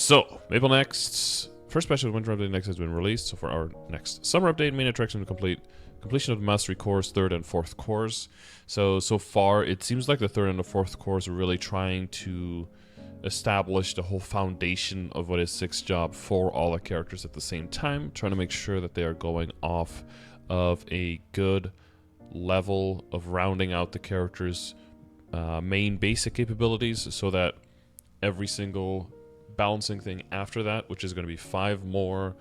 So, Maple Next's first patch of the Winter Update Next has been released. So for our next summer update, main attraction completion of the Mastery cores, 3rd and 4th cores. So far, it seems like the 3rd and the 4th cores are really trying to establish the whole foundation of what is 6th job for all the characters at the same time, trying to make sure that they are going off of a good level of rounding out the characters' main basic capabilities, so that every single balancing thing after that, which is going to be 5 more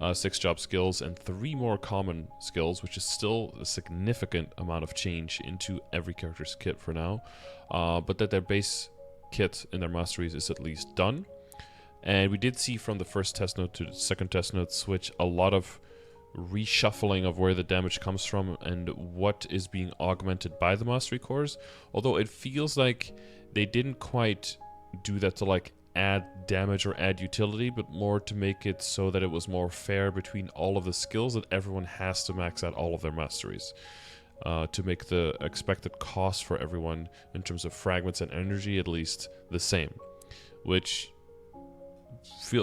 6th job skills and 3 more common skills, which is still a significant amount of change into every character's kit for now, but that their base kit in their masteries is at least done. And we did see from the first test note to the second test note switch a lot of reshuffling of where the damage comes from and what is being augmented by the mastery cores, although it feels like they didn't quite do that to like add damage or add utility, but more to make it so that it was more fair between all of the skills, that everyone has to max out all of their masteries, to make the expected cost for everyone in terms of fragments and energy at least the same, which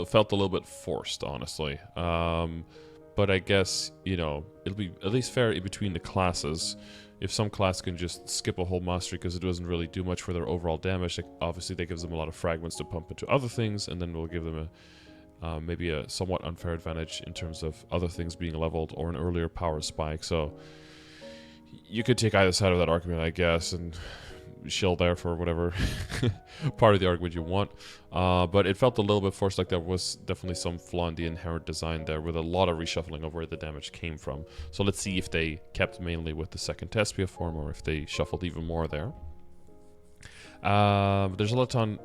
felt a little bit forced, honestly. But I guess, you know, it'll be at least fair in between the classes. If some class can just skip a whole mastery because it doesn't really do much for their overall damage, like, obviously that gives them a lot of fragments to pump into other things, and then we'll give them a maybe a somewhat unfair advantage in terms of other things being leveled or an earlier power spike. So you could take either side of that argument, I guess, and shill there for whatever part of the argument you want. But it felt a little bit forced, like there was definitely some flaw in the inherent design there, with a lot of reshuffling of where the damage came from. So let's see if they kept mainly with the second Tespia form, or if they shuffled even more there. There's a lot on.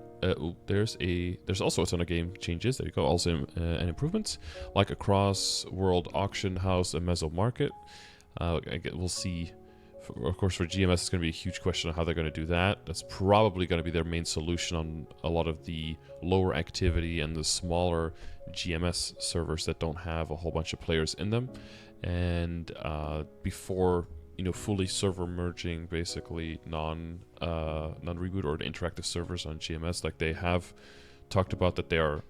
There's also a ton of game changes. There you go. Also and improvements like a cross-world auction house and meso market. We'll see. Of course, for GMS, it's going to be a huge question of how they're going to do that. That's probably going to be their main solution on a lot of the lower activity and the smaller GMS servers that don't have a whole bunch of players in them. And before, you know, fully server merging, basically non-reboot or the interactive servers on GMS, like they have talked about that they are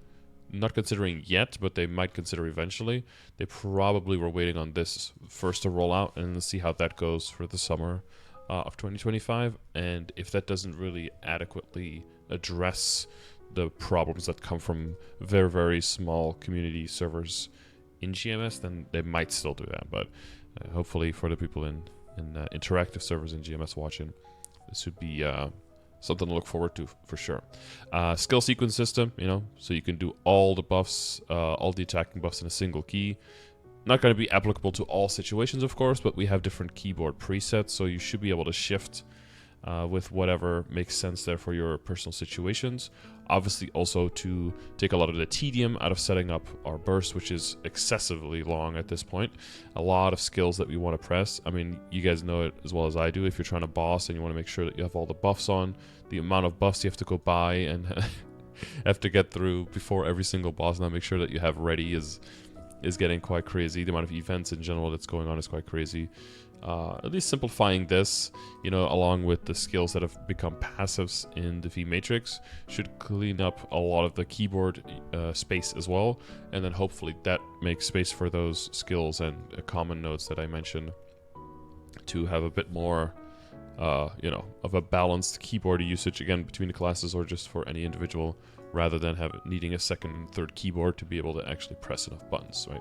not considering yet, but they might consider eventually. They probably were waiting on this first to roll out and see how that goes for the summer of 2025. And if that doesn't really adequately address the problems that come from very, very small community servers in GMS, then they might still do that. But hopefully for the people in interactive servers in GMS watching, this would be something to look forward to for sure. Skill sequence system, you know, so you can do all the buffs, all the attacking buffs in a single key. Not going to be applicable to all situations, of course, but we have different keyboard presets, so you should be able to shift with whatever makes sense there for your personal situations. Obviously, also to take a lot of the tedium out of setting up our burst, which is excessively long at this point. A lot of skills that we want to press. I mean, you guys know it as well as I do. If you're trying to boss and you want to make sure that you have all the buffs on, the amount of buffs you have to go buy and have to get through before every single boss, and make sure that you have ready is getting quite crazy. The amount of events in general that's going on is quite crazy. At least simplifying this, you know, along with the skills that have become passives in the V Matrix, should clean up a lot of the keyboard space as well, and then hopefully that makes space for those skills and common nodes that I mentioned to have a bit more, you know, of a balanced keyboard usage, again, between the classes or just for any individual, rather than needing a second and third keyboard to be able to actually press enough buttons, right?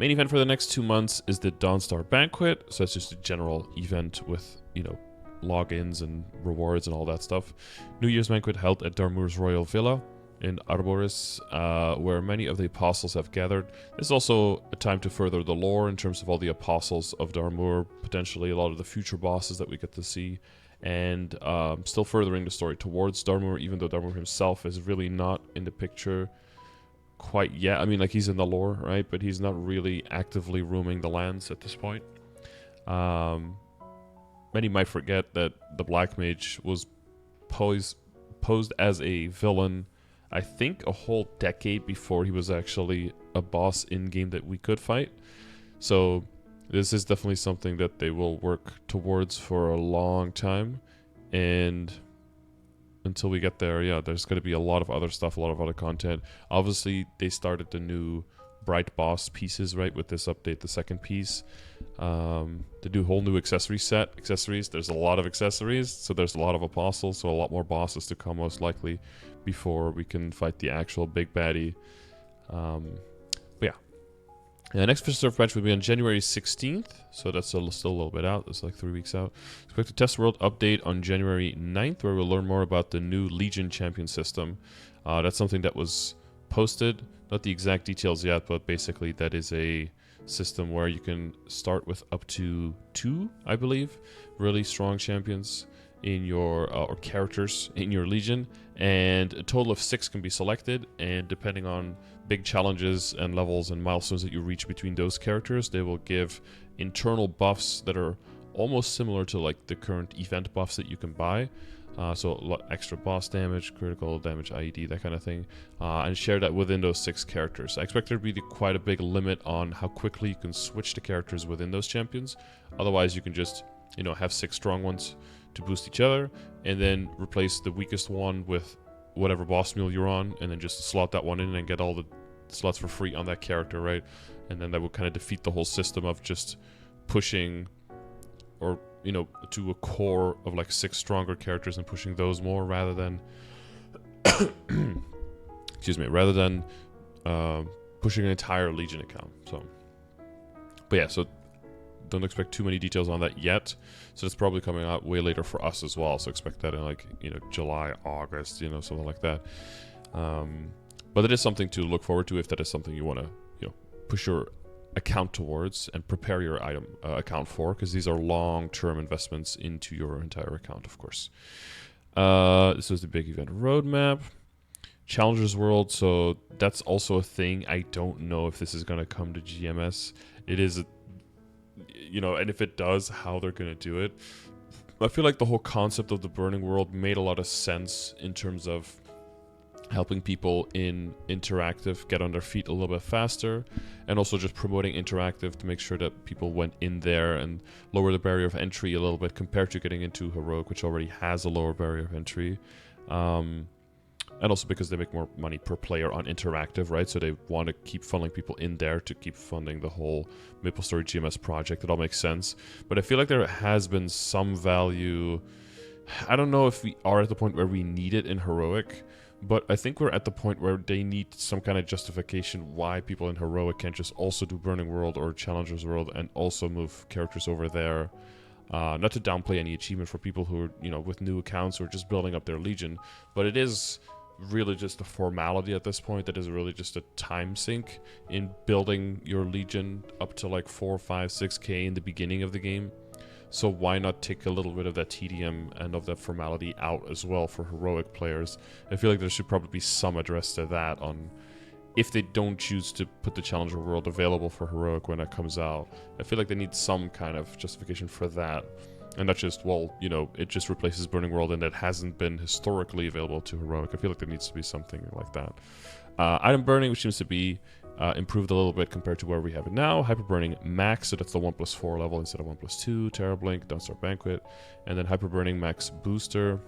Main event for the next 2 months is the Dawnstar Banquet, so it's just a general event with, you know, logins and rewards and all that stuff. New Year's Banquet held at Darmur's Royal Villa in Arboris, where many of the apostles have gathered. This is also a time to further the lore in terms of all the apostles of Darmur, potentially a lot of the future bosses that we get to see, and still furthering the story towards Darmur, even though Darmur himself is really not in the picture quite yet. I mean, like, he's in the lore, right? But he's not really actively roaming the lands at this point. Many might forget that the Black Mage was posed as a villain, I think, a whole decade before he was actually a boss in-game that we could fight. So this is definitely something that they will work towards for a long time. And until we get there, yeah, there's going to be a lot of other stuff, a lot of other content. Obviously, they started the new Bright Boss pieces, right, with this update, the second piece. The new whole new accessory set. There's a lot of accessories, so there's a lot of apostles, so a lot more bosses to come most likely before we can fight the actual big baddie. But yeah. Next official server patch will be on January 16th, so that's still a little bit out. It's like 3 weeks out. Expect a test world update on January 9th, where we'll learn more about the new Legion champion system. That's something that was posted. Not the exact details yet, but basically that is a system where you can start with up to 2, I believe, really strong champions in your or characters in your Legion, and a total of 6 can be selected, and depending on big challenges and levels and milestones that you reach between those characters, they will give internal buffs that are almost similar to like the current event buffs that you can buy. So a lot extra boss damage, critical damage, IED, that kind of thing, and share that within those 6 characters. I expect there to be quite a big limit on how quickly you can switch the characters within those champions. Otherwise, you can just, you know, have 6 strong ones to boost each other, and then replace the weakest one with whatever boss mule you're on, and then just slot that one in and get all the slots for free on that character, right? And then that would kind of defeat the whole system of just pushing, or you know, to a core of like 6 stronger characters and pushing those more rather than excuse me, rather than pushing an entire Legion account. So, but yeah, so don't expect too many details on that yet. So it's probably coming out way later for us as well. So expect that in like, you know, July, August, you know, something like that. But it is something to look forward to if that is something you want to, you know, push your account towards and prepare your item account for, because these are long-term investments into your entire account, of course. This was the big event roadmap. Challengers World, so that's also a thing. I don't know if this is going to come to GMS. It is, you know, and if it does, how they're going to do it. I feel like the whole concept of the Burning World made a lot of sense in terms of helping people in interactive get on their feet a little bit faster, and also just promoting interactive to make sure that people went in there and lower the barrier of entry a little bit compared to getting into Heroic, which already has a lower barrier of entry. And also because they make more money per player on interactive, right? So they want to keep funneling people in there to keep funding the whole MapleStory GMS project. It all makes sense. But I feel like there has been some value. I don't know if we are at the point where we need it in Heroic, but I think we're at the point where they need some kind of justification why people in Heroic can't just also do Burning World or Challengers World and also move characters over there. Not to downplay any achievement for people who are, you know, with new accounts or just building up their Legion, but it is really just a formality at this point. That is really just a time sink in building your Legion up to like 4, 5, 6k in the beginning of the game. So why not take a little bit of that tedium and of that formality out as well for Heroic players? I feel like there should probably be some address to that on if they don't choose to put the Challenger World available for Heroic when it comes out. I feel like they need some kind of justification for that. And not just, well, you know, it just replaces Burning World and it hasn't been historically available to Heroic. I feel like there needs to be something like that. Item burning, which seems to be improved a little bit compared to where we have it now. Hyper burning max, so that's the 1+4 level instead of 1+2. Terra Blink, Dawnstar Banquet. And then hyper burning max booster.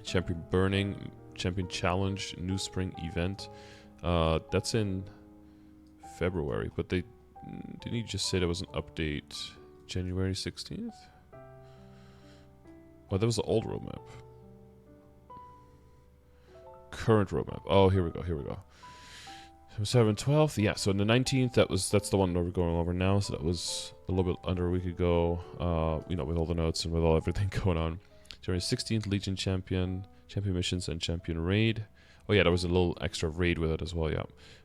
Champion burning, champion challenge, new spring event. That's in February, but they didn't you just say there was an update January 16th? Oh, that was the old roadmap. Current roadmap. Oh, here we go. 7, 12th. Yeah, so on the 19th, that's the one that we're going over now. So that was a little bit under a week ago. You know, with all the notes and with all everything going on. January 16th, Legion Champion missions, and Champion Raid. Oh yeah, there was a little extra raid with it as well. Yeah.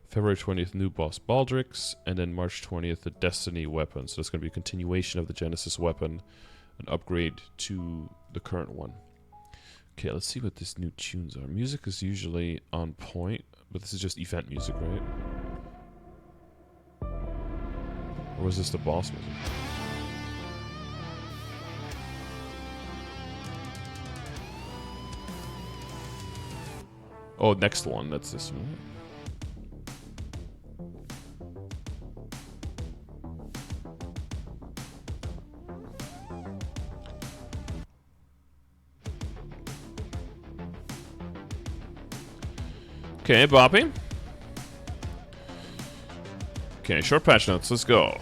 February 20th, new boss Baldrix, and then March 20th, the Destiny weapon. So it's going to be a continuation of the Genesis weapon, an upgrade to the current one. Okay, let's see what these new tunes are. Music is usually on point, but this is just event music, right? Or is this the boss music? Oh, next one. That's this one. Okay, Bobby. Okay, short patch notes. Let's go.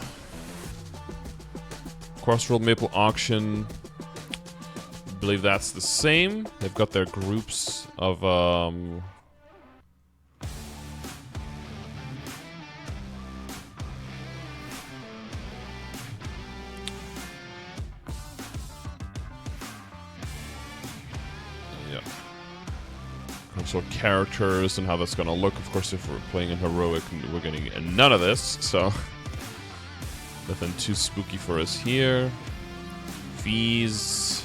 Crossroad Maple Auction. I believe that's the same. They've got their groups of console characters and how that's gonna look. Of course, if we're playing in Heroic, we're getting none of this, so nothing too spooky for us here. Fees.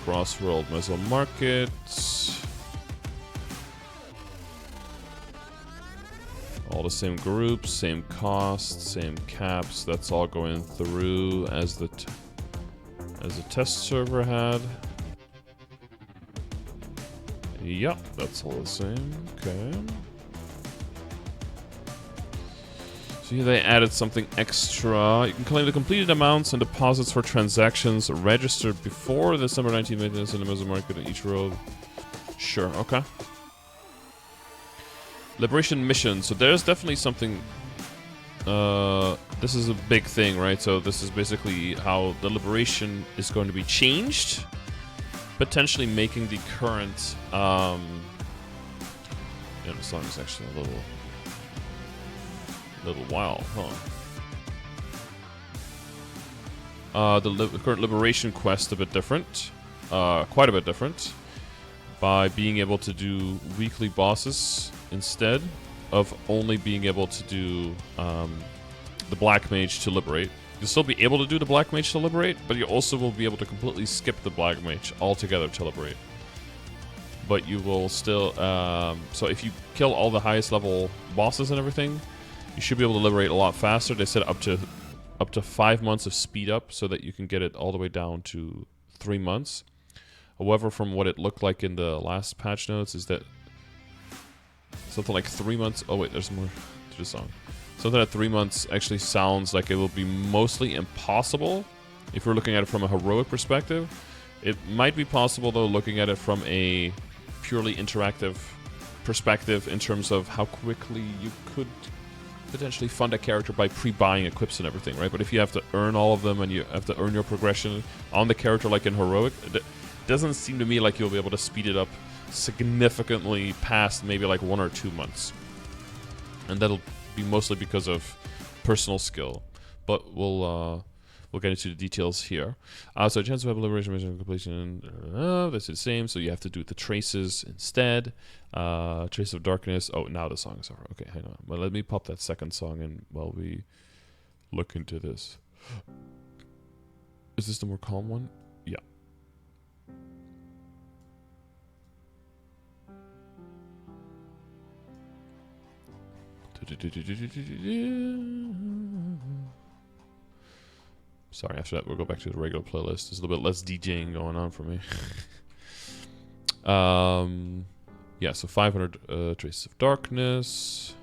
Crossworld Meso Market. All the same groups, same costs, same caps. That's all going through as the test server had. Yep, that's all the same. Okay. So here they added something extra. You can claim the completed amounts and deposits for transactions registered before December 19th maintenance in the Meso Market in each road. Sure, okay. Liberation mission. So there's definitely something. This is a big thing, right? So this is basically how the liberation is going to be changed. Potentially making the current, yeah, the song is actually a little wild, huh? The current liberation quest a bit different, quite a bit different, by being able to do weekly bosses instead of only being able to do the Black Mage to liberate. You'll still be able to do the Black Mage to liberate, but you also will be able to completely skip the Black Mage altogether to liberate. But you will still, so if you kill all the highest level bosses and everything, you should be able to liberate a lot faster. They said up to 5 months of speed up, so that you can get it all the way down to 3 months. However, from what it looked like in the last patch notes, is that something like 3 months. Oh wait, there's more to the song. Something at 3 months actually sounds like it will be mostly impossible if we're looking at it from a Heroic perspective. It might be possible, though, looking at it from a purely interactive perspective in terms of how quickly you could potentially fund a character by pre-buying equips and everything, right? But if you have to earn all of them and you have to earn your progression on the character like in Heroic, it doesn't seem to me like you'll be able to speed it up significantly past maybe like 1 or 2 months. And that'll be mostly because of personal skill, but we'll get into the details here. So chance of have liberation mission completion, that's the same. So you have to do the traces instead. Trace of darkness. Oh, now the song is over. Okay, hang on. But let me pop that second song in while we look into this. Is this the more calm one? Yeah. Sorry, after that we'll go back to the regular playlist. There's a little bit less DJing going on for me. Yeah, so 500 Traces of Darkness.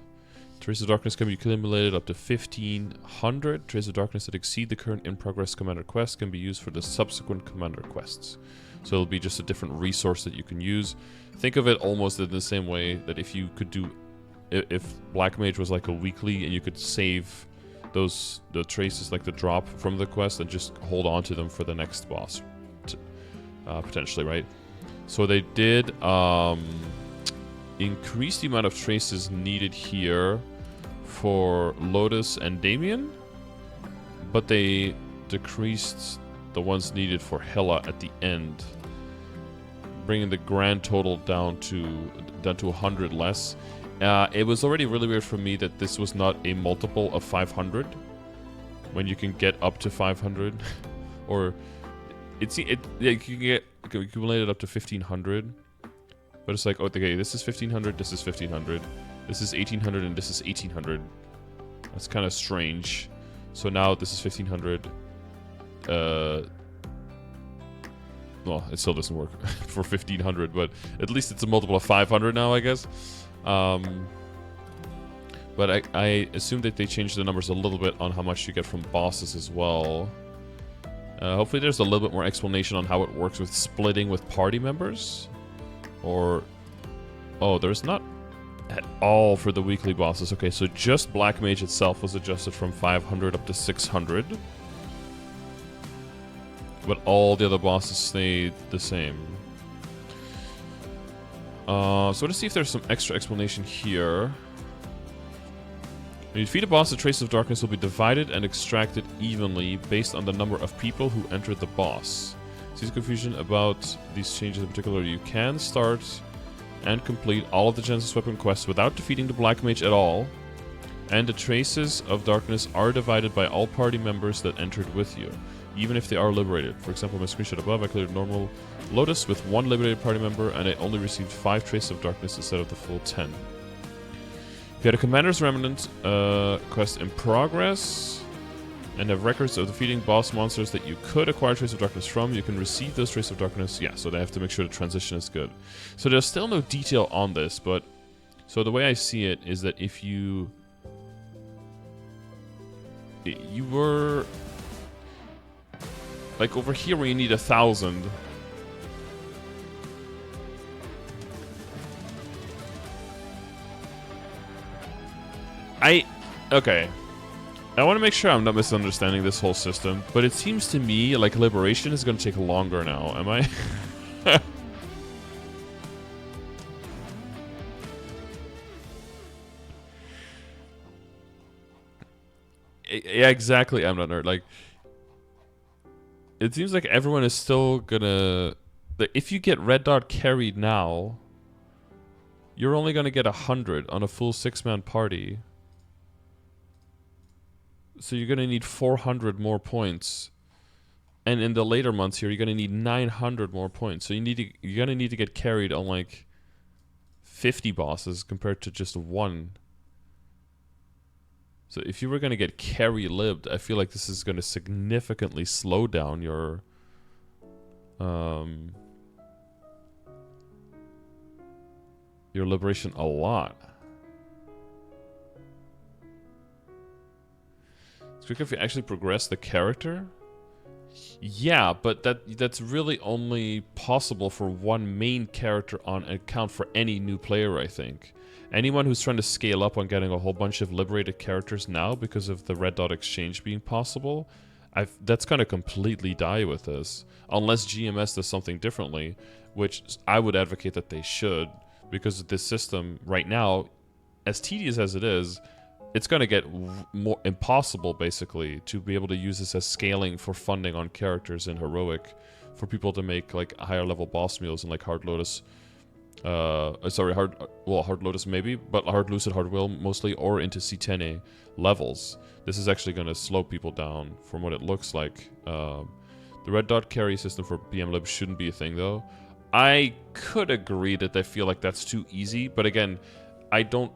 Traces of Darkness can be accumulated up to 1,500. Traces of Darkness that exceed the current in-progress Commander quest can be used for the subsequent Commander quests. So it'll be just a different resource that you can use. Think of it almost in the same way that if you could do... If Black Mage was like a weekly and you could save the traces, like the drop from the quest, and just hold on to them for the next boss, potentially, right? So they did increase the amount of traces needed here for Lotus and Damien, but they decreased the ones needed for Hela at the end, bringing the grand total down to 100 less. It was already really weird for me that this was not a multiple of 500 when you can get up to 500, or you can get accumulated up to 1,500, but it's like, okay, this is 1,500, this is 1,500, this is 1,800, and this is 1,800. That's kind of strange. So now this is 1,500. Well, it still doesn't work for 1,500, but at least it's a multiple of 500 now, I guess. But I assume that they changed the numbers a little bit on how much you get from bosses as well. Hopefully there's a little bit more explanation on how it works with splitting with party members. Or... Oh, there's not at all for the weekly bosses. Okay, so just Black Mage itself was adjusted from 500 up to 600. But all the other bosses stayed the same. So let's see if there's some extra explanation here. When you defeat a boss, the traces of darkness will be divided and extracted evenly based on the number of people who entered the boss. See confusion about these changes in particular. You can start and complete all of the Genesis Weapon quests without defeating the Black Mage at all. And the traces of darkness are divided by all party members that entered with you, even if they are liberated. For example, my screenshot above, I cleared normal Lotus with 1 liberated party member, and I only received 5 traces of darkness instead of the full 10. If you had a Commander's Remnant quest in progress, and have records of defeating boss monsters that you could acquire Trace of Darkness from, you can receive those Trace of Darkness. Yeah, so they have to make sure the transition is good. So there's still no detail on this, but... So the way I see it is that if you... You were... Like over here where you need 1,000... Okay. I want to make sure I'm not misunderstanding this whole system, but it seems to me like Liberation is going to take longer now, am I? Yeah, exactly, I'm not nerd. Like, it seems like everyone is still gonna... If you get Red Dot carried now, you're only gonna get 100 on a full 6-man party. So you're gonna need 400 more points, and in the later months here, you're gonna need 900 more points. So you're gonna need to get carried on like 50 bosses compared to just 1. So if you were gonna get carry-libbed, I feel like this is gonna significantly slow down your liberation a lot. If you actually progress the character, yeah, but that's really only possible for one main character on account for any new player, I think. Anyone who's trying to scale up on getting a whole bunch of liberated characters now because of the Red Dot exchange being possible, that's gonna completely die with this, unless GMS does something differently, which I would advocate that they should, because this system right now, as tedious as it is, it's going to get more impossible, basically, to be able to use this as scaling for funding on characters in Heroic for people to make, like, higher level boss meals in, like, Hard Lotus. Hard Lotus maybe, but Hard Lucid, Hard Will mostly, or into C10A levels. This is actually going to slow people down from what it looks like. The Red Dot carry system for BMLib shouldn't be a thing, though. I could agree that I feel like that's too easy, but again, I don't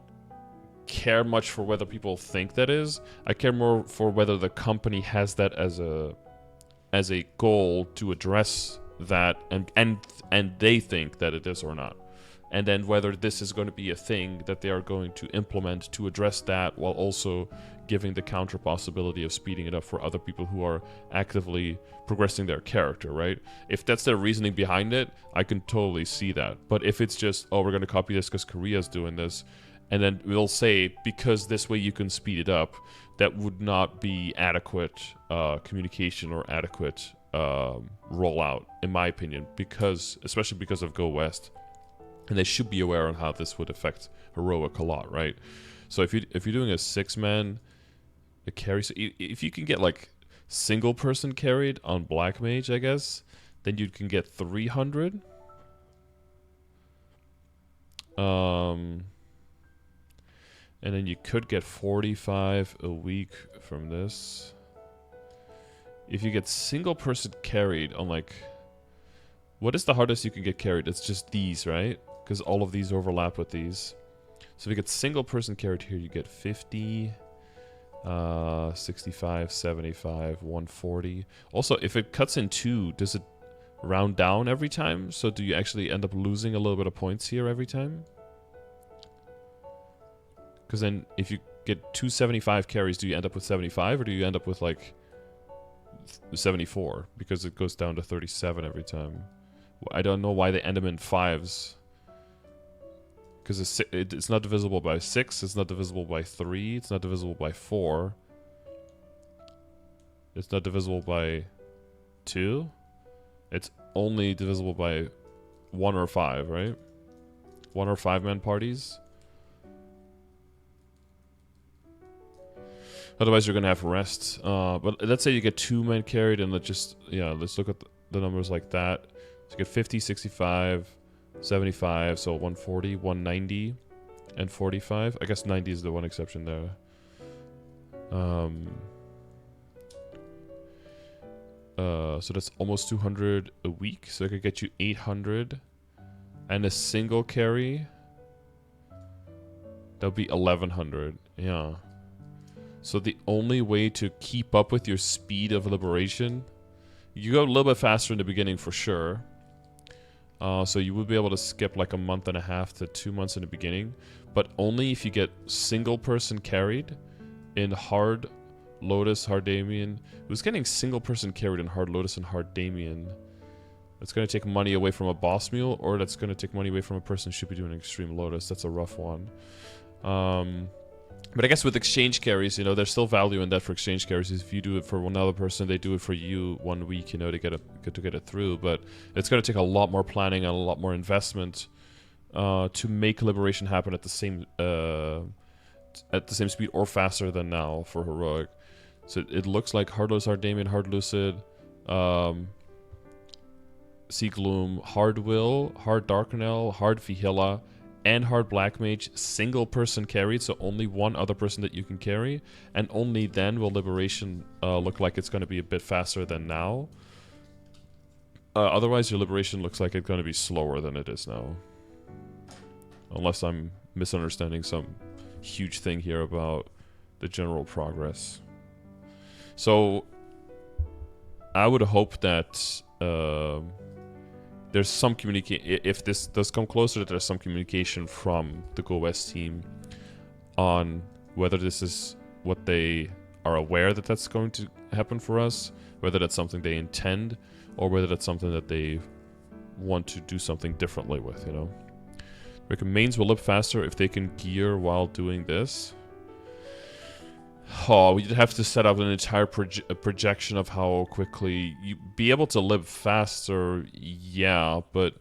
care much for whether people think that is. I care more for whether the company has that as a goal to address that, and they think that it is or not, and then whether this is going to be a thing that they are going to implement to address that while also giving the counter possibility of speeding it up for other people who are actively progressing their character, right? If that's their reasoning behind it, I can totally see that. But if it's just, oh, we're going to copy this because Korea's doing this, and then we'll say, because this way you can speed it up, that would not be adequate communication or adequate rollout, in my opinion, especially because of Go West. And they should be aware on how this would affect Heroic a lot, right? So if you're doing a 6-man carry, so if you can get like single person carried on Black Mage, I guess, then you can get 300. And then you could get 45 a week from this. If you get single person carried on like... What is the hardest you can get carried? It's just these, right? Because all of these overlap with these. So if you get single person carried here, you get 50, 65, 75, 140. Also, if it cuts in 2, does it round down every time? So do you actually end up losing a little bit of points here every time? Because then if you get 275 carries, do you end up with 75 or do you end up with like 74? Because it goes down to 37 every time. I don't know why they end them in 5s. because it's not divisible by 6, it's not divisible by 3, it's not divisible by 4. It's not divisible by 2. It's only divisible by 1 or 5, right? 1 or 5-man parties. Otherwise, you're gonna have rest. But let's say you get 2 men carried, and let's look at the numbers like that. So you get 50, 65, 75, so 140, 190, and 45. I guess 90 is the one exception there. So that's almost 200 a week. So I could get you 800, and a single carry. That would be 1100. Yeah. So the only way to keep up with your speed of liberation, you go a little bit faster in the beginning for sure. So you would be able to skip like a month and a half to 2 months in the beginning, but only if you get single person carried in Hard Lotus, Hard Damien. Who's getting single person carried in Hard Lotus and Hard Damien? That's going to take money away from a boss mule, or that's going to take money away from a person who should be doing Extreme Lotus. That's a rough one. But I guess with exchange carries, there's still value in that for exchange carries. If you do it for one other person, they do it for you 1 week, to get it through. But it's going to take a lot more planning and a lot more investment to make liberation happen at the same speed or faster than now for Heroic. So it looks like Hard Lotus, Hard Damien, Hard Lucid, Sea Gloom, Hard Will, Hard Darkanel, Hard Vihilla, and Hard Black Mage single person carried, so only one other person that you can carry, and only then will Liberation look like it's going to be a bit faster than now. Otherwise, your Liberation looks like it's going to be slower than it is now. Unless I'm misunderstanding some huge thing here about the general progress. So, I would hope that there's some communication. If this does come closer, that there's some communication from the Go West team on whether this is what they are aware that that's going to happen for us, whether that's something they intend, or whether that's something that they want to do something differently with, Mains will live faster if they can gear while doing this. Oh, we'd have to set up an entire projection of how quickly you be able to live faster, yeah, but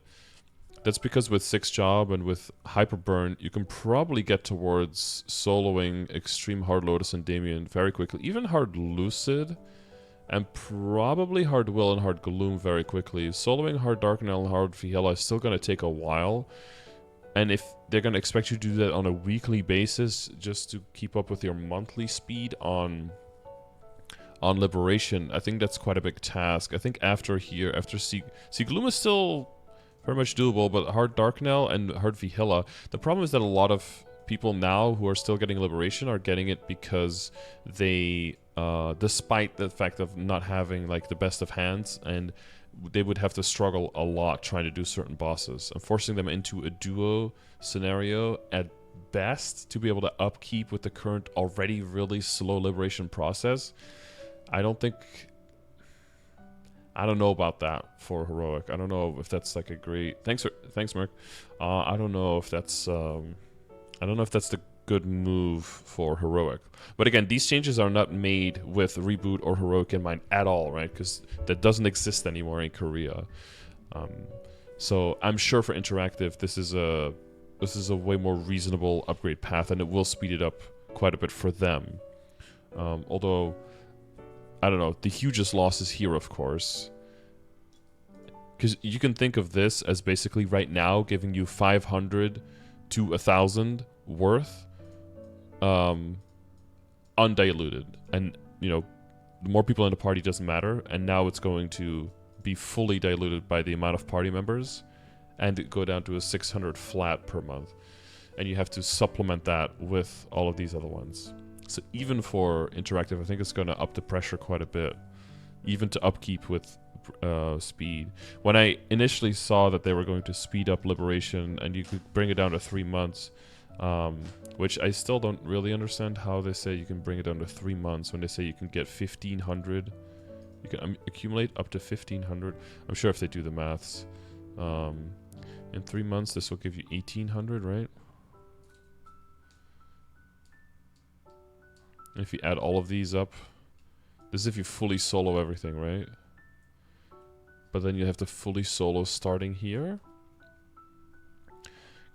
that's because with 6 Job and with Hyperburn, you can probably get towards soloing Extreme Hard Lotus and Damien very quickly. Even Hard Lucid, and probably Hard Will and Hard Gloom very quickly. Soloing Hard Darkanel and Hard Vihilla is still going to take a while. And if they're going to expect you to do that on a weekly basis just to keep up with your monthly speed on Liberation, I think that's quite a big task. I think after Sea Gloom is still very much doable, but Hard Darkanel and Hard Vihilla, the problem is that a lot of people now who are still getting Liberation are getting it because they, despite the fact of not having like the best of hands, and they would have to struggle a lot trying to do certain bosses, and forcing them into a duo scenario at best to be able to upkeep with the current already really slow Liberation process. I don't know about that for Heroic. I don't know if that's like a great... Thanks, Merc. I don't know if that's the good move for Heroic. But again, these changes are not made with Reboot or Heroic in mind at all, right? Because that doesn't exist anymore in Korea. So I'm sure for Interactive, this is a way more reasonable upgrade path, and it will speed it up quite a bit for them. Although, I don't know, the hugest loss is here, of course. Because you can think of this as basically right now giving you 500 to 1,000 worth undiluted, and the more people in the party doesn't matter, and now it's going to be fully diluted by the amount of party members and go down to a 600 flat per month, and you have to supplement that with all of these other ones. So even for Interactive, I think it's going to up the pressure quite a bit, even to upkeep with speed. When I initially saw that they were going to speed up Liberation and you could bring it down to 3 months, which I still don't really understand how they say you can bring it down to 3 months when they say you can get 1,500. You can accumulate up to 1,500. I'm sure if they do the maths. In 3 months, this will give you 1,800, right? If you add all of these up, this is if you fully solo everything, right? But then you have to fully solo starting here.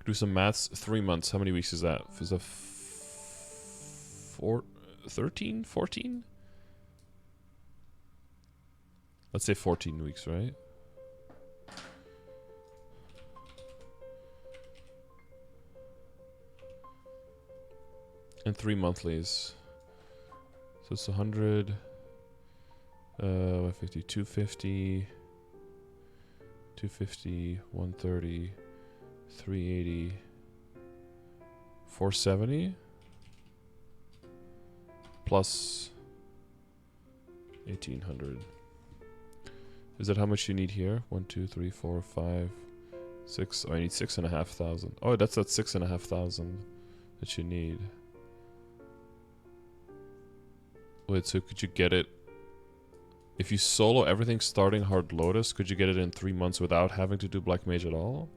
Do some maths. 3 months. How many weeks is that? Is that 13? 14? Let's say 14 weeks, right? And 3 monthlies. So it's 100, 150, 250, 250, 130, 380, 470 plus 1800. Is that how much you need here? 1, 2, 3, 4, 5, 6. Oh, I need 6,500. Oh, that's that 6,500 that you need. Wait, so could you get it if you solo everything starting Hard Lotus? Could you get it in 3 months without having to do Black Mage at all?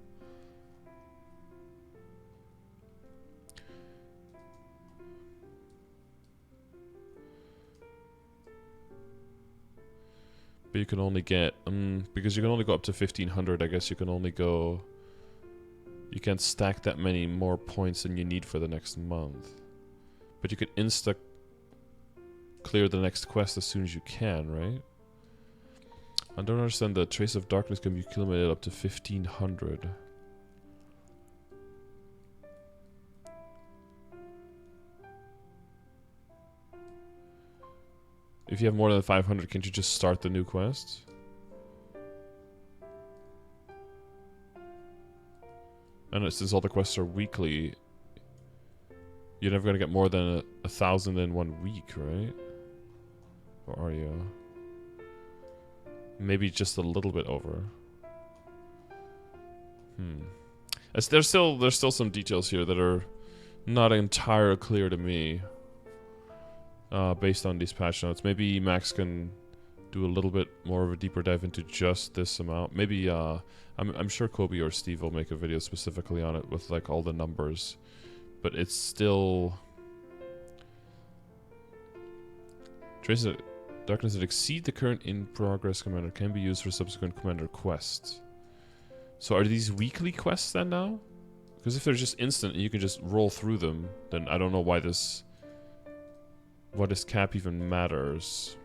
But you can only get because you can only go up to 1,500. I guess you can only go. You can't stack that many more points than you need for the next month. But you could insta clear the next quest as soon as you can, right? I don't understand. The Trace of Darkness can be accumulated up to 1,500. If you have more than 500, can't you just start the new quest? And since all the quests are weekly, you're never gonna get more than 1,000 in 1 week, right? Or are you? Maybe just a little bit over. There's still some details here that are not entirely clear to me. Based on these patch notes. Maybe Max can do a little bit more of a deeper dive into just this amount. Maybe I'm sure Kobe or Steve will make a video specifically on it with like all the numbers. But it's still Traces of Darkness that exceed the current in progress commander can be used for subsequent commander quests. So are these weekly quests then now? Because if they're just instant and you can just roll through them, then I don't know why this cap even matters.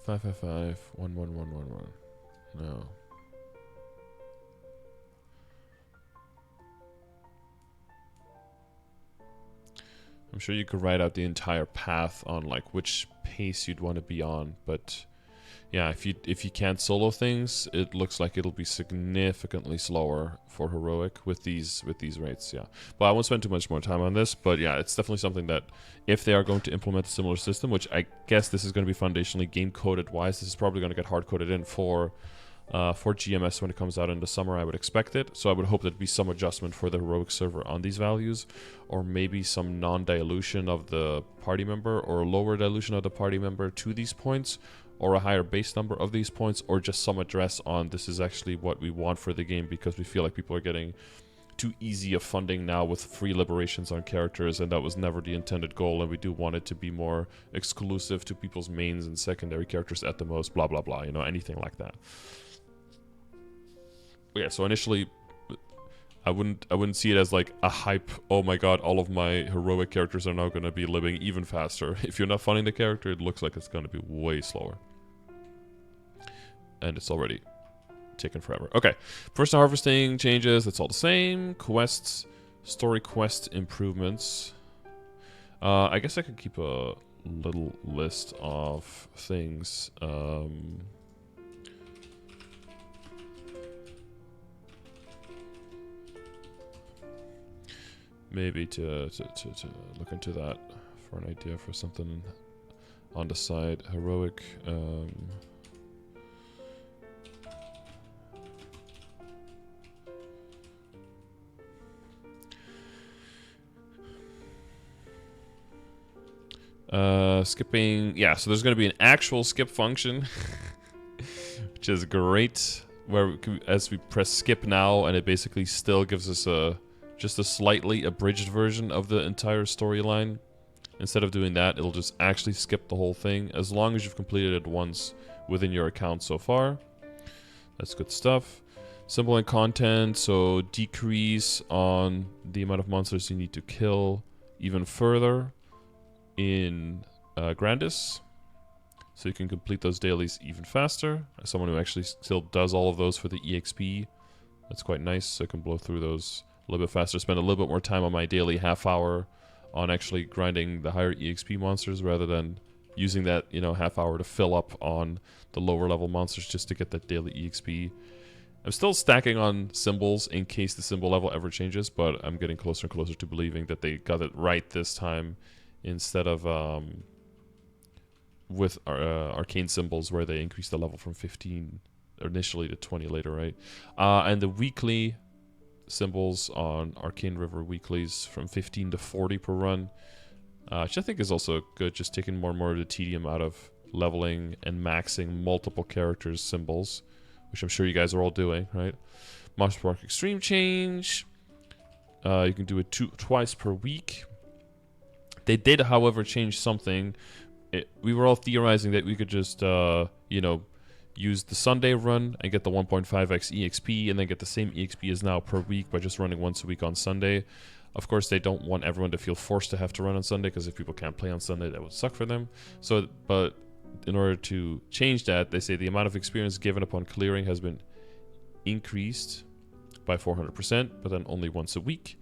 Five, 1, 1, 1, 1, 1. No. I'm sure you could write out the entire path on like which pace you'd want to be on, but yeah, if you can't solo things, it looks like it'll be significantly slower for Heroic with these rates, yeah. But I won't spend too much more time on this, but yeah, it's definitely something that if they are going to implement a similar system, which I guess this is going to be foundationally game coded wise, this is probably going to get hard coded in for GMS when it comes out in the summer. I would expect it, so I would hope there'd be some adjustment for the Heroic server on these values, or maybe some non-dilution of the party member or lower dilution of the party member to these points, or a higher base number of these points, or just some address on this is actually what we want for the game, because we feel like people are getting too easy of funding now with free liberations on characters, and that was never the intended goal, and we do want it to be more exclusive to people's mains and secondary characters at the most, blah blah blah, you know, anything like that. Yeah, so initially I wouldn't see it as like a hype, oh my god, all of my Heroic characters are now going to be living even faster. If you're not funding the character, it looks like it's going to be way slower. And it's already taken forever. Okay, personal harvesting changes, it's all the same. Quests, story quest improvements. I guess I could keep a little list of things. Maybe to look into that for an idea for something on the side. Heroic. Skipping, yeah, so there's going to be an actual skip function, which is great, where as we press skip now, and it basically still gives us just a slightly abridged version of the entire storyline. Instead of doing that, it'll just actually skip the whole thing, as long as you've completed it once within your account so far. That's good stuff. Symbol and content, so decrease on the amount of monsters you need to kill even further in Grandis, so you can complete those dailies even faster. As someone who actually still does all of those for the EXP, that's quite nice, so I can blow through those a little bit faster, spend a little bit more time on my daily half hour on actually grinding the higher EXP monsters, rather than using that, you know, half hour to fill up on the lower level monsters just to get that daily EXP. I'm still stacking on symbols in case the symbol level ever changes, but I'm getting closer and closer to believing that they got it right this time, instead of with arcane symbols, where they increase the level from 15 initially to 20 later, right? And the weekly symbols on Arcane River weeklies from 15 to 40 per run, which I think is also good, just taking more and more of the tedium out of leveling and maxing multiple characters' symbols, which I'm sure you guys are all doing, right? Monster Park Extreme change. You can do it twice per week. They did, however, change something. We were all theorizing that we could just, you know, use the Sunday run and get the 1.5x EXP, and then get the same EXP as now per week by just running once a week on Sunday. Of course, they don't want everyone to feel forced to have to run on Sunday, because if people can't play on Sunday, that would suck for them. So, but in order to change that, they say the amount of experience given upon clearing has been increased by 400%, but then only once a week.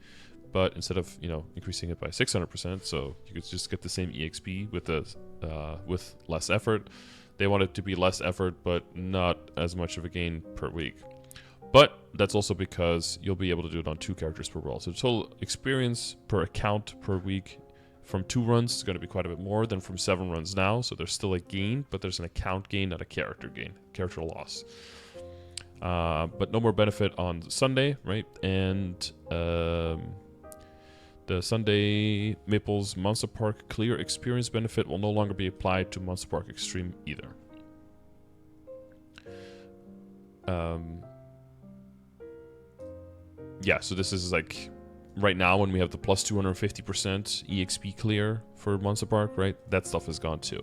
But instead of, you know, increasing it by 600%, so you could just get the same EXP with less effort. They want it to be less effort, but not as much of a gain per week. But that's also because you'll be able to do it on 2 characters per roll. So total experience per account per week from 2 runs is going to be quite a bit more than from 7 runs now. So there's still a gain, but there's an account gain, not a character gain, character loss. But no more benefit on Sunday, right? And the Sunday Maples Monster Park Clear Experience benefit will no longer be applied to Monster Park Extreme either. Yeah, so this is like right now when we have the plus 250% EXP clear for Monster Park, right? That stuff is gone too.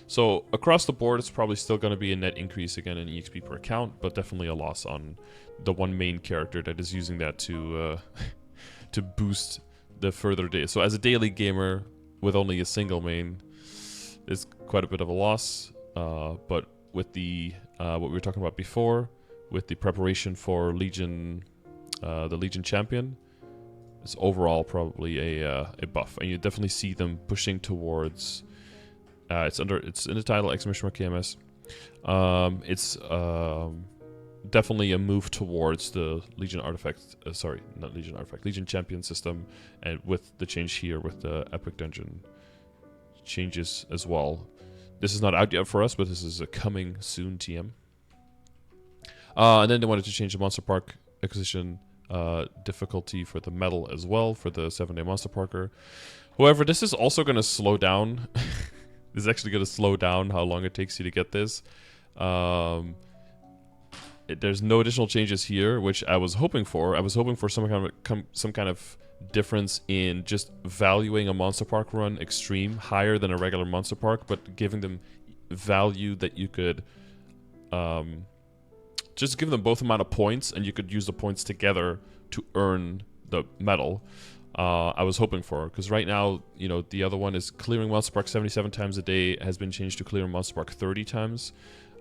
So across the board, it's probably still going to be a net increase again in EXP per account, but definitely a loss on the one main character that is using that to to boost the further days. So as a daily gamer with only a single main, it's quite a bit of a loss. But with the what we were talking about before, with the preparation for Legion, the Legion champion, it's overall probably a buff, and you definitely see them pushing towards. It's in the title exclamation mark KMS. It's definitely a move towards the Legion artifact. Sorry, not Legion artifact. Legion champion system, and with the change here with the Epic Dungeon changes as well. This is not out yet for us, but this is a coming soon TM. And then they wanted to change the Monster Park acquisition difficulty for the medal as well for the 7-day Monster Parker. However, this is also going to slow down. This is actually going to slow down how long it takes you to get this. There's no additional changes here, which I was hoping for. I was hoping for some kind of difference in just valuing a Monster Park run extreme higher than a regular Monster Park, but giving them value that you could just give them both amount of points, and you could use the points together to earn the medal. I was hoping for, because right now, you know, the other one is clearing Monster Park 77 times a day has been changed to clearing Monster Park 30 times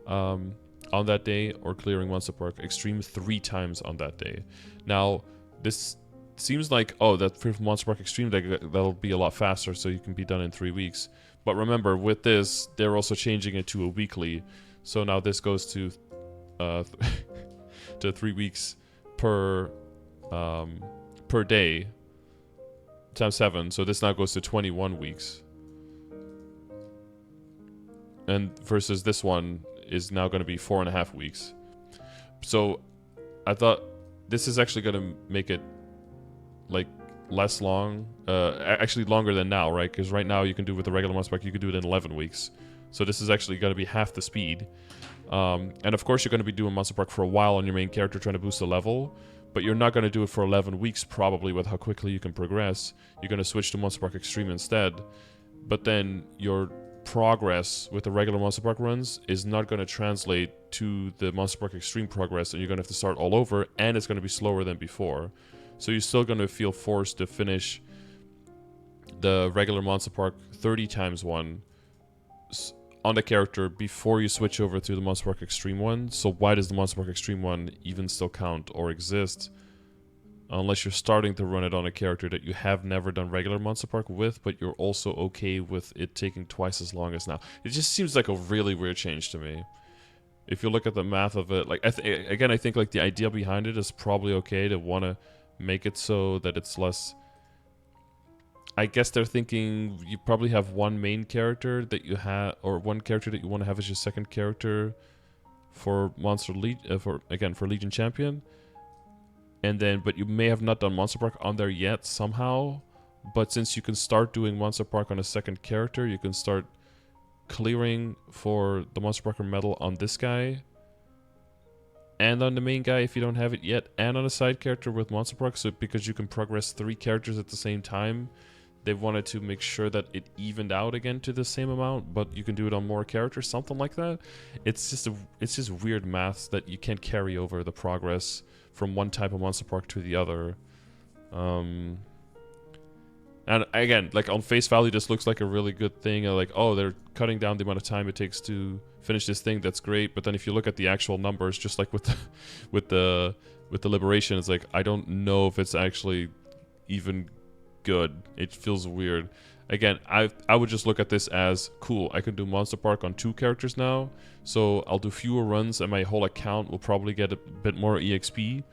on that day, or clearing Monster Park Extreme 3 times on that day. Now, this seems like, oh, that for Monster Park Extreme, that'll be a lot faster, so you can be done in 3 weeks. But remember, with this, they're also changing it to a weekly, so now this goes to 3 weeks per day times 7, so this now goes to 21 weeks, and versus this one is now going to be 4.5 weeks. So I thought this is actually going to make it like less long, actually longer than now, right? Because right now you can do with the regular monster pack, you can do it in 11 weeks. So this is actually going to be half the speed. And of course you're going to be doing monster park for a while on your main character trying to boost the level, but you're not going to do it for 11 weeks probably with how quickly you can progress. You're going to switch to monster park extreme instead. But then your progress with the regular monster park runs is not going to translate to the monster park extreme progress, and you're going to have to start all over, and it's going to be slower than before. So you're still going to feel forced to finish the regular monster park 30 times 1 on the character before you switch over to the monster park extreme one. So why does the monster park extreme one even still count or exist? Unless you're starting to run it on a character that you have never done regular monster park with, but you're also okay with it taking twice as long as now. It just seems like a really weird change to me. If you look at the math of it, like again, I think like the idea behind it is probably okay to want to make it so that it's less. I guess they're thinking you probably have one main character that you have, or one character that you want to have as your second character for for Legion Champion. And then, but you may have not done Monster Park on there yet somehow. But since you can start doing Monster Park on a second character, you can start clearing for the Monster Parker medal on this guy. And on the main guy if you don't have it yet. And on a side character with Monster Park. So because you can progress 3 characters at the same time, they wanted to make sure that it evened out again to the same amount. But you can do it on more characters, something like that. It's just weird maths that you can't carry over the progress from one type of monster park to the other. And again, like on face value, this looks like a really good thing. Like, oh, they're cutting down the amount of time it takes to finish this thing. That's great. But then if you look at the actual numbers, just like with the Liberation, it's like I don't know if it's actually even good. It feels weird. Again, I would just look at this as cool. I can do Monster Park on 2 characters now, so I'll do fewer runs, and my whole account will probably get a bit more EXP.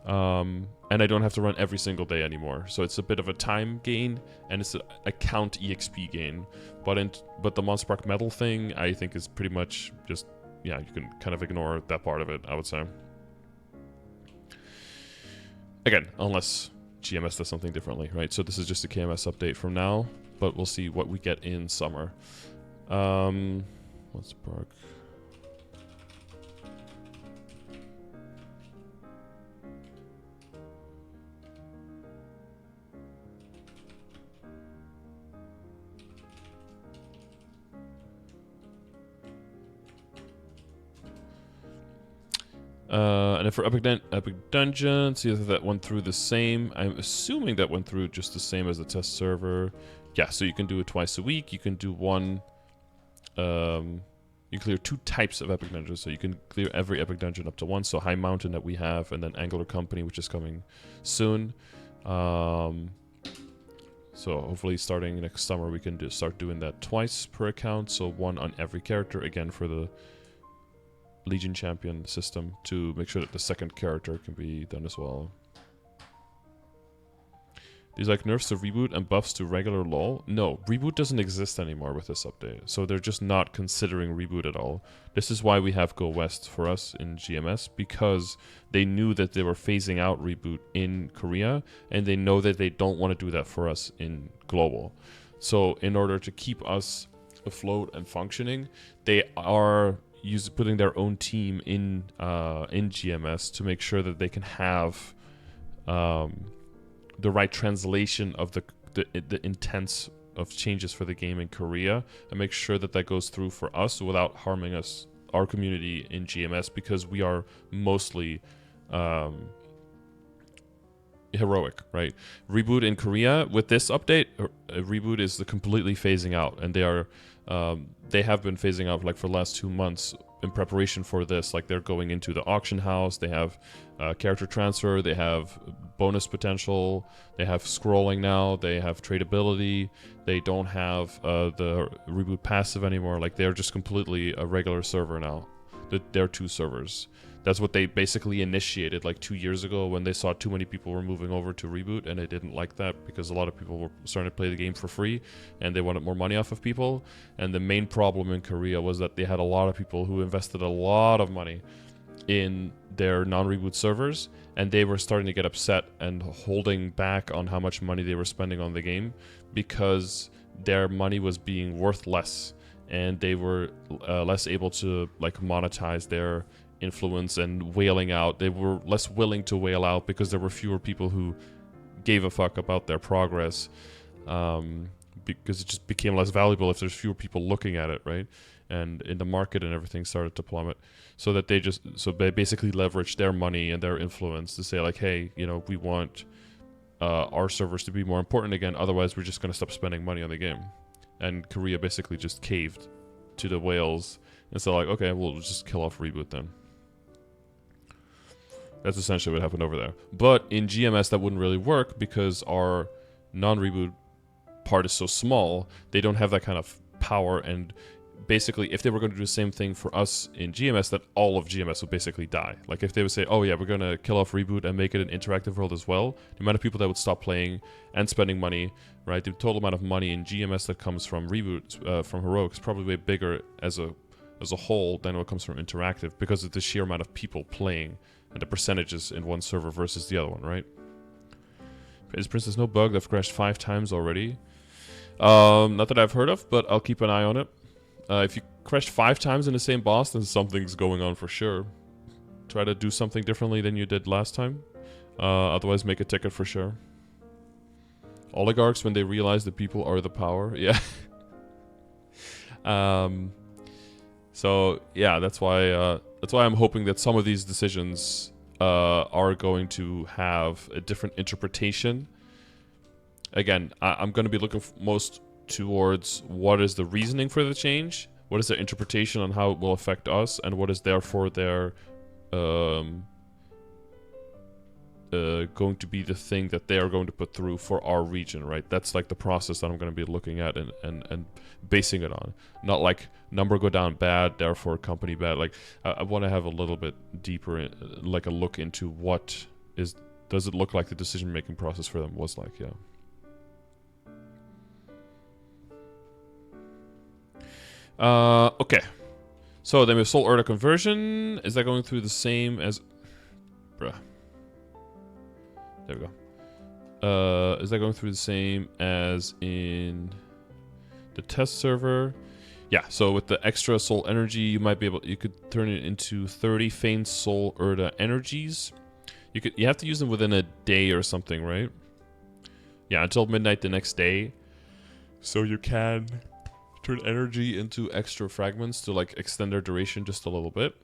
And I don't have to run every single day anymore. So it's a bit of a time gain, and it's an account EXP gain. But the Monster Park medal thing, I think, is pretty much just, yeah, you can kind of ignore that part of it, I would say. Again, unless GMS does something differently, right? So this is just a KMS update from now, but we'll see what we get in summer. Monster Park. And then for Epic Dungeon, see if that went through the same. I'm assuming that went through just the same as the test server. Yeah, so you can do it twice a week. You can do one. You clear 2 types of Epic Dungeons. So you can clear every Epic Dungeon up to 1. So High Mountain that we have, and then Angular Company, which is coming soon. So hopefully starting next summer, we can start doing that twice per account. So 1 on every character, again, for the Legion Champion system, to make sure that the second character can be done as well. These like nerfs to Reboot and buffs to regular LoL? No, Reboot doesn't exist anymore with this update. So they're just not considering Reboot at all. This is why we have Go West for us in GMS, because they knew that they were phasing out Reboot in Korea, and they know that they don't want to do that for us in Global. So in order to keep us afloat and functioning, they are putting their own team in GMS to make sure that they can have the right translation of the intents of changes for the game in Korea, and make sure that that goes through for us without harming our community in GMS, because we are mostly heroic, right? Reboot in Korea, with this update, Reboot is completely phasing out, and they have been phasing out like for the last 2 months in preparation for this. Like they're going into the auction house, they have character transfer, they have bonus potential, they have scrolling now, they have tradability, they don't have the Reboot passive anymore. Like they're just completely a regular server now. They're 2 servers. That's what they basically initiated like 2 years ago when they saw too many people were moving over to Reboot, and they didn't like that because a lot of people were starting to play the game for free and they wanted more money off of people. And the main problem in Korea was that they had a lot of people who invested a lot of money in their non-Reboot servers, and they were starting to get upset and holding back on how much money they were spending on the game because their money was being worth less, and they were less able to like monetize their influence and whaling out. They were less willing to whale out because there were fewer people who gave a fuck about their progress, because it just became less valuable if there's fewer people looking at it, right? And in the market and everything started to plummet, so they basically leveraged their money and their influence to say like, hey, you know, we want our servers to be more important again, otherwise we're just going to stop spending money on the game. And Korea basically just caved to the whales and said like, okay, we'll just kill off Reboot then. That's essentially what happened over there. But in GMS that wouldn't really work because our non-Reboot part is so small, they don't have that kind of power. And basically, if they were going to do the same thing for us in GMS, then all of GMS would basically die. Like if they would say, oh yeah, we're going to kill off Reboot and make it an interactive world as well, the amount of people that would stop playing and spending money, right? The total amount of money in GMS that comes from Reboot, from Heroic, is probably way bigger as a whole than what comes from interactive, because of the sheer amount of people playing and the percentages in one server versus the other one, right? Is Princess no bug? I've crashed 5 times already. Not that I've heard of, but I'll keep an eye on it. If you crashed 5 times in the same boss, then something's going on for sure. Try to do something differently than you did last time. Otherwise, make a ticket for sure. Oligarchs, when they realize that people are the power. Yeah. So, yeah, that's why I'm hoping that some of these decisions are going to have a different interpretation. Again, I'm going to be looking most towards what is the reasoning for the change, what is their interpretation on how it will affect us, and what is therefore their going to be the thing that they are going to put through for our region, right? That's like the process that I'm going to be looking at and basing it on. Not like number go down bad, therefore company bad. Like I want to have a little bit deeper, like a look into what does it look like the decision-making process for them was like, yeah. Okay. So then we have Soul Urda conversion. Is that going through the same as... Bruh. There we go. Is that going through the same as in the test server? Yeah, so with the extra soul energy, you could turn it into 30 faint Soul Urda energies. You have to use them within a day or something, right? Yeah, until midnight the next day. So you can turn energy into extra fragments to like extend their duration just a little bit.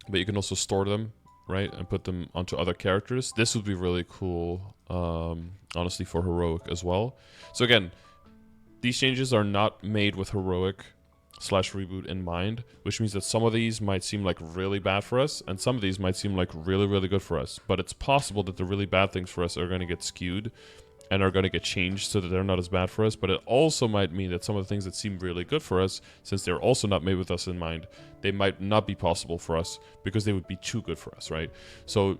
But you can also store them, right, and put them onto other characters. This would be really cool, honestly, for Heroic as well. So again, these changes are not made with Heroic / Reboot in mind, which means that some of these might seem like really bad for us, and some of these might seem like really, really good for us. But it's possible that the really bad things for us are going to get skewed and are going to get changed so that they're not as bad for us. But it also might mean that some of the things that seem really good for us, since they're also not made with us in mind, they might not be possible for us because they would be too good for us, right? So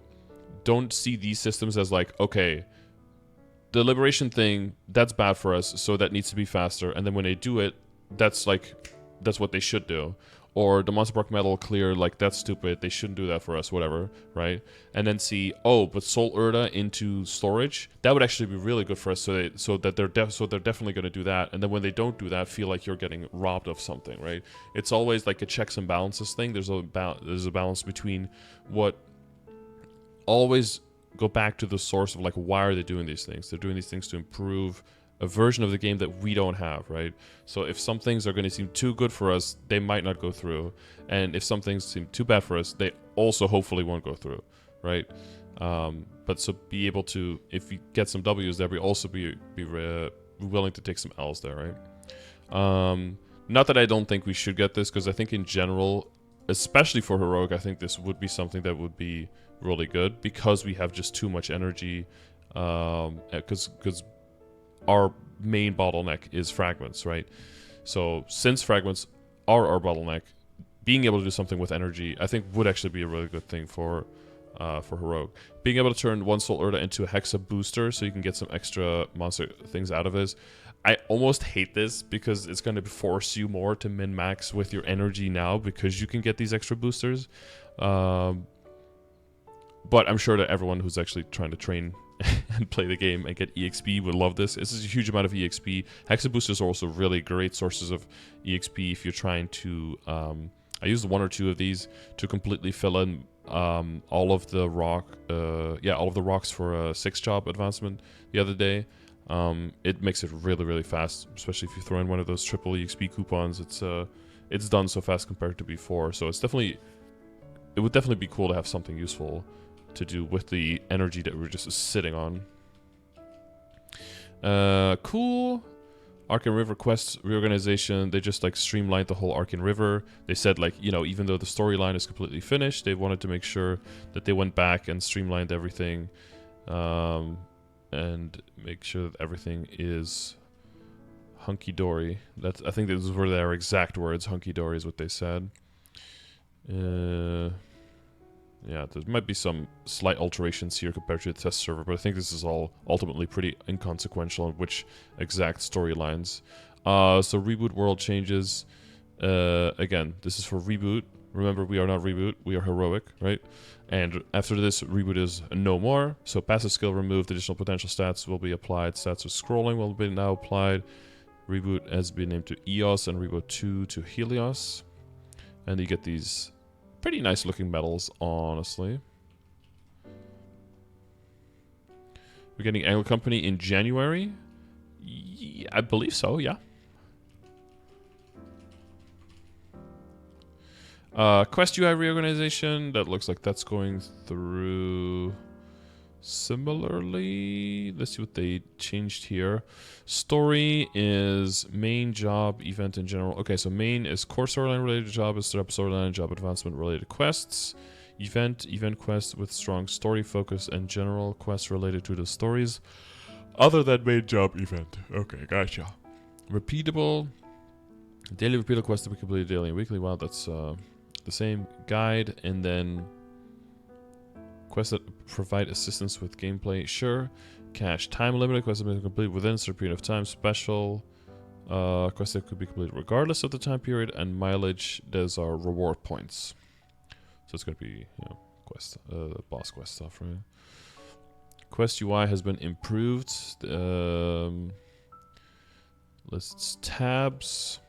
don't see these systems as like, okay, the liberation thing, that's bad for us, so that needs to be faster. And then when they do it, that's what they should do. Or the Monster Park Metal clear, like, that's stupid, they shouldn't do that for us, whatever, right? And then see, oh, but Soul Urda into storage, that would actually be really good for us, so that they're definitely going to do that. And then when they don't do that, feel like you're getting robbed of something, right? It's always like a checks and balances thing. There's a balance between what always go back to the source of like, why are they doing these things? They're doing these things to improve a version of the game that we don't have, right? So if some things are going to seem too good for us, they might not go through. And if some things seem too bad for us, they also hopefully won't go through, right? But so be able to, if you get some W's there, we also be willing to take some L's there, right? Not that I don't think we should get this, because I think in general, especially for Heroic, I think this would be something that would be really good, because we have just too much energy, because our main bottleneck is fragments, right? So since fragments are our bottleneck, being able to do something with energy, I think would actually be a really good thing for Heroic. Being able to turn one Soul Urda into a Hexa booster so you can get some extra monster things out of it. I almost hate this because it's going to force you more to min-max with your energy now because you can get these extra boosters. But I'm sure that everyone who's actually trying to train and play the game and get EXP would love this. This is a huge amount of EXP. Hexa boosters are also really great sources of EXP if you're trying to... I used 1 or 2 of these to completely fill in all of the rocks for a 6 job advancement the other day. It makes it really, really fast, especially if you throw in one of those triple EXP coupons. It's done so fast compared to before, so it would definitely be cool to have something useful to do with the energy that we're just sitting on. Cool. Arcane River quest reorganization. They just like streamlined the whole Arcane River. They said like, you know, even though the storyline is completely finished, they wanted to make sure that they went back and streamlined everything, and make sure that everything is hunky-dory. I think those were their exact words. Hunky-dory is what they said. Yeah, there might be some slight alterations here compared to the test server, but I think this is all ultimately pretty inconsequential on which exact storylines. So Reboot world changes. Again, this is for Reboot. Remember, we are not Reboot, we are Heroic, right? And after this, Reboot is no more. So passive skill removed, additional potential stats will be applied. Stats of scrolling will be now applied. Reboot has been named to Eos and Reboot 2 to Helios. And you get these pretty nice looking medals, honestly. We're getting Angle Company in January? Yeah, I believe so, yeah. Quest UI reorganization. That looks like that's going through similarly. Let's see what they changed here. Story is main, job, event in general. Okay, so main is core storyline related job, is up storyline, job advancement related quests. Event quest with strong story focus, and general quests related to the stories other than main job event. Okay, gotcha. Repeatable. Daily repeatable quests to be completed daily and weekly. Wow, that's the same. Guide, and then quests that provide assistance with gameplay. Sure. Cache. Time limited. Quests that be completed within a certain period of time. Special. Quests that could be completed regardless of the time period. And mileage. Those are reward points. So it's going to be, you know, quest, boss quest stuff, right? Quest UI has been improved. Lists tabs.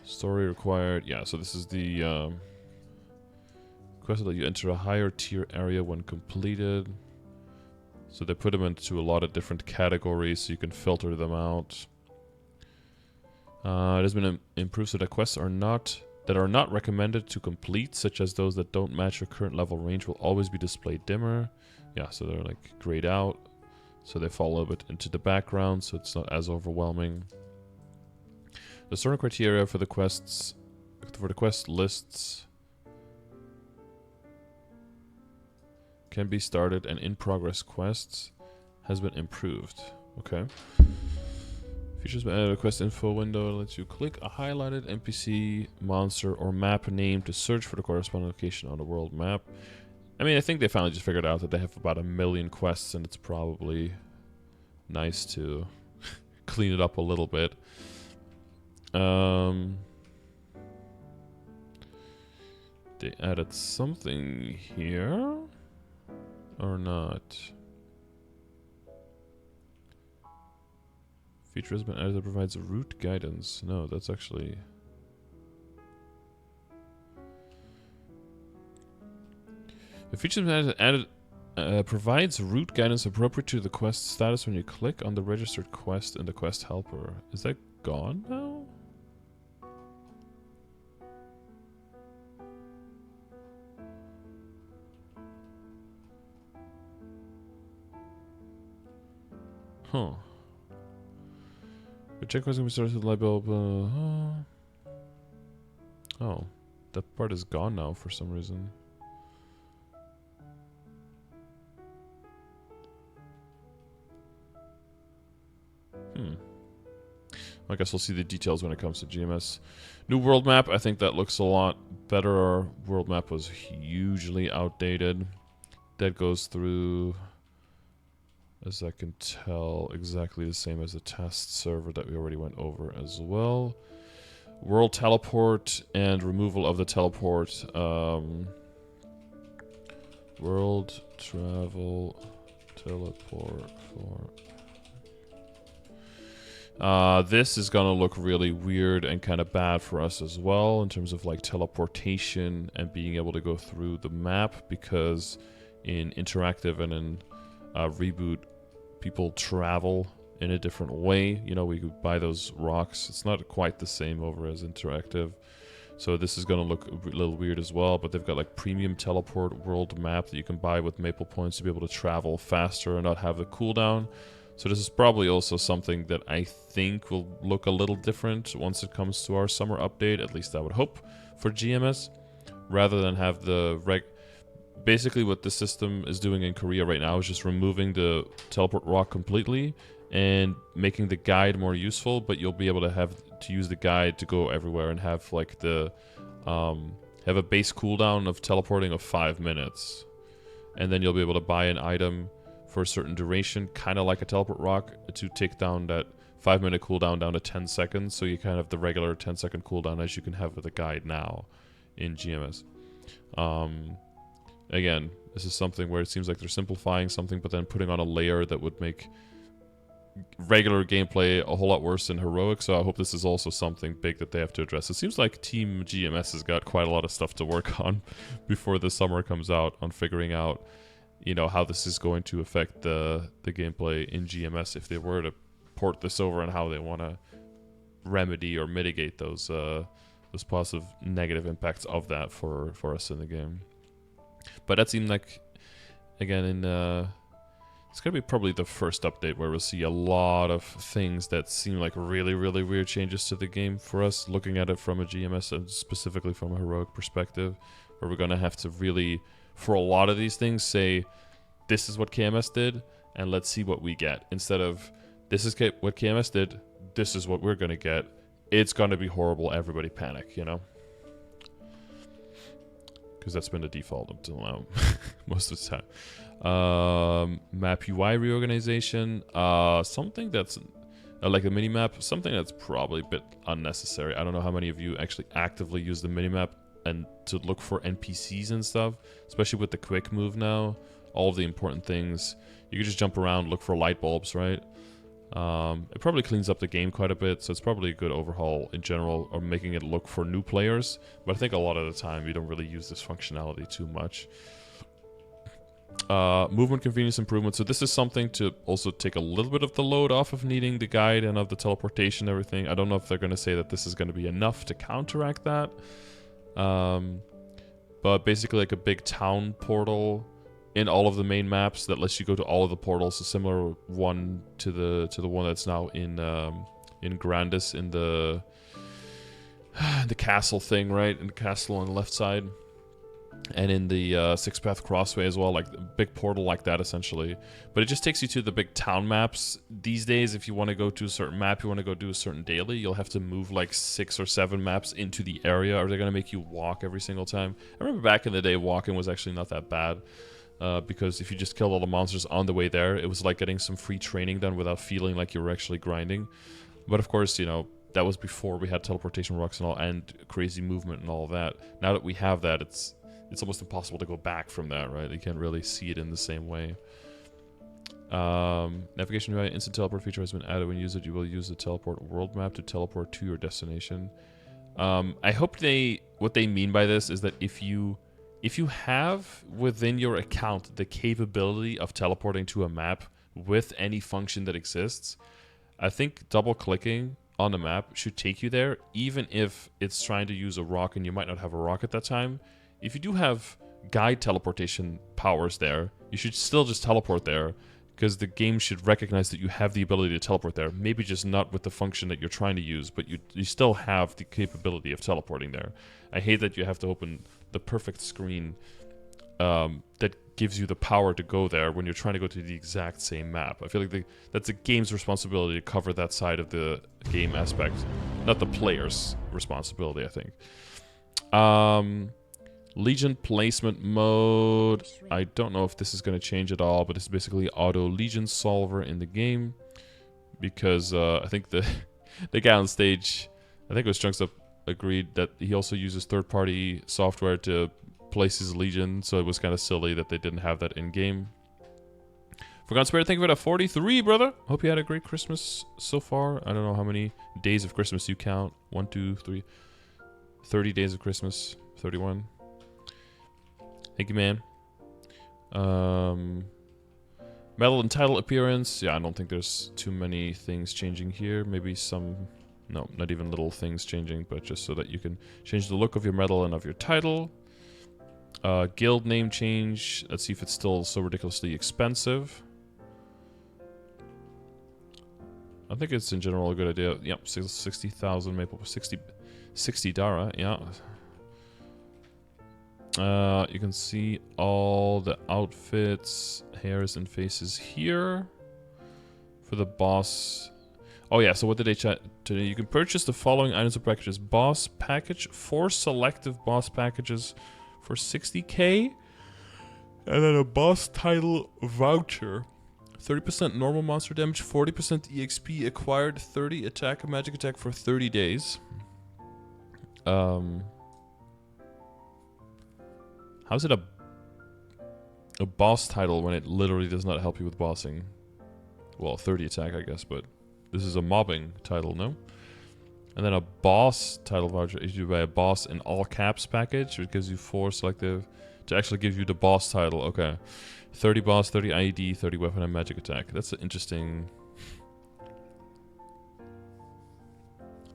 Story required. Yeah, so this is the quest that you enter a higher tier area when completed. So they put them into a lot of different categories so you can filter them out. It has been improved so that quests are not recommended to complete, such as those that don't match your current level range, will always be displayed dimmer. Yeah, so they're like grayed out, so they fall a little bit into the background, so it's not as overwhelming. The sorting criteria for the quests, for the quest lists, can be started and in progress quests has been improved. Okay. Features been added. A quest info window lets you click a highlighted NPC, monster, or map name to search for the corresponding location on the world map. I mean, I think they finally just figured out that they have about 1 million quests, and it's probably nice to clean it up a little bit. They added something here, or not? Feature has been added that provides route guidance. No, that's actually... The feature has been added provides route guidance appropriate to the quest status when you click on the registered quest in the quest helper. Is that gone now? Huh. The check quest can be started with libel. Oh, that part is gone now for some reason. I guess we'll see the details when it comes to GMS. New world map, I think that looks a lot better. Our world map was hugely outdated. That goes through, as I can tell, exactly the same as the test server that we already went over as well. World teleport and removal of the teleport World travel teleport for... this is gonna look really weird and kind of bad for us as well in terms of like teleportation and being able to go through the map, because in interactive and in Reboot, people travel in a different way. You know, we could buy those rocks. It's not quite the same over as interactive. So this is going to look a little weird as well, but they've got like premium teleport world map that you can buy with maple points to be able to travel faster and not have the cooldown. So this is probably also something that I think will look a little different once it comes to our summer update. At least I would hope for GMS, rather than have the basically what the system is doing in Korea right now is just removing the teleport rock completely and making the guide more useful, but you'll be able to use the guide to go everywhere and have like the have a base cooldown of teleporting of 5 minutes, and then you'll be able to buy an item for a certain duration, kind of like a teleport rock, to take down that 5-minute cooldown down to 10 seconds. So you kind of have the regular 10-second cooldown as you can have with the guide now in GMS. Again, this is something where it seems like they're simplifying something, but then putting on a layer that would make regular gameplay a whole lot worse than Heroic. So I hope this is also something big that they have to address. It seems like Team GMS has got quite a lot of stuff to work on before the summer comes out, on figuring out, you know, how this is going to affect the gameplay in GMS if they were to port this over, and how they want to remedy or mitigate those positive negative impacts of that for us in the game. But that seemed like, again, it's going to be probably the first update where we'll see a lot of things that seem like really, really weird changes to the game for us, looking at it from a GMS and specifically from a Heroic perspective, where we're going to have to really, for a lot of these things, say, this is what KMS did, and let's see what we get. Instead of, this is what KMS did, this is what we're going to get. It's going to be horrible, everybody panic, you know? Because that's been the default until now, most of the time. Map UI reorganization, something that's like a minimap, something that's probably a bit unnecessary. I don't know how many of you actually actively use the minimap and to look for NPCs and stuff, especially with the quick move now. All of the important things, you can just jump around, look for light bulbs, right? It probably cleans up the game quite a bit, so it's probably a good overhaul in general, or making it look for new players. But I think a lot of the time you don't really use this functionality too much. Movement convenience improvement. So this is something to also take a little bit of the load off of needing the guide and of the teleportation and everything. I don't know if they're going to say that this is going to be enough to counteract that. But basically like a big town portal in all of the main maps that lets you go to all of the portals, a similar one to the one that's now in Grandis, in the castle thing, right? In the castle on the left side, and in the Six Path Crossway as well, like a big portal like that essentially. But it just takes you to the big town maps. These days, if you want to go to a certain map, you want to go do a certain daily, you'll have to move like 6 or 7 maps into the area, or they're going to make you walk every single time. I remember back in the day, walking was actually not that bad. Because if you just killed all the monsters on the way there, it was like getting some free training done without feeling like you were actually grinding. But of course, you know, that was before we had teleportation rocks and all, and crazy movement and all of that. Now that we have that, it's almost impossible to go back from that, right? You can't really see it in the same way. Navigation UI instant teleport feature has been added. When you use it, you will use the teleport world map to teleport to your destination. I hope what they mean by this is that if you have within your account the capability of teleporting to a map with any function that exists, I think double-clicking on the map should take you there, even if it's trying to use a rock and you might not have a rock at that time. If you do have guide teleportation powers there, you should still just teleport there, because the game should recognize that you have the ability to teleport there. Maybe just not with the function that you're trying to use, but you still have the capability of teleporting there. I hate that you have to open the perfect screen that gives you the power to go there when you're trying to go to the exact same map. I feel like that's the game's responsibility to cover that side of the game aspect, not the player's responsibility, I think. Legion placement mode. I don't know if this is going to change at all, but it's basically auto Legion solver in the game, because I think the guy on stage, I think it was Chunks Up, agreed that he also uses third-party software to Places Legion, so it was kind of silly that they didn't have that in game. Forgotten Spirit, thank you for that 43, brother. Hope you had a great Christmas so far. I don't know how many days of Christmas you count. 1, 2, 3. 30 days of Christmas. 31. Thank you, man. Medal and title appearance. Yeah, I don't think there's too many things changing here. Maybe some... No, not even little things changing, but just so that you can change the look of your medal and of your title. Guild name change. Let's see if it's still so ridiculously expensive. I think it's in general a good idea. Yep, 60,000 maple, 60 Dara, yeah. You can see all the outfits, hairs, and faces here. For the boss. Oh yeah, so what did they chat today? You can purchase the following items or packages. Boss package, 4 selective boss packages for 60k. And then a boss title voucher. 30% normal monster damage, 40% EXP acquired, 30 attack and magic attack for 30 days. How's it a boss title when it literally does not help you with bossing? Well, 30 attack, I guess, but this is a mobbing title, no? And then a boss title voucher issued by a boss in all caps package, which gives you 4 selective to actually give you the boss title. Okay. 30 boss, 30 IED, 30 weapon and magic attack. That's an interesting...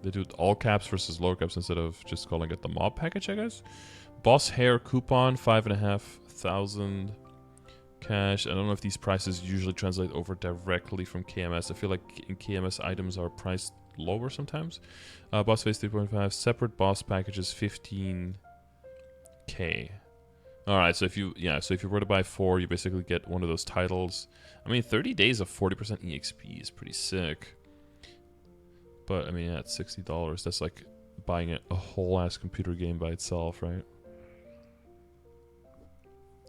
They do all caps versus lower caps instead of just calling it the mob package, I guess. Boss hair coupon, 5,500 cash. I don't know if these prices usually translate over directly from KMS. I feel like in KMS items are priced lower sometimes. Boss face 3.5. Separate boss packages 15k. Alright, so if you were to buy 4, you basically get one of those titles. I mean, 30 days of 40% EXP is pretty sick. But I mean, at $60, that's like buying a whole ass computer game by itself, right?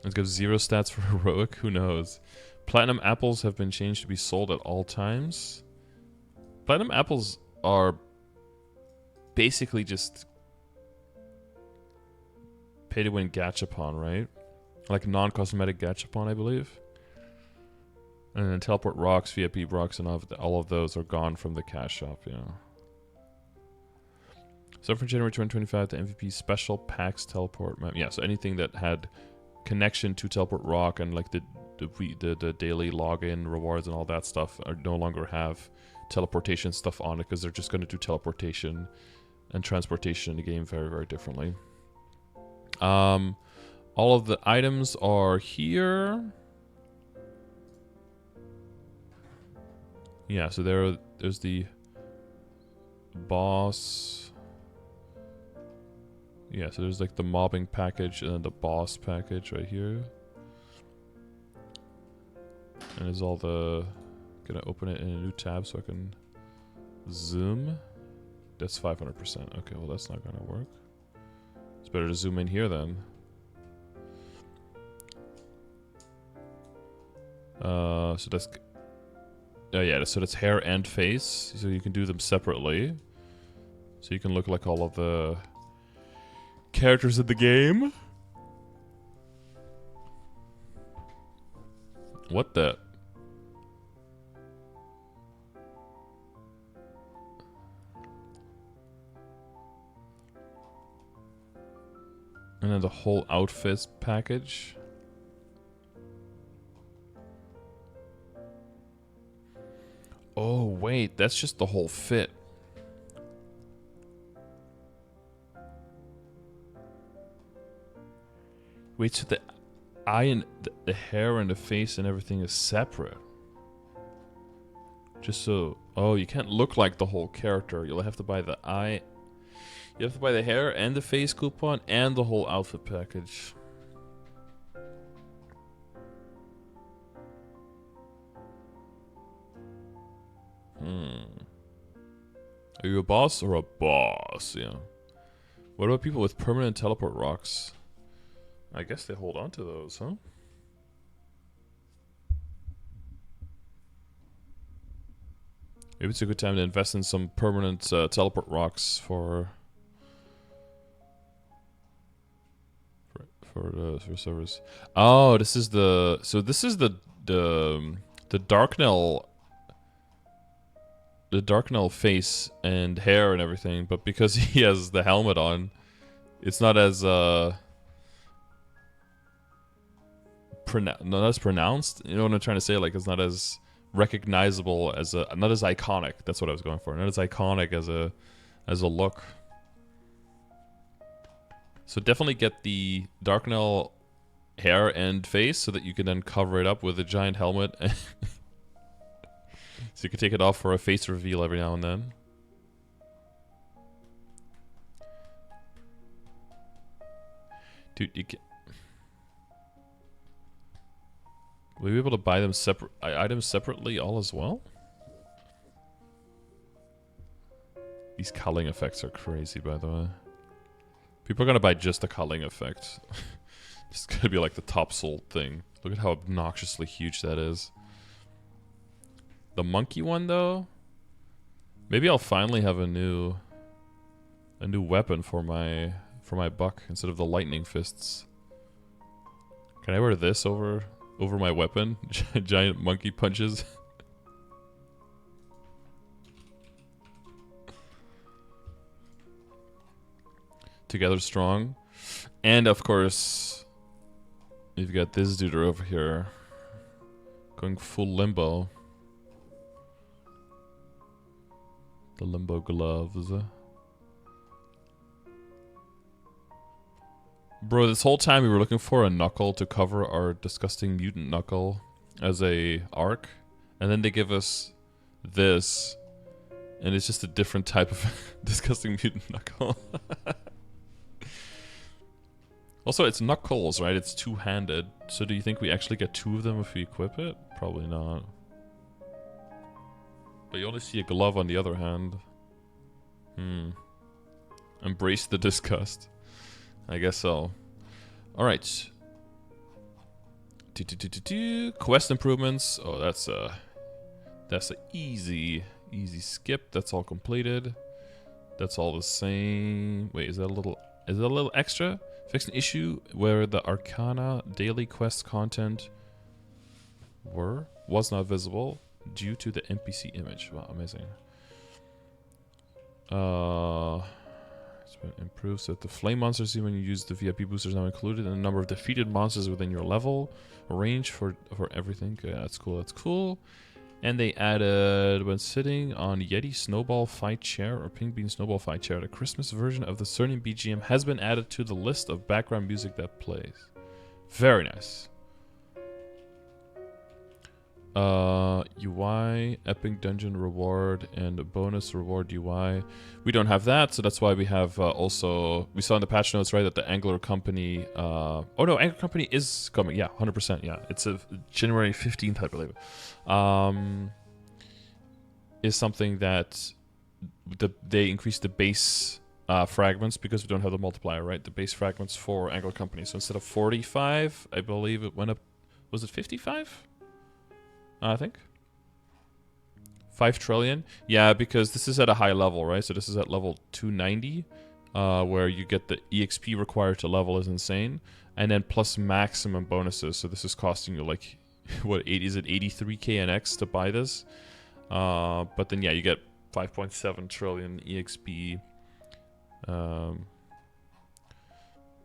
Let's go 0 stats for Heroic, who knows? Platinum apples have been changed to be sold at all times. Platinum apples are basically just pay to win gachapon, right? Like non-cosmetic gachapon, I believe. And then teleport rocks, VIP rocks, and all of those are gone from the cash shop, yeah. So from January 2025, the MVP special packs teleport map. Yeah, so anything that had connection to teleport rock and like the daily login rewards and all that stuff are no longer have teleportation stuff on it because they're just going to do teleportation and transportation in the game very, very differently. All of the items are here. Yeah, so there's the boss. Yeah, so there's like the mobbing package and then the boss package right here. And there's all the... Gonna open it in a new tab so I can zoom. That's 500%. Okay, well that's not gonna work. It's better to zoom in here then. So that's... Oh yeah, so that's hair and face. So you can do them separately. So you can look like all of the characters in the game. What the? And then the whole outfits package. Oh, wait, that's just the whole fit. Wait, so the eye and the hair and the face and everything is separate. Just so... Oh, you can't look like the whole character. You'll have to buy the eye... You have to buy the hair and the face coupon and the whole outfit package. Are you a boss or a boss? Yeah. What about people with permanent teleport rocks? I guess they hold on to those, huh? Maybe it's a good time to invest in some permanent teleport rocks for for servers. Oh, this is the Darknell, the Darknell face and hair and everything, but because he has the helmet on, it's not as not as pronounced. You know what I'm trying to say? Like, it's not as recognizable as not as iconic. That's what I was going for. Not as iconic as a look. So definitely get the Darknell hair and face so that you can then cover it up with a giant helmet. So you can take it off for a face reveal every now and then. Dude, you can... Will you be able to buy them items separately all as well? These culling effects are crazy, by the way. People are gonna buy just the culling effect. It's gonna be like the top sold thing. Look at how obnoxiously huge that is. The monkey one, though, maybe I'll finally have a new weapon for my buck instead of the lightning fists. Can I wear this over my weapon? Giant monkey punches. Together strong. And of course, you've got this dude over here going full limbo. The limbo gloves. Bro, this whole time we were looking for a knuckle to cover our disgusting mutant knuckle as a arc, and then they give us this, and it's just a different type of disgusting mutant knuckle. Also, it's knuckles, right? It's two-handed. So do you think we actually get two of them if we equip it? Probably not. But you only see a glove on the other hand. Embrace the disgust. I guess so. Alright. Quest improvements. Oh, that's a easy skip. That's all completed. That's all the same. Wait, is that a little extra? Fix an issue where the Arcana daily quest content was not visible due to the NPC image. Wow, amazing. It's been improved so that the flame monsters see when you use the VIP boosters now included, and the number of defeated monsters within your level range for everything. Okay, that's cool. That's cool. And they added, when sitting on Yeti Snowball Fight Chair or Pink Bean Snowball Fight Chair, the Christmas version of the certain BGM has been added to the list of background music that plays. Very nice. UI, Epic Dungeon Reward, and Bonus Reward UI. We don't have that, so that's why we have also... We saw in the patch notes, right, that the Angler Company... oh no, Angler Company is coming. Yeah, 100%. Yeah, it's a January 15th, I believe. Is something that they increased the base fragments because we don't have the multiplier, right? The base fragments for Angler Company. So instead of 45, I believe it went up... Was it 55? I think 5 trillion. Yeah, because this is at a high level, right? So this is at level 290, where you get the EXP required to level is insane, and then plus maximum bonuses. So this is costing you like, what, is it 83k NX to buy this? But then yeah, you get 5.7 trillion EXP.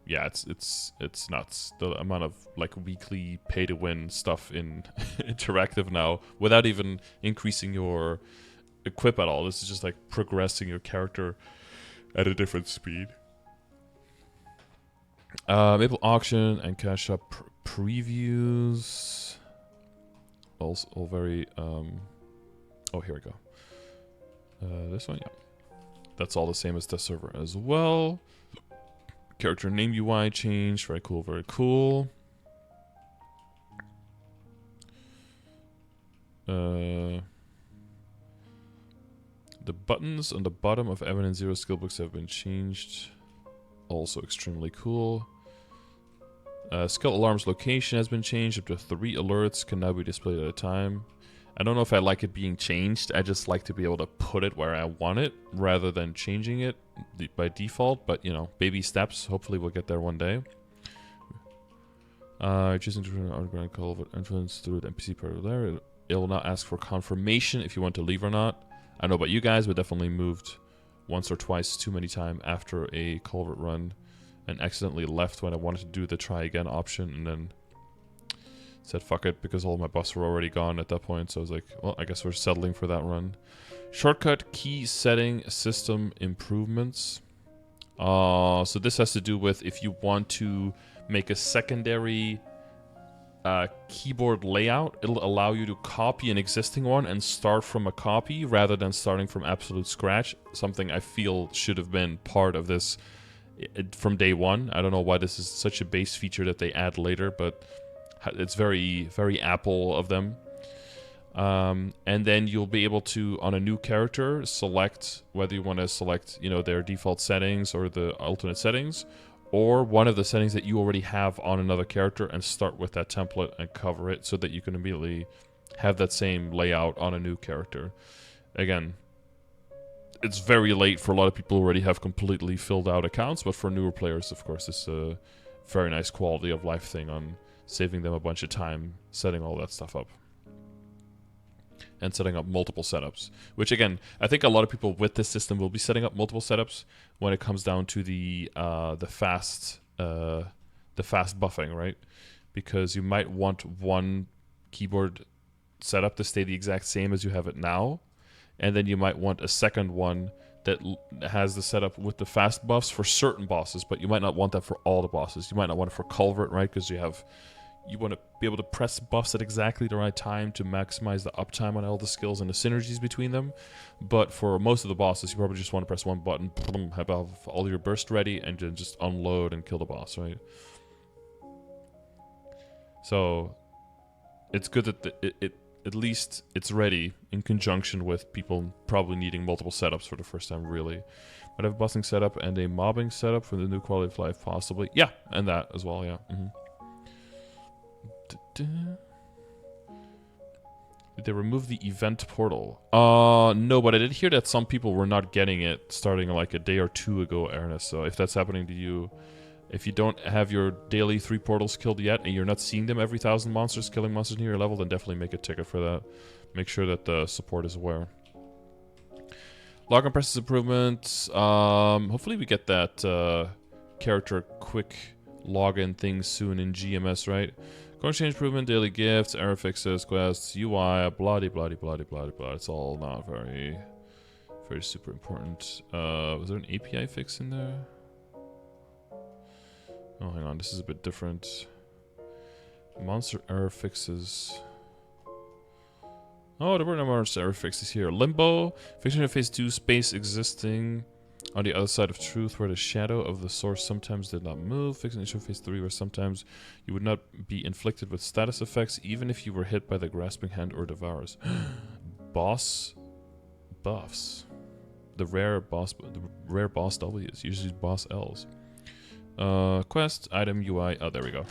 Yeah, it's nuts, the amount of like weekly pay to win stuff in interactive now without even increasing your equip at all. This is just like progressing your character at a different speed. Maple auction and cash up previews. Also all very oh, here we go. This one, yeah. That's all the same as the server as well. Character name UI changed. Very cool, very cool. The buttons on the bottom of Evan and Zero skill books have been changed. Also extremely cool. Skill alarms location has been changed. Up to 3 alerts can now be displayed at a time. I don't know if I like it being changed. I just like to be able to put it where I want it rather than changing it by default. But, you know, baby steps. Hopefully we'll get there one day. Choosing to an underground culvert entrance through the NPC part there. It will not ask for confirmation if you want to leave or not. I don't know about you guys, but definitely moved once or twice too many times after a culvert run and accidentally left when I wanted to do the try again option and then said fuck it because all my buffs were already gone at that point. So I was like, well, I guess we're settling for that run. Shortcut key setting system improvements. So this has to do with if you want to make a secondary keyboard layout, it'll allow you to copy an existing one and start from a copy rather than starting from absolute scratch. Something I feel should have been part of this from day one. I don't know why this is such a base feature that they add later, but it's very, very Apple of them. And then you'll be able to, on a new character, select whether you want to select, you know, their default settings or the alternate settings, or one of the settings that you already have on another character and start with that template and cover it so that you can immediately have that same layout on a new character. Again, it's very late for a lot of people who already have completely filled out accounts, but for newer players, of course, it's a very nice quality of life thing on saving them a bunch of time setting all that stuff up. And setting up multiple setups, which again, I think a lot of people with this system will be setting up multiple setups when it comes down to the fast buffing, right? Because you might want one keyboard setup to stay the exact same as you have it now, and then you might want a second one that has the setup with the fast buffs for certain bosses, but you might not want that for all the bosses. You might not want it for Culvert, right? Because you want to be able to press buffs at exactly the right time to maximize the uptime on all the skills and the synergies between them. But for most of the bosses, you probably just want to press one button, boom, have all your burst ready, and then just unload and kill the boss, right? So it's good that at least it's ready in conjunction with people probably needing multiple setups for the first time, really. Might have a busing setup and a mobbing setup for the new quality of life, possibly. Yeah, and that as well, yeah. Did they remove the event portal? No, but I did hear that some people were not getting it starting like a day or two ago, Ernest. So if that's happening to you, if you don't have your daily 3 portals killed yet and you're not seeing them every 1,000 monsters killing monsters near your level, then definitely make a ticket for that. Make sure that the support is aware. Login presses improvements. Hopefully we get that character quick login thing soon in GMS, right? Current change improvement, daily gifts, error fixes, quests, UI, bloody. It's all not very super important. Was there an API fix in there? Oh, hang on, this is a bit different. Monster error fixes. Oh, there were no monster error fixes here. Limbo, fixing your phase 2 space existing on the other side of truth where the shadow of the source sometimes did not move. Fixing issue phase 3 where sometimes you would not be inflicted with status effects even if you were hit by the grasping hand or devours. Boss buffs. The rare boss W's, usually boss L's. Quest, item, UI, oh there we go.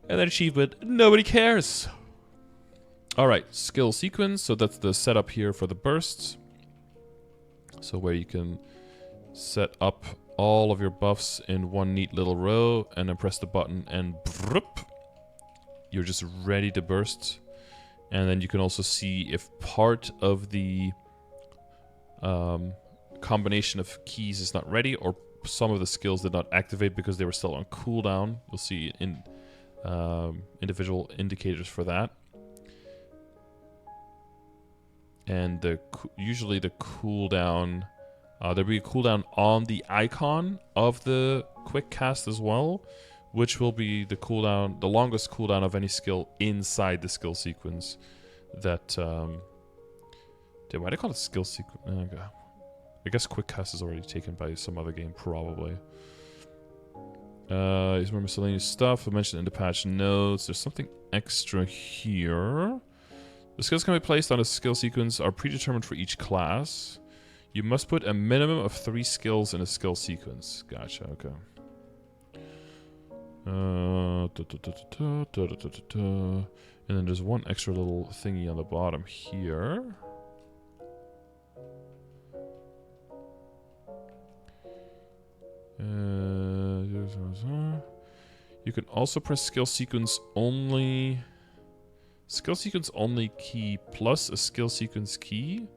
And then achievement, nobody cares. Alright, skill sequence, so that's the setup here for the bursts. So where you can set up all of your buffs in one neat little row and then press the button and broop, you're just ready to burst. And then you can also see if part of the combination of keys is not ready or some of the skills did not activate because they were still on cooldown. You'll see in individual indicators for that. And usually the cooldown, there'll be a cooldown on the icon of the quick cast as well, which will be the cooldown, the longest cooldown of any skill inside the skill sequence. That why do they call it skill sequence? I guess quick cast is already taken by some other game, probably. Here's more miscellaneous stuff I mentioned in the patch notes. There's something extra here. The skills can be placed on a skill sequence are predetermined for each class. You must put a minimum of 3 skills in a skill sequence. Gotcha, okay. And then there's one extra little thingy on the bottom here. You can also press skill sequence only key plus a skill sequence key,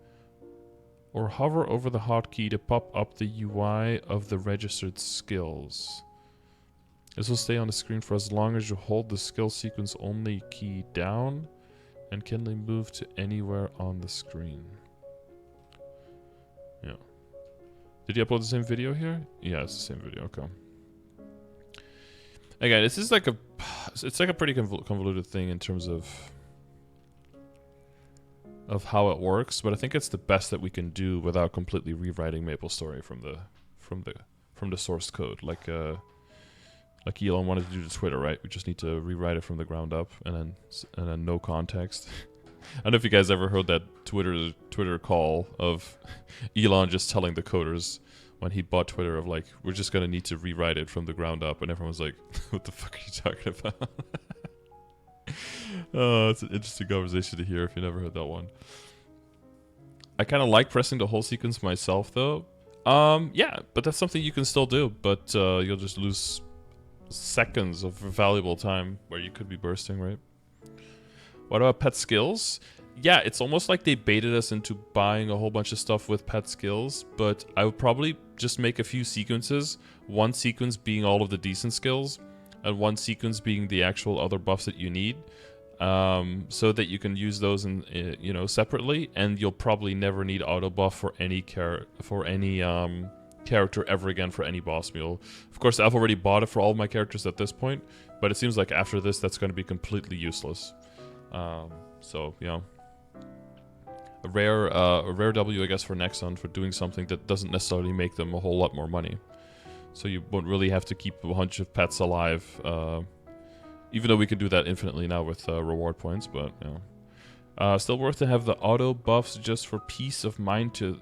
or hover over the hotkey to pop up the UI of the registered skills. This will stay on the screen for as long as you hold the skill sequence only key down and can be moved to anywhere on the screen. Yeah. Did you upload the same video here? Yeah, it's the same video. Okay. Again, this is like it's like a pretty convoluted thing in terms of how it works, but I think it's the best that we can do without completely rewriting MapleStory from the source code. Like Elon wanted to do to Twitter, right? We just need to rewrite it from the ground up, and then no context. I don't know if you guys ever heard that Twitter call of Elon just telling the coders when he bought Twitter of like, we're just gonna need to rewrite it from the ground up, and everyone was like, what the fuck are you talking about? Oh, it's an interesting conversation to hear if you never heard that one. I kind of like pressing the whole sequence myself though. Yeah, but that's something you can still do, but you'll just lose seconds of valuable time where you could be bursting, right? What about pet skills? Yeah, it's almost like they baited us into buying a whole bunch of stuff with pet skills, but I would probably just make a few sequences, one sequence being all of the decent skills, and one sequence being the actual other buffs that you need, so that you can use those in separately, and you'll probably never need auto buff for any character ever again for any boss meal. Of course, I've already bought it for all of my characters at this point, but it seems like after this, that's going to be completely useless. So you know, a rare W, I guess, for Nexon for doing something that doesn't necessarily make them a whole lot more money. So you won't really have to keep a bunch of pets alive, even though we can do that infinitely now with reward points. But you know, still worth to have the auto buffs just for peace of mind to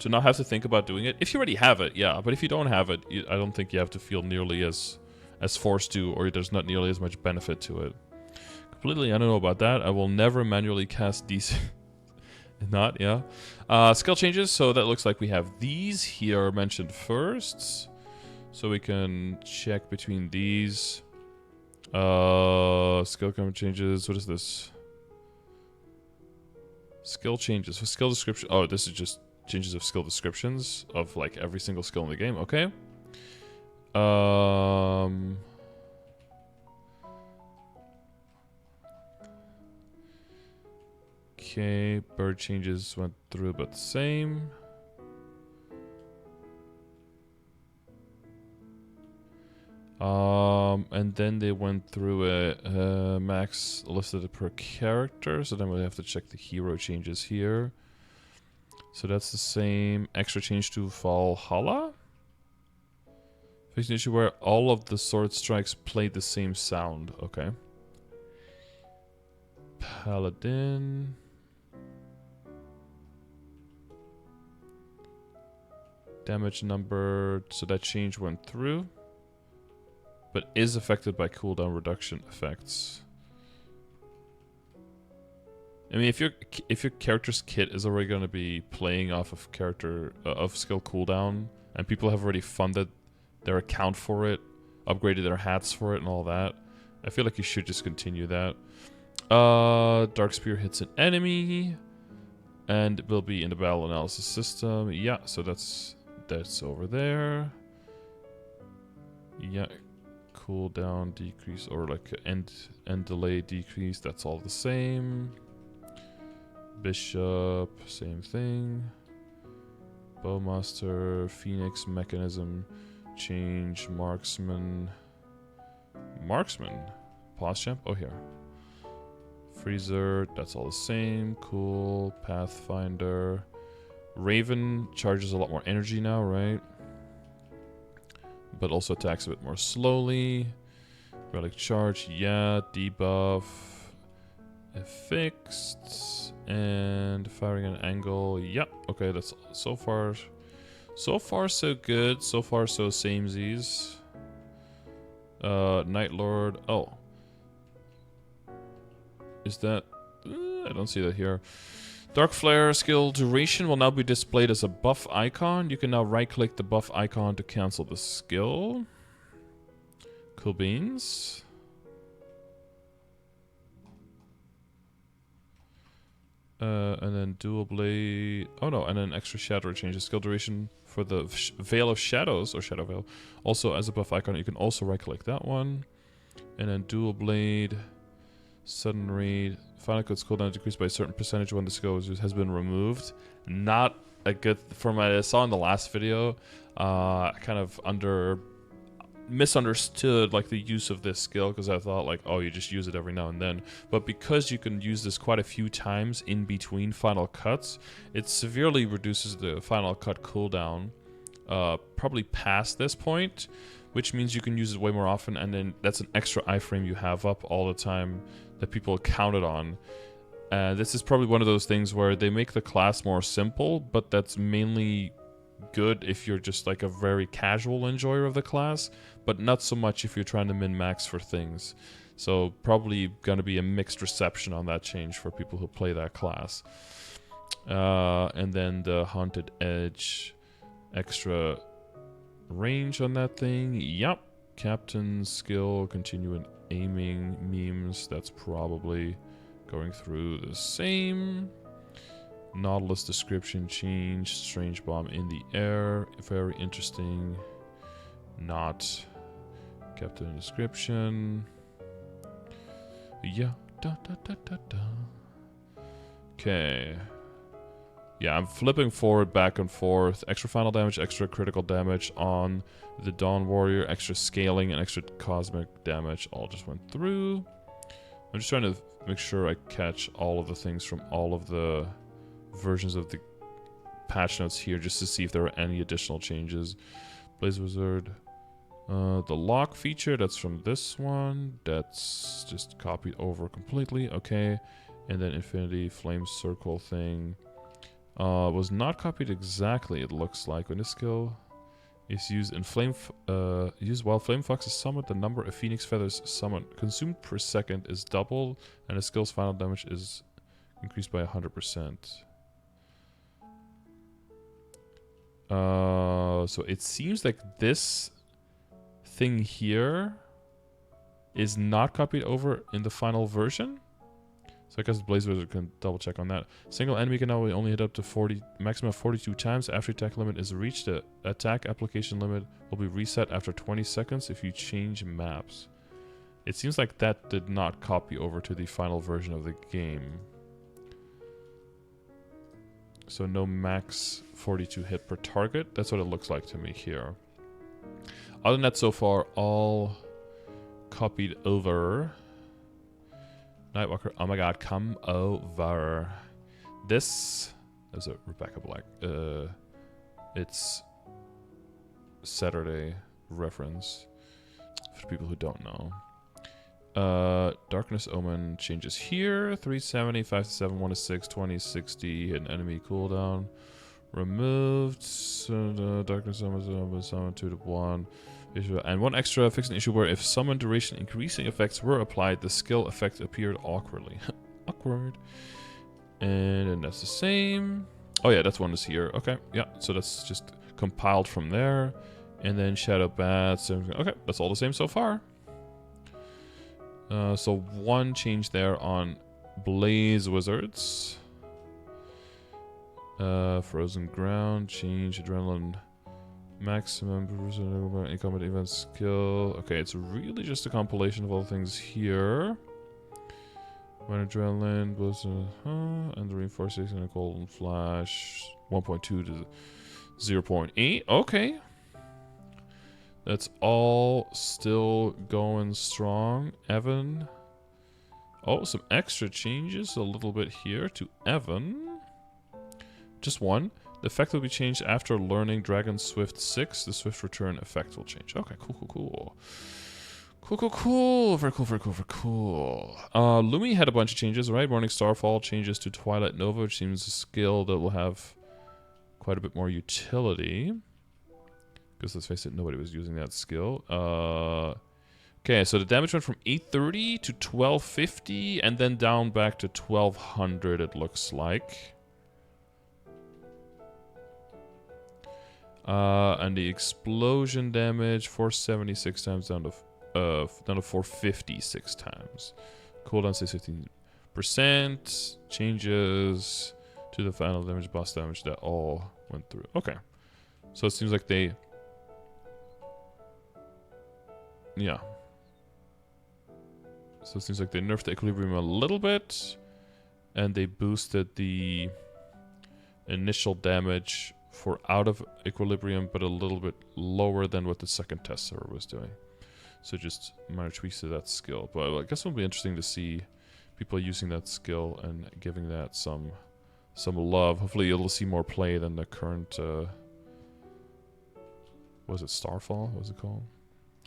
not have to think about doing it. If you already have it, yeah. But if you don't have it, I don't think you have to feel nearly as forced to, or there's not nearly as much benefit to it. Completely, I don't know about that. I will never manually cast these. Not, yeah. Skill changes, so that looks like we have these here mentioned first. So we can check between these. Skill count changes, what is this? Skill changes, so skill description. Oh, this is just changes of skill descriptions of like every single skill in the game, okay. Okay, bird changes went through about the same. And then they went through a max listed per character, so then we have to check the hero changes here. So that's the same. Extra change to Valhalla. Facing issue where all of the sword strikes play the same sound. Okay. Paladin. Damage number, so that change went through, but is affected by cooldown reduction effects. I mean, if your character's kit is already going to be playing off of of skill cooldown, and people have already funded their account for it, upgraded their hats for it, and all that, I feel like you should just continue that. Dark Spear hits an enemy, and it will be in the battle analysis system. Yeah, so that's over there. Yeah, cooldown decrease, or like end delay decrease, that's all the same. Bishop, same thing. Bowmaster, Phoenix, Mechanism, change, Marksman. Pause champ, oh here. Freezer, that's all the same, cool. Pathfinder. Raven charges a lot more energy now, right? But also attacks a bit more slowly. Relic charge, yeah. Debuff. Fixed. And firing an angle, yep. Okay, that's so far so good. So far so samesies. Night Lord, oh. Is that... I don't see that here. Dark Flare skill duration will now be displayed as a buff icon. You can now right-click the buff icon to cancel the skill. Cool beans. And then dual blade. Oh no, and then extra shadow changes skill duration for the Veil of Shadows, or Shadow Veil. Also, as a buff icon, you can also right click that one. And then dual blade, sudden raid. Final code's cooldown decreased by a certain percentage when the skill has been removed. Not a good, from what I saw in the last video, kind of misunderstood like the use of this skill, because I thought like, oh, you just use it every now and then, but because you can use this quite a few times in between final cuts, it severely reduces the final cut cooldown, probably past this point, which means you can use it way more often, and then that's an extra iframe you have up all the time that people counted on. This is probably one of those things where they make the class more simple, but that's mainly good if you're just like a very casual enjoyer of the class, but not so much if you're trying to min-max for things. So probably going to be a mixed reception on that change for people who play that class. And then the Haunted Edge, extra range on that thing. Yep. Captain skill, continuing aiming memes. That's probably going through the same. Nautilus description change, strange bomb in the air, very interesting. Not Captain description. Yeah, okay. Yeah, I'm flipping forward, back and forth. Extra final damage, extra critical damage on the Dawn Warrior, extra scaling, and extra cosmic damage all just went through. I'm just trying to make sure I catch all of the things from all of the versions of the patch notes here, just to see if there are any additional changes. Blaze Wizard, the lock feature, that's from this one, that's just copied over completely. Okay, and then Infinity Flame Circle thing was not copied exactly, it looks like. When this skill is used in used while Flame Fox is summoned, the number of Phoenix Feathers summoned consumed per second is doubled, and the skill's final damage is increased by 100%. So it seems like this thing here is not copied over in the final version. So I guess Blaze Wizard can double check on that. Single enemy can now only hit up to 40, maximum of 42 times. After attack limit is reached, the attack application limit will be reset after 20 seconds if you change maps. It seems like that did not copy over to the final version of the game. So no max 42 hit per target. That's what it looks like to me here. Other than that, so far, all copied over. Nightwalker, oh my god, come over. This is a Rebecca Black. It's Saturday reference for people who don't know. Darkness Omen changes here. 370, 5-7, 1-6, 20, 60, hit an enemy cooldown. Removed. Darkness Omen, summon 2-1. And one extra, fix an issue where if summon duration increasing effects were applied, the skill effect appeared awkwardly. Awkward. And then that's the same. Oh yeah, that's one is here. Okay, yeah, so that's just compiled from there. And then Shadow Bats. Okay, that's all the same so far. So one change there on Blaze Wizards. Frozen Ground, change Adrenaline maximum combat event skill. Okay, it's really just a compilation of all the things here. When Adrenaline, and the Reinforcing and a Golden Flash. 1.2 to 0.8. Okay. That's all still going strong. Evan. Oh, some extra changes a little bit here to Evan. Just one. The effect will be changed after learning Dragon Swift 6. The Swift Return effect will change. Okay, cool, cool, cool. Cool, cool, cool. Very cool, very cool, very cool. Lumi had a bunch of changes, right? Morning Starfall changes to Twilight Nova, which seems a skill that will have quite a bit more utility. Because let's face it, nobody was using that skill. Okay, so the damage went from 830 to 1250, and then down back to 1200, it looks like. And the explosion damage, 476 times down to down to 450 6 times. Cooldown stays 15%. Changes to the final damage, boss damage, that all went through. Okay. So it seems like they... Yeah. So it seems like they nerfed the equilibrium a little bit. And they boosted the initial damage for out of equilibrium, but a little bit lower than what the second test server was doing. So just minor tweaks to that skill. But I guess it'll be interesting to see people using that skill and giving that some love. Hopefully you'll see more play than the current... was it Starfall? What was it called?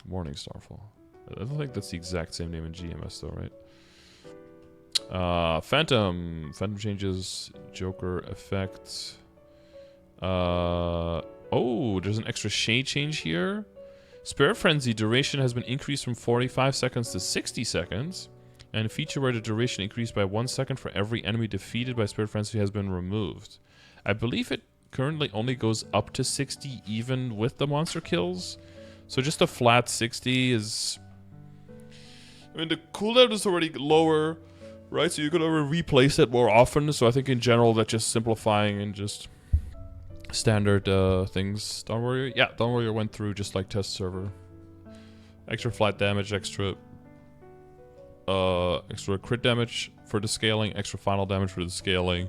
Morning Starfall. I don't think that's the exact same name in GMS though, right? Phantom changes, Joker effect. Oh, there's an extra shade change here. Spirit Frenzy duration has been increased from 45 seconds to 60 seconds. And a feature where the duration increased by 1 second for every enemy defeated by Spirit Frenzy has been removed. I believe it currently only goes up to 60 even with the monster kills. So just a flat 60 is... I mean, the cooldown is already lower, right? So you could replace it more often. So I think in general that's just simplifying and just standard things. Dawn Warrior? Yeah, Dawn Warrior went through just like test server. Extra flat damage, extra crit damage for the scaling, extra final damage for the scaling,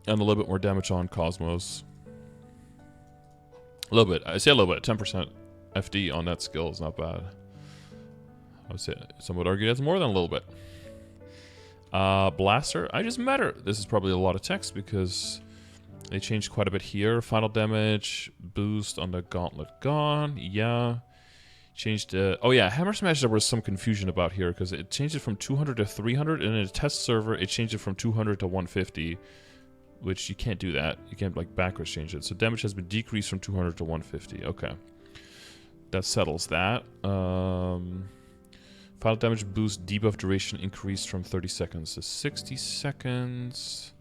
and a little bit more damage on Cosmos. A little bit. I say a little bit. 10% FD on that skill is not bad. I would say some would argue that's more than a little bit. Blaster. I just met her. This is probably a lot of text because they changed quite a bit here. Final damage boost on the gauntlet gone. Yeah. Changed oh yeah, Hammer Smash there was some confusion about here because it changed it from 200 to 300, and in a test server it changed it from 200 to 150, which you can't do that. You can't like backwards change it. So damage has been decreased from 200 to 150. Okay. That settles that. Final damage boost debuff duration increased from 30 seconds to 60 seconds.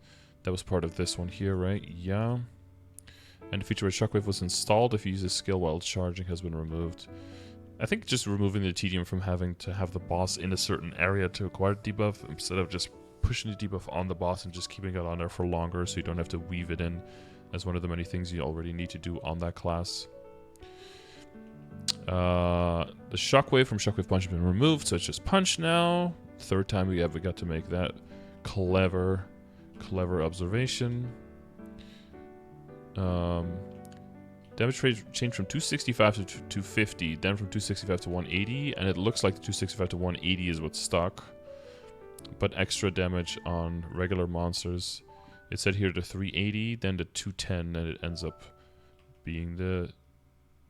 That was part of this one here, right? Yeah. And the feature where Shockwave was installed if you use a skill while charging has been removed. I think just removing the tedium from having to have the boss in a certain area to acquire the debuff instead of just pushing the debuff on the boss and just keeping it on there for longer so you don't have to weave it in as one of the many things you already need to do on that class. The Shockwave from Shockwave Punch has been removed, so it's just Punch now. Third time we ever got to make that clever observation. Damage changed from 265 to 250, then from 265 to 180, and it looks like the 265 to 180 is what's stuck. But extra damage on regular monsters. It said here the 380, then the 210, and it ends up being the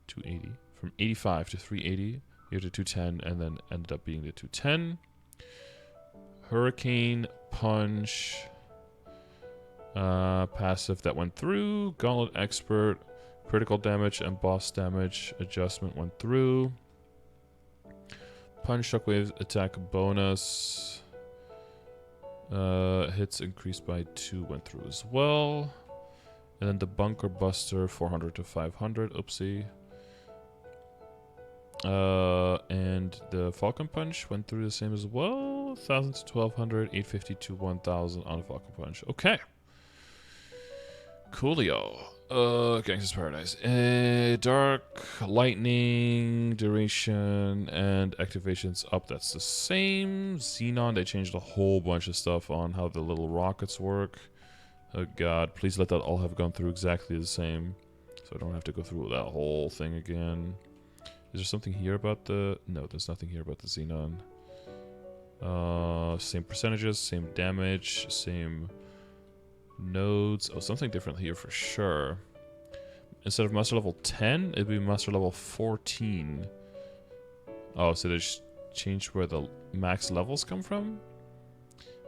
280. From 85 to 380, here to 210, and then ended up being the 210. Hurricane, Punch, passive that went through, Gauntlet Expert, critical damage and boss damage adjustment went through. Punch, Shockwave, attack bonus, hits increased by 2 went through as well. And then the Bunker Buster, 400 to 500, oopsie. And the Falcon Punch went through the same as well. 1000 to 1200, 850 to 1000 on a Falcon Punch. Okay. Coolio. Gangsta's Paradise. Dark, Lightning, Duration, and Activations up. That's the same. Xenon, they changed a whole bunch of stuff on how the little rockets work. Oh god, please let that all have gone through exactly the same. So I don't have to go through that whole thing again. Is there something here about the... No, there's nothing here about the Xenon. Same percentages, same damage, same nodes. Oh, something different here for sure. Instead of master level 10, it'd be master level 14. Oh, so they just changed where the max levels come from?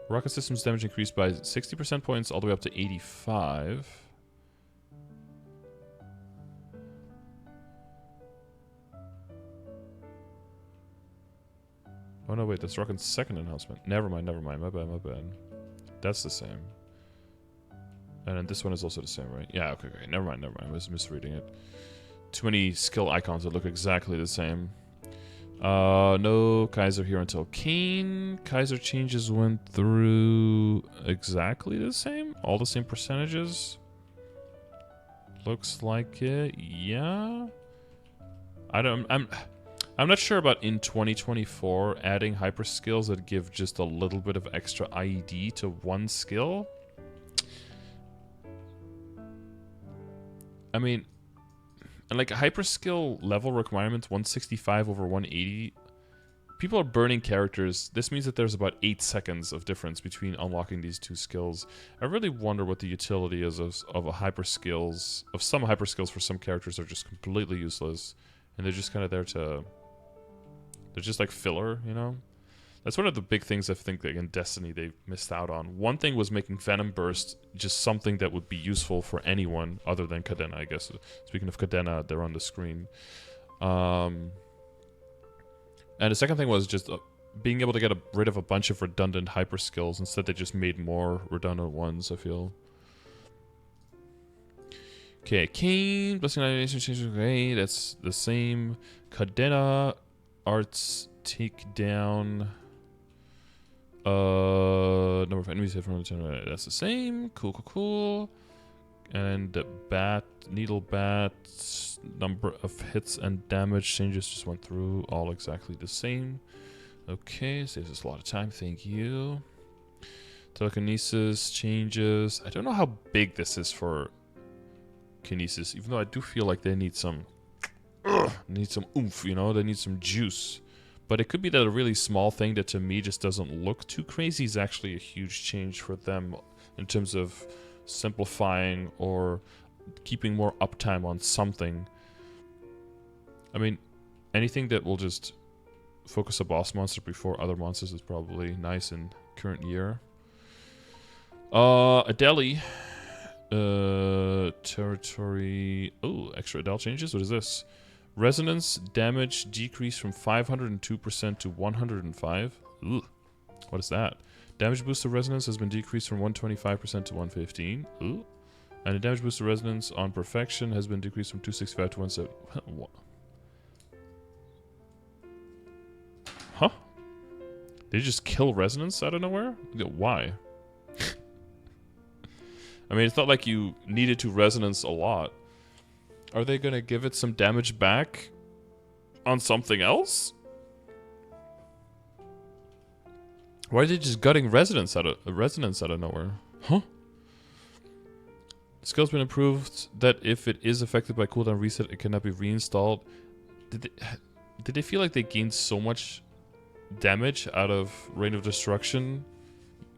Rocket Systems damage increased by 60% points all the way up to 85. Oh no, wait, that's Rocket's second announcement. Never mind, my bad. That's the same. And then this one is also the same, right? Yeah, okay, never mind, I was misreading it. Too many skill icons that look exactly the same. No Kaiser here until Kane. Kaiser changes went through exactly the same. All the same percentages. Looks like it. Yeah. I'm not sure about in 2024 adding hyper skills that give just a little bit of extra IED to one skill. I mean, and like hyper skill level requirements 165 over 180. People are burning characters. This means that there's about 8 seconds of difference between unlocking these two skills. I really wonder what the utility is of a hyper skills. Of some hyper skills for some characters are just completely useless, and they're just kind of there to. They're just like filler, you know. That's one of the big things I think that in Destiny they missed out on. One thing was making Venom Burst just something that would be useful for anyone other than Cadena, I guess. Speaking of Cadena, they're on the screen. And the second thing was just being able to get rid of a bunch of redundant hyper skills. Instead, they just made more redundant ones, I feel. Okay, Kane, Blessing Animation changes. Okay, that's the same. Cadena, Arts, take down. Number of enemies hit from the that's the same. Cool. And the needle bat, number of hits and damage changes just went through, all exactly the same. Okay, saves us a lot of time, thank you. Telekinesis changes. I don't know how big this is for Kinesis, even though I do feel like they need some oomph, you know, they need some juice. But it could be that a really small thing that to me just doesn't look too crazy is actually a huge change for them in terms of simplifying or keeping more uptime on something. I mean, anything that will just focus a boss monster before other monsters is probably nice in current year. Adeli. Territory. Oh, extra Adele changes? What is this? Resonance damage decreased from 502% to 105. Ooh, what is that? Damage boost to resonance has been decreased from 125% to 115. Ooh. And the damage boost to resonance on perfection has been decreased from 265 to 170. What? Huh? Did you just kill resonance out of nowhere? Why? I mean, it's not like you needed to resonance a lot. Are they gonna give it some damage back on something else? Why are they just gutting resonance out of nowhere? Huh? The skill's been improved that if it is affected by cooldown reset, it cannot be reinstalled. Did they feel like they gained so much damage out of Reign of Destruction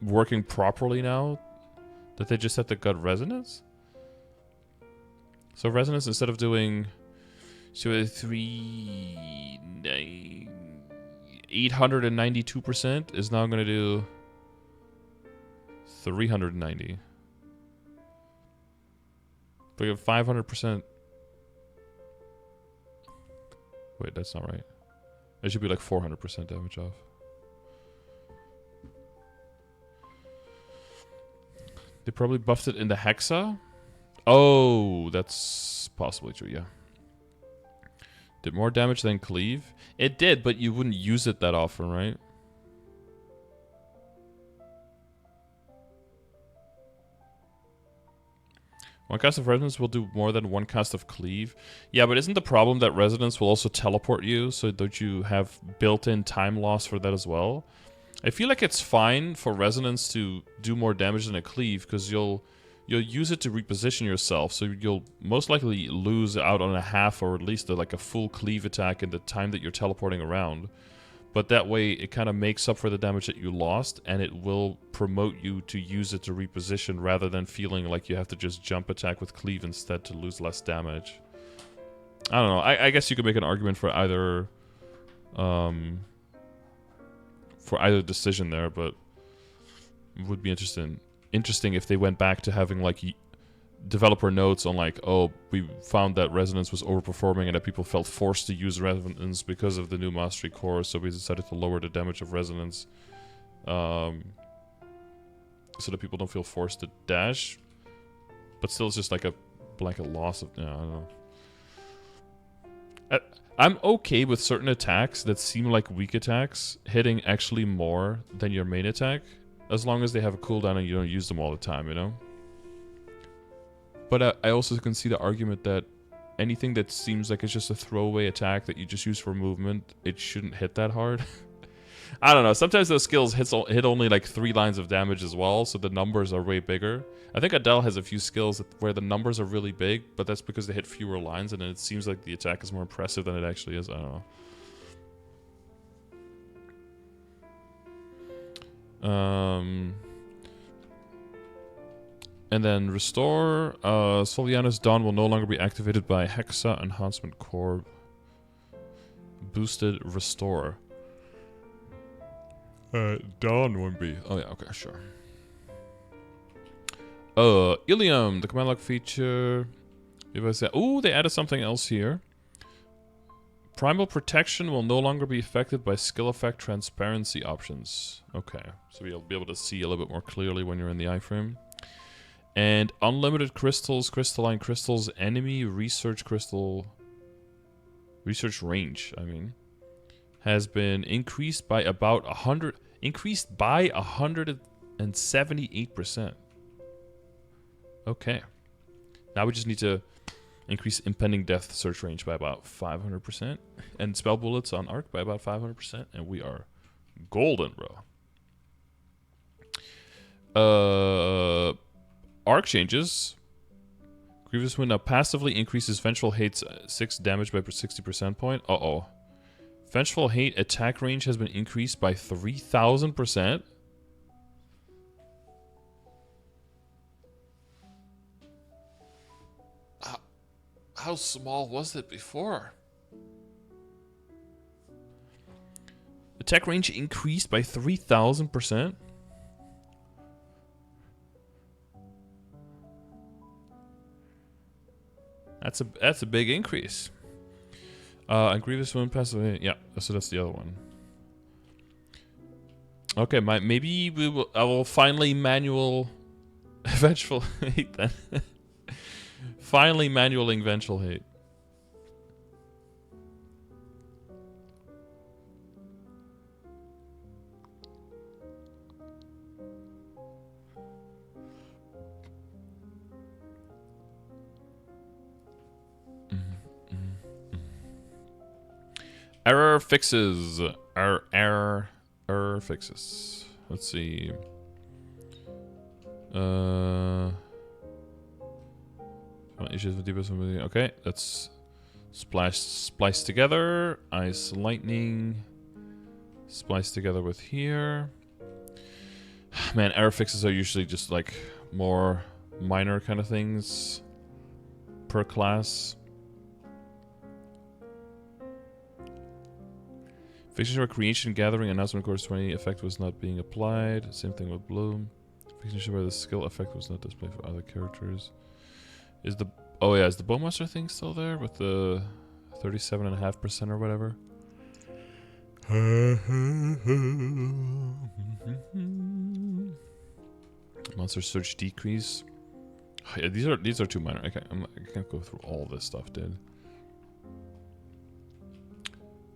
working properly now that they just have to gut resonance? So resonance, instead of doing 892%, is now going to do 390. But you have 500%. Wait, that's not right. It should be like 400% damage off. They probably buffed it in the Hexa. Oh, that's possibly true, yeah. Did more damage than Cleave? It did, but you wouldn't use it that often, right? One cast of Resonance will do more than one cast of Cleave. Yeah, but isn't the problem that Resonance will also teleport you? So don't you have built-in time loss for that as well? I feel like it's fine for Resonance to do more damage than a Cleave, because you'll use it to reposition yourself, so you'll most likely lose out on a half or at least like a full Cleave attack in the time that you're teleporting around. But that way, it kind of makes up for the damage that you lost, and it will promote you to use it to reposition rather than feeling like you have to just jump attack with Cleave instead to lose less damage. I don't know. I guess you could make an argument for either decision there, but it would be interesting if they went back to having like developer notes on like, oh, we found that Resonance was overperforming and that people felt forced to use Resonance because of the new Mastery Core, so we decided to lower the damage of Resonance so that people don't feel forced to dash. But still, it's just like a blanket loss of, I don't know. I, I'm okay with certain attacks that seem like weak attacks hitting actually more than your main attack, as long as they have a cooldown and you don't use them all the time, you know? But I also can see the argument that anything that seems like it's just a throwaway attack that you just use for movement, it shouldn't hit that hard. I don't know. Sometimes those skills hit only like 3 lines of damage as well, so the numbers are way bigger. I think Adele has a few skills where the numbers are really big, but that's because they hit fewer lines, and then it seems like the attack is more impressive than it actually is. I don't know. And then Restore. Soliana's Dawn will no longer be activated by Hexa Enhancement Core. Boosted Restore. Dawn won't be. Oh yeah, okay, sure. Ilium, the command log feature. Ooh, they added something else here. Primal Protection will no longer be affected by skill effect transparency options. Okay, so you'll be able to see a little bit more clearly when you're in the iframe. And unlimited crystals, crystalline crystals, enemy research range, I mean, has been increased by about 178%. Okay. Now we just need to increase impending death search range by about 500%. And spell bullets on arc by about 500%. And we are golden, bro. Arc changes. Grievous Wind now passively increases Vengeful Hate's 6 damage by 60% point. Uh-oh. Vengeful Hate attack range has been increased by 3,000%. How small was it before? Attack range increased by 3,000%? That's a big increase. And Grievous Wound passive. Yeah, so that's the other one. Okay, maybe I will finally manual Vengeful Hate then. Finally manualing Vengeful Hate. Error fixes. Error fixes. Let's see. Issues with deepest. Okay, let's splice together. Ice lightning. Splice together with here. Man, error fixes are usually just like more minor kind of things per class. Fixation where creation, gathering, announcement course 20 effect was not being applied. Same thing with Bloom. Fixation where the skill effect was not displayed for other characters. Is the Bowmaster thing still there with the 37.5% or whatever? Monster search decrease. Oh, yeah, these are too minor. I can't go through all this stuff, dude.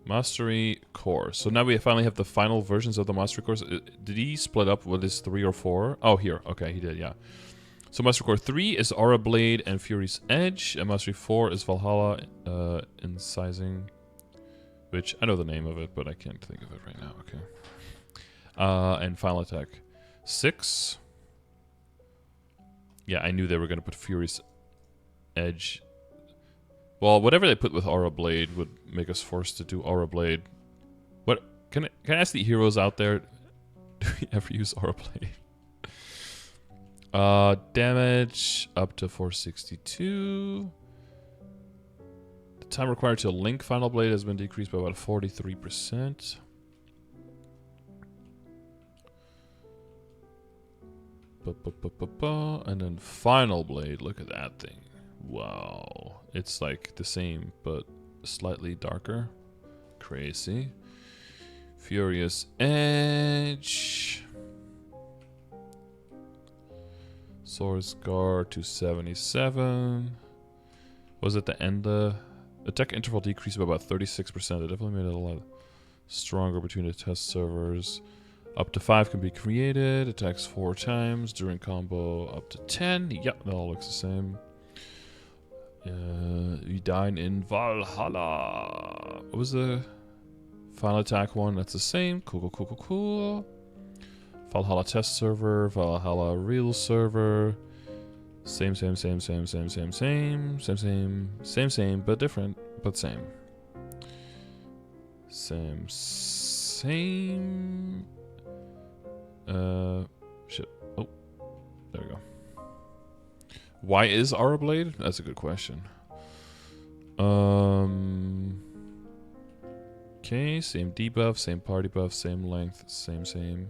Mastery Core. So now we finally have the final versions of the Mastery Cores. Did he split up with his 3 or 4? Oh, here. Okay, he did, yeah. So Mastery Core 3 is Aura Blade and Fury's Edge. And Mastery 4 is Valhalla Incising. Which, I know the name of it, but I can't think of it right now. Okay. And Final Attack 6. Yeah, I knew they were going to put Fury's Edge. Well, whatever they put with Aura Blade would make us forced to do Aura Blade. What can I ask the heroes out there? Do we ever use Aura Blade? Damage up to 462. The time required to link Final Blade has been decreased by about 43%. And then Final Blade, look at that thing. Wow. It's like the same, but slightly darker. Crazy. Furious Edge. Sword Scar 277. Was it the end? Attack interval decreased by about 36%. It definitely made it a lot stronger between the test servers. Up to 5 can be created. Attacks 4 times during combo. Up to 10. Yep, that all looks the same. We dine in Valhalla. What was the final attack one? That's the same. Cool. Valhalla test server. Valhalla real server. Same, but different, but same. Same. Shit. Oh, there we go. Why is Aura Blade? That's a good question. Okay, same debuff, same party buff, same length, same.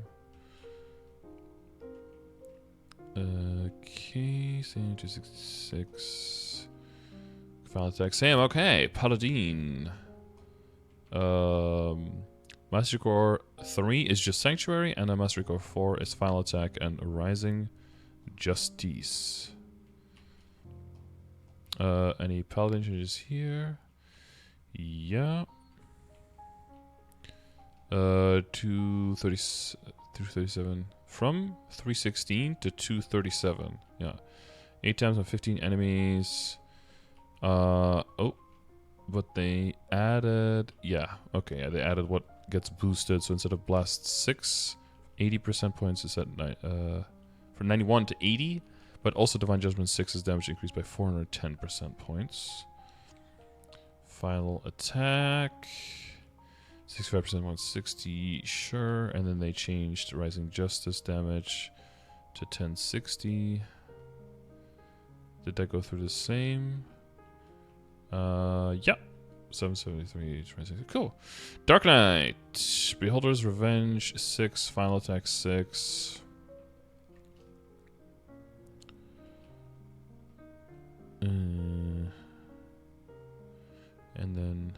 Okay, same 266. Final attack, same. Okay, Paladin. Mastery Core 3 is just Sanctuary, and a Mastery Core 4 is Final Attack and Rising Justice. Any Paladin changes here? Yeah. 237. From 316 to 237. Yeah. 8 times on 15 enemies. Oh. But they added... Yeah. Okay, yeah, they added what gets boosted. So instead of Blast 6, 80% points is at... from 91 to 80. But also Divine Judgment 6's damage increased by 410% points. Final attack. 65% 160, sure. And then they changed Rising Justice damage to 1060. Did that go through the same? Yeah. 773, 26. Cool. Dark Knight. Beholder's Revenge 6, Final Attack 6. And then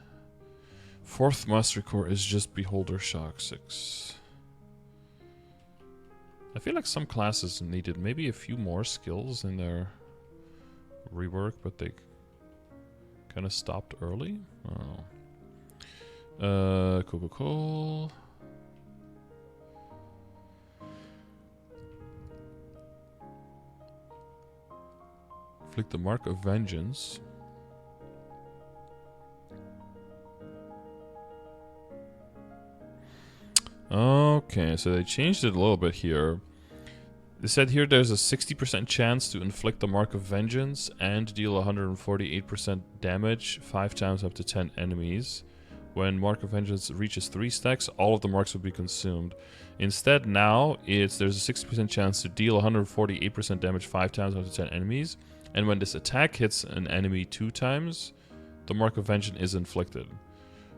4th Mastery Core is just Beholder Shock 6. I feel like some classes needed maybe a few more skills in their rework, but they kind of stopped early. Oh. Cool. Inflict the Mark of Vengeance. Okay, so they changed it a little bit here. They said here there's a 60% chance to inflict the Mark of Vengeance and deal 148% damage 5 times up to 10 enemies. When Mark of Vengeance reaches 3 stacks, all of the marks will be consumed. Instead, now, there's a 60% chance to deal 148% damage 5 times up to 10 enemies. And when this attack hits an enemy 2 times, the Mark of Vengeance is inflicted.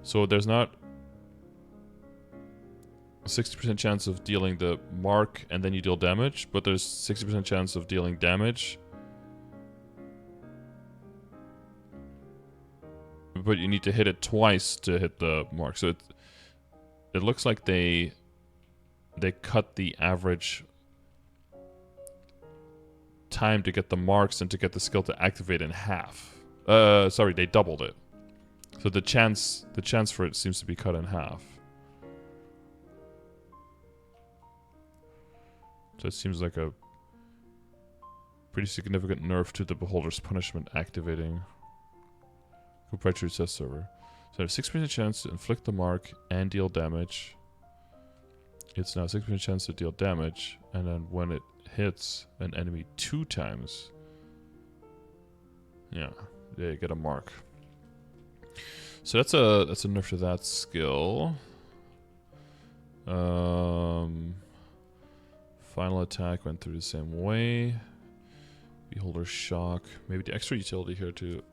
So there's not a 60% chance of dealing the mark and then you deal damage, but there's 60% chance of dealing damage. But you need to hit it twice to hit the mark. So it looks like they cut the average time to get the marks and to get the skill to activate in half. Sorry, they doubled it. So the chance for it seems to be cut in half. So it seems like a pretty significant nerf to the Beholder's Punishment activating compared to the test server. So there's 6% chance to inflict the mark and deal damage. It's now 6% chance to deal damage, and then when it hits an enemy 2 times, yeah, they get a mark. So that's a nerf to that skill. Final attack went through the same way. Beholder Shock. Maybe the extra utility here to...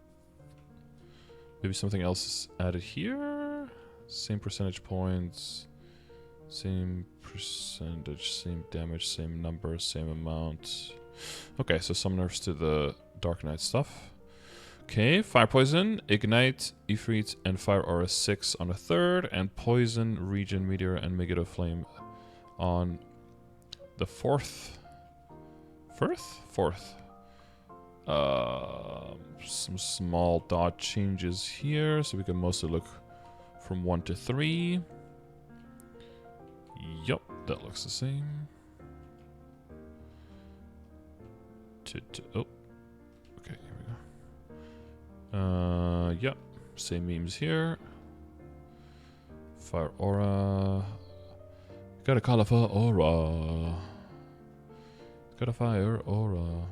Maybe something else is added here? Same percentage points. Same percentage, same damage, same number, same amount. Okay, so some nerfs to the Dark Knight stuff. Okay, Fire Poison, Ignite, Ifrit, and Fire Aura 6 on the 3rd, and Poison, Regen, Meteor, and Megiddo Flame on the 4th. 4th? Some small dot changes here, so we can mostly look from 1 to 3. Yup, that looks the same. Oh, okay, here we go. Yep, same memes here. Fire aura. Gotta call a fire aura. Got a fire aura.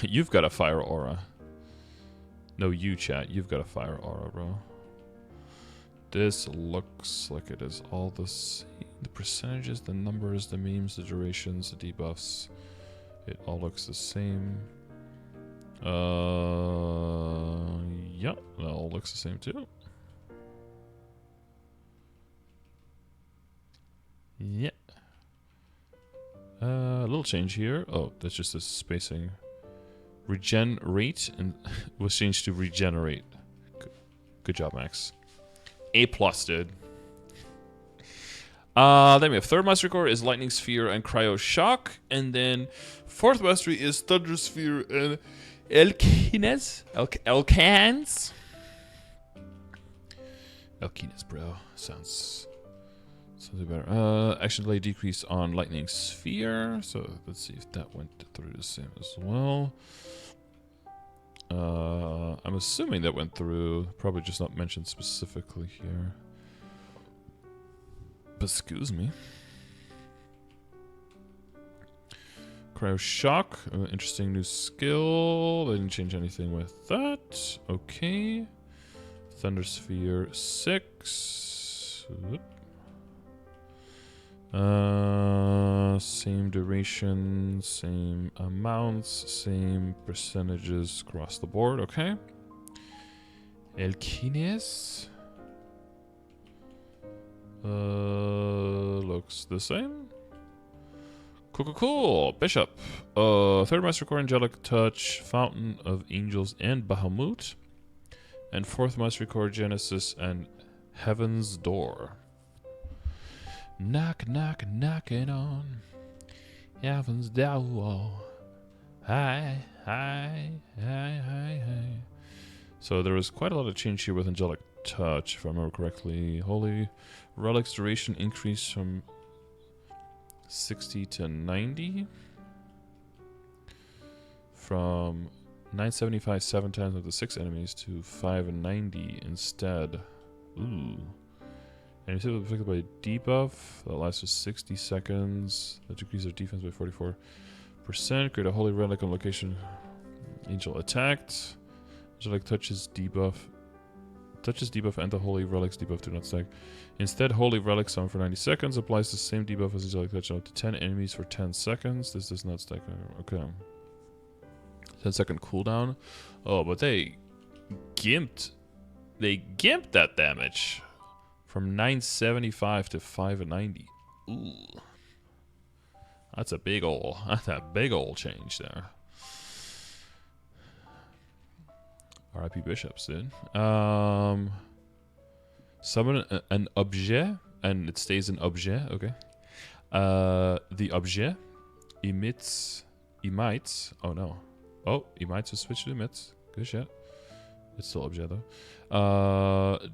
You've got a fire aura. No, you chat. You've got a fire aura, bro. This looks like it is all the same. The percentages, the numbers, the memes, the durations, the debuffs. It all looks the same. Yeah, that all looks the same too. Yeah. A little change here. Oh, that's just a spacing. Regenerate and was changed to regenerate. Good job, Max. A+, dude. Then we have third mastery core is Lightning Sphere and Cryo Shock, and then fourth mastery is Thunder Sphere and Elkines. Elkans. Elkines, bro. Sounds better. Action delay decrease on Lightning Sphere. So let's see if that went through the same as well. I'm assuming that went through. Probably just not mentioned specifically here. But excuse me. Cryo Shock. Interesting new skill. They didn't change anything with that. Okay. Thunder Sphere 6. Whoop. Same duration, same amounts, same percentages across the board. Okay. Elkines. Looks the same. Cool. Bishop. Third Master Core, Angelic Touch, Fountain of Angels, and Bahamut. And fourth Master Core, Genesis, and Heaven's Door. Knocking on Heaven's Door. Hi. So there was quite a lot of change here with Angelic Touch, if I remember correctly. Holy Relic's duration increased from 60 to 90. From 975 7 times with the 6 enemies to 590 instead. Ooh. And you see affected by a debuff that lasts for 60 seconds. That decreases their defense by 44%. Create a holy relic on location. Angel attacked. Angelic touches debuff. Touches debuff and the holy relic's debuff do not stack. Instead, holy relic summon for 90 seconds applies the same debuff as Angelic touch on up to 10 enemies for 10 seconds. This does not stack. Okay. 10-second cooldown. Oh, but they gimped that damage. From 975 to 590. Ooh. That's a big ol' change there. RIP Bishops, dude. Summon an objet, and it stays an objet, okay. The objet emites, oh no. Oh, emites to switch to emits. Good shit. It's still objet though.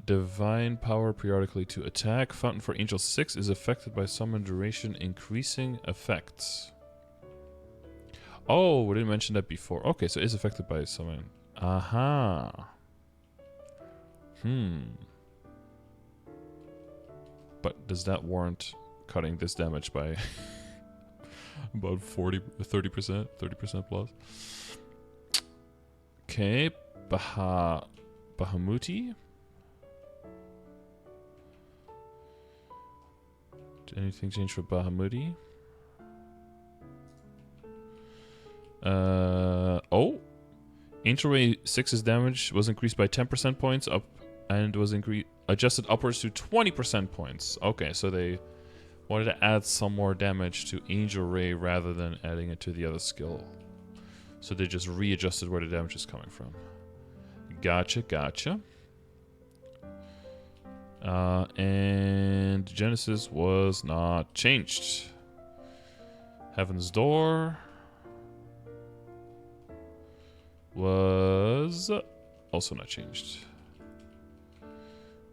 Divine power periodically to attack. Fountain for Angel 6 is affected by summon duration increasing effects. Oh, we didn't mention that before. Okay, so it is affected by summon. Aha. But does that warrant cutting this damage by about 30% plus? Okay, Bahamuti. Did anything change for Bahamuti? Oh. Angel Ray 6's damage was increased by 10% points up and was adjusted upwards to 20% points. Okay, so they wanted to add some more damage to Angel Ray rather than adding it to the other skill. So they just readjusted where the damage is coming from. Gotcha. And Genesis was not changed. Heaven's Door. was also not changed.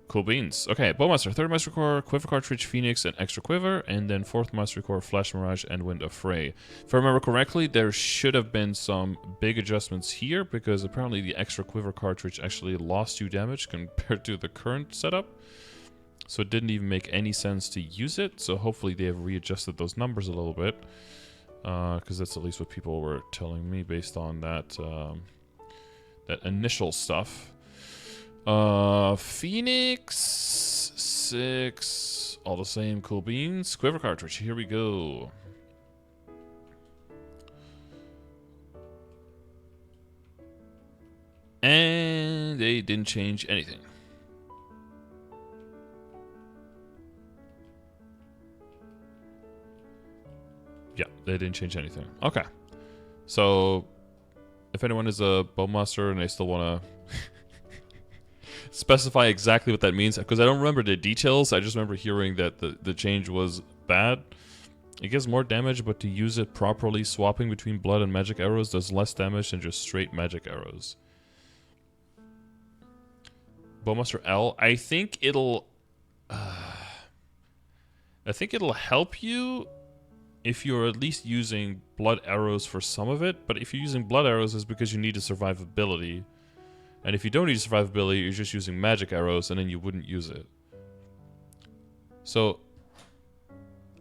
Cool beans. Okay, Bowmaster, 3rd Master Core, Quiver Cartridge, Phoenix, and Extra Quiver, and then 4th Master Core, Flash Mirage, and Wind of Fray. If I remember correctly, there should have been some big adjustments here, because apparently the Extra Quiver cartridge actually lost 2 damage compared to the current setup. So it didn't even make any sense to use it, so hopefully they have readjusted those numbers a little bit. Because that's at least what people were telling me based on that, that initial stuff. Phoenix 6, all the same, cool beans. Quiver cartridge, here we go. And they didn't change anything. Yeah, they didn't change anything. Okay. So, if anyone is a Bowmaster and they still want to specify exactly what that means, because I don't remember the details, I just remember hearing that the change was bad. It gives more damage, but to use it properly, swapping between blood and magic arrows does less damage than just straight magic arrows. Bowmaster L, I think it'll help you if you're at least using blood arrows for some of it, but if you're using blood arrows, it's because you need a survivability. And if you don't need survivability, you're just using magic arrows, and then you wouldn't use it. So,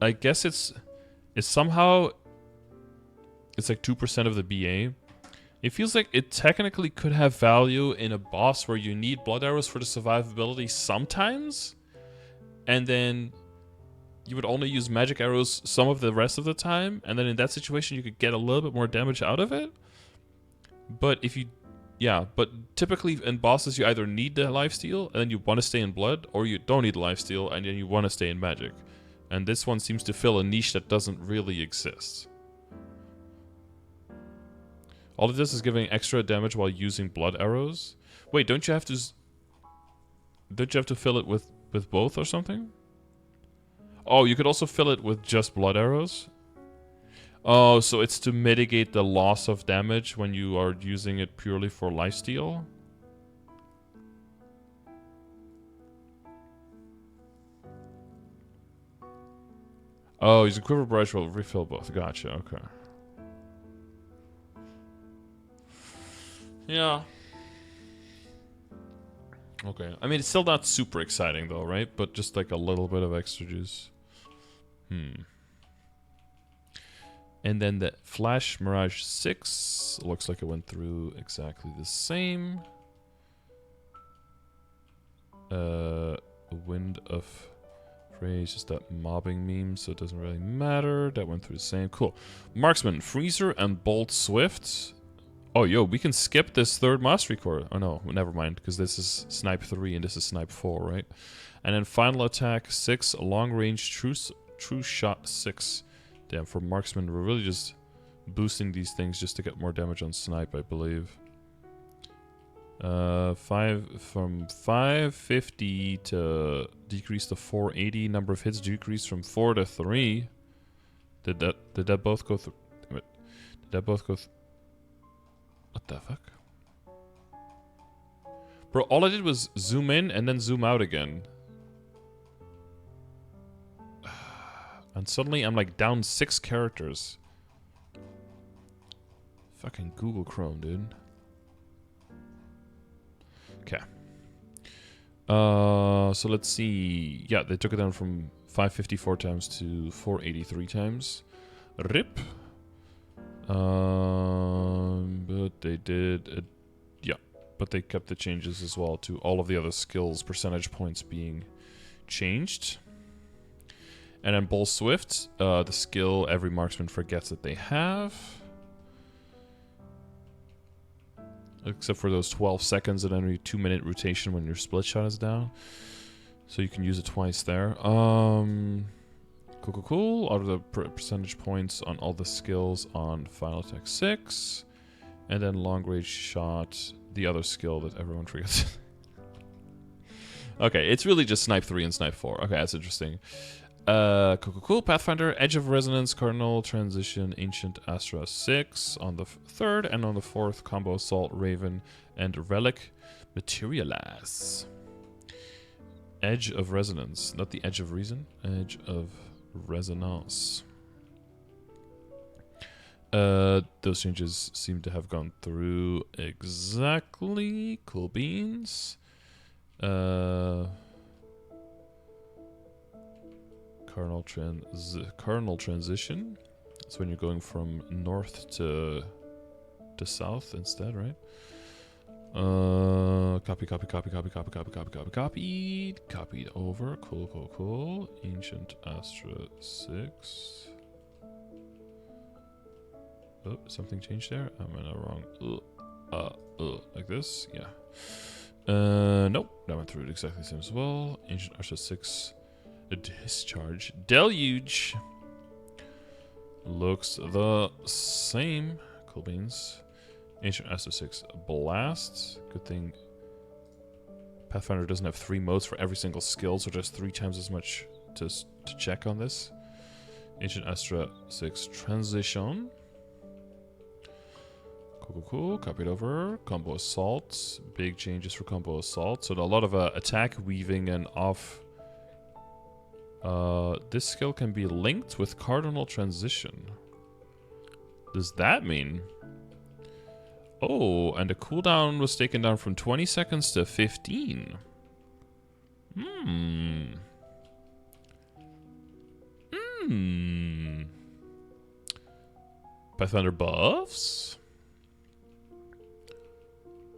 I guess it's somehow, it's like 2% of the BA. It feels like it technically could have value in a boss where you need blood arrows for the survivability sometimes, and then you would only use magic arrows some of the rest of the time, and then in that situation you could get a little bit more damage out of it. But if you... Yeah, but typically in bosses you either need the lifesteal and then you want to stay in blood, or you don't need the lifesteal and then you want to stay in magic. And this one seems to fill a niche that doesn't really exist. All of this is giving extra damage while using blood arrows. Wait, don't you have to fill it with both or something? Oh, you could also fill it with just blood arrows? Oh, so it's to mitigate the loss of damage when you are using it purely for lifesteal? Oh, using Quiver Brush will refill both. Gotcha, okay. Yeah. Okay. I mean, it's still not super exciting though, right? But just like a little bit of extra juice. And then the Flash Mirage 6 looks like it went through exactly the same. Wind of Fray is just that mobbing meme, so it doesn't really matter. That went through the same. Cool. Marksman, Freezer, and Bolt Swift. Oh, yo, we can skip this 3rd Mastery Core. Oh, no, never mind, because this is Snipe 3 and this is Snipe 4, right? And then Final Attack 6, Long Range True Shot 6. Damn, for Marksman, we're really just boosting these things just to get more damage on Snipe, I believe. 5 from 550 to decrease to 480. Number of hits decreased from 4 to 3. Did that both go through? Damn it. Did that both go through? What the fuck? Bro, all I did was zoom in and then zoom out again. And suddenly I'm like down 6 characters. Fucking Google Chrome, dude. Okay. So let's see. Yeah, they took it down from 554 times to 483 times. RIP. But they did... yeah, but they kept the changes as well to all of the other skills percentage points being changed. And then Bull Swift, the skill every marksman forgets that they have. Except for those 12 seconds and every 2-minute rotation when your split shot is down. So you can use it twice there. Cool. Out of the percentage points on all the skills on Final Attack 6. And then Long Range Shot, the other skill that everyone forgets. Okay, it's really just Snipe 3 and Snipe 4. Okay, that's interesting. Cool. Pathfinder, Edge of Resonance, Cardinal Transition, Ancient Astra 6 on the third, and on the fourth, Combo Assault, Raven, and Relic Materialize. Edge of Resonance, not the Edge of Reason, Edge of Resonance. Those changes seem to have gone through exactly. Cool beans. Cardinal transition. That's when you're going from north to south instead, right? Copied over. Cool. Ancient Astra 6. Oh, something changed there? Am I not wrong? Like this? Yeah. Nope. That went through it exactly the same as well. Ancient Astra 6. Discharge. Deluge. Looks the same. Cool beans. Ancient Astra 6. Blast. Good thing Pathfinder doesn't have 3 modes for every single skill, so just 3 times as much to check on this. Ancient Astra 6. Transition. Cool. Copied over. Combo Assault. Big changes for Combo Assault. So a lot of attack weaving and off. This skill can be linked with Cardinal Transition. Does that mean? Oh, and the cooldown was taken down from 20 seconds to 15. Pathfinder buffs.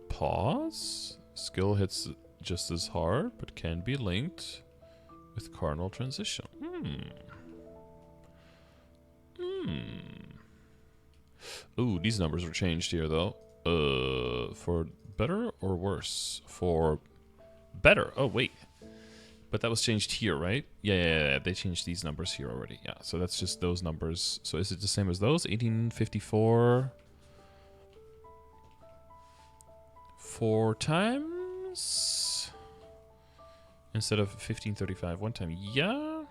Pause. Skill hits just as hard, but can be linked with Cardinal Transition. Ooh, these numbers were changed here, though. For better or worse? For better. Oh, wait. But that was changed here, right? Yeah. They changed these numbers here already. Yeah, so that's just those numbers. So is it the same as those? 1854. 4 times? Instead of 1535 one time. Yeah.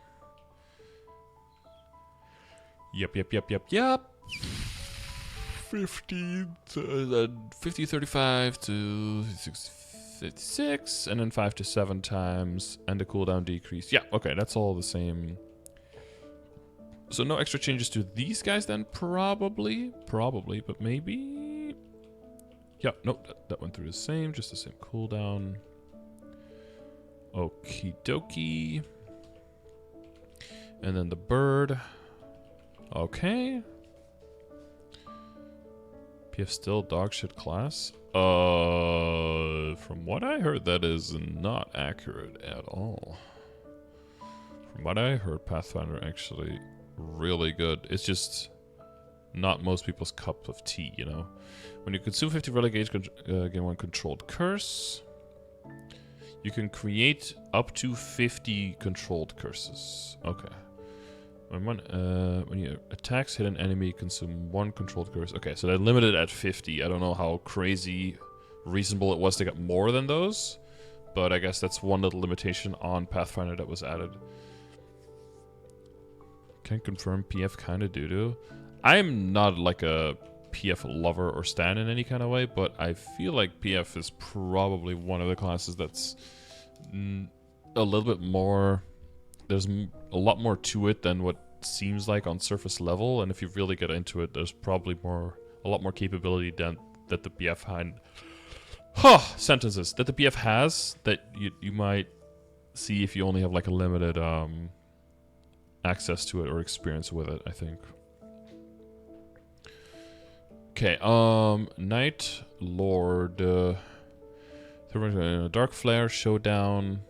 Yep. 1535 to 56, and then 5 to 7 times, and the cooldown decrease. Yeah, okay, that's all the same. So no extra changes to these guys then, probably, but maybe. Yeah, nope, that went through the same, just the same cooldown. Okie dokie. And then the bird. Okay. PF still dogshit class? From what I heard, that is not accurate at all. From what I heard, Pathfinder actually really good. It's just not most people's cup of tea, you know? When you consume 50 relic gauge, gain 1 controlled curse. You can create up to 50 controlled curses. Okay. When you attacks hit an enemy, consume 1 controlled curse. Okay, so they're limited at 50. I don't know how crazy reasonable it was to get more than those, but I guess that's one little limitation on Pathfinder that was added. Can confirm PF kinda doo-doo. I'm not like a PF lover or stan in any kind of way, but I feel like PF is probably one of the classes that's a little bit more. There's a lot more to it than what seems like on surface level, and if you really get into it, there's probably a lot more capability than that the PF had. Sentences that the PF has that you might see if you only have like a limited access to it or experience with it, I think. Okay, Night Lord, Dark Flare, Showdown,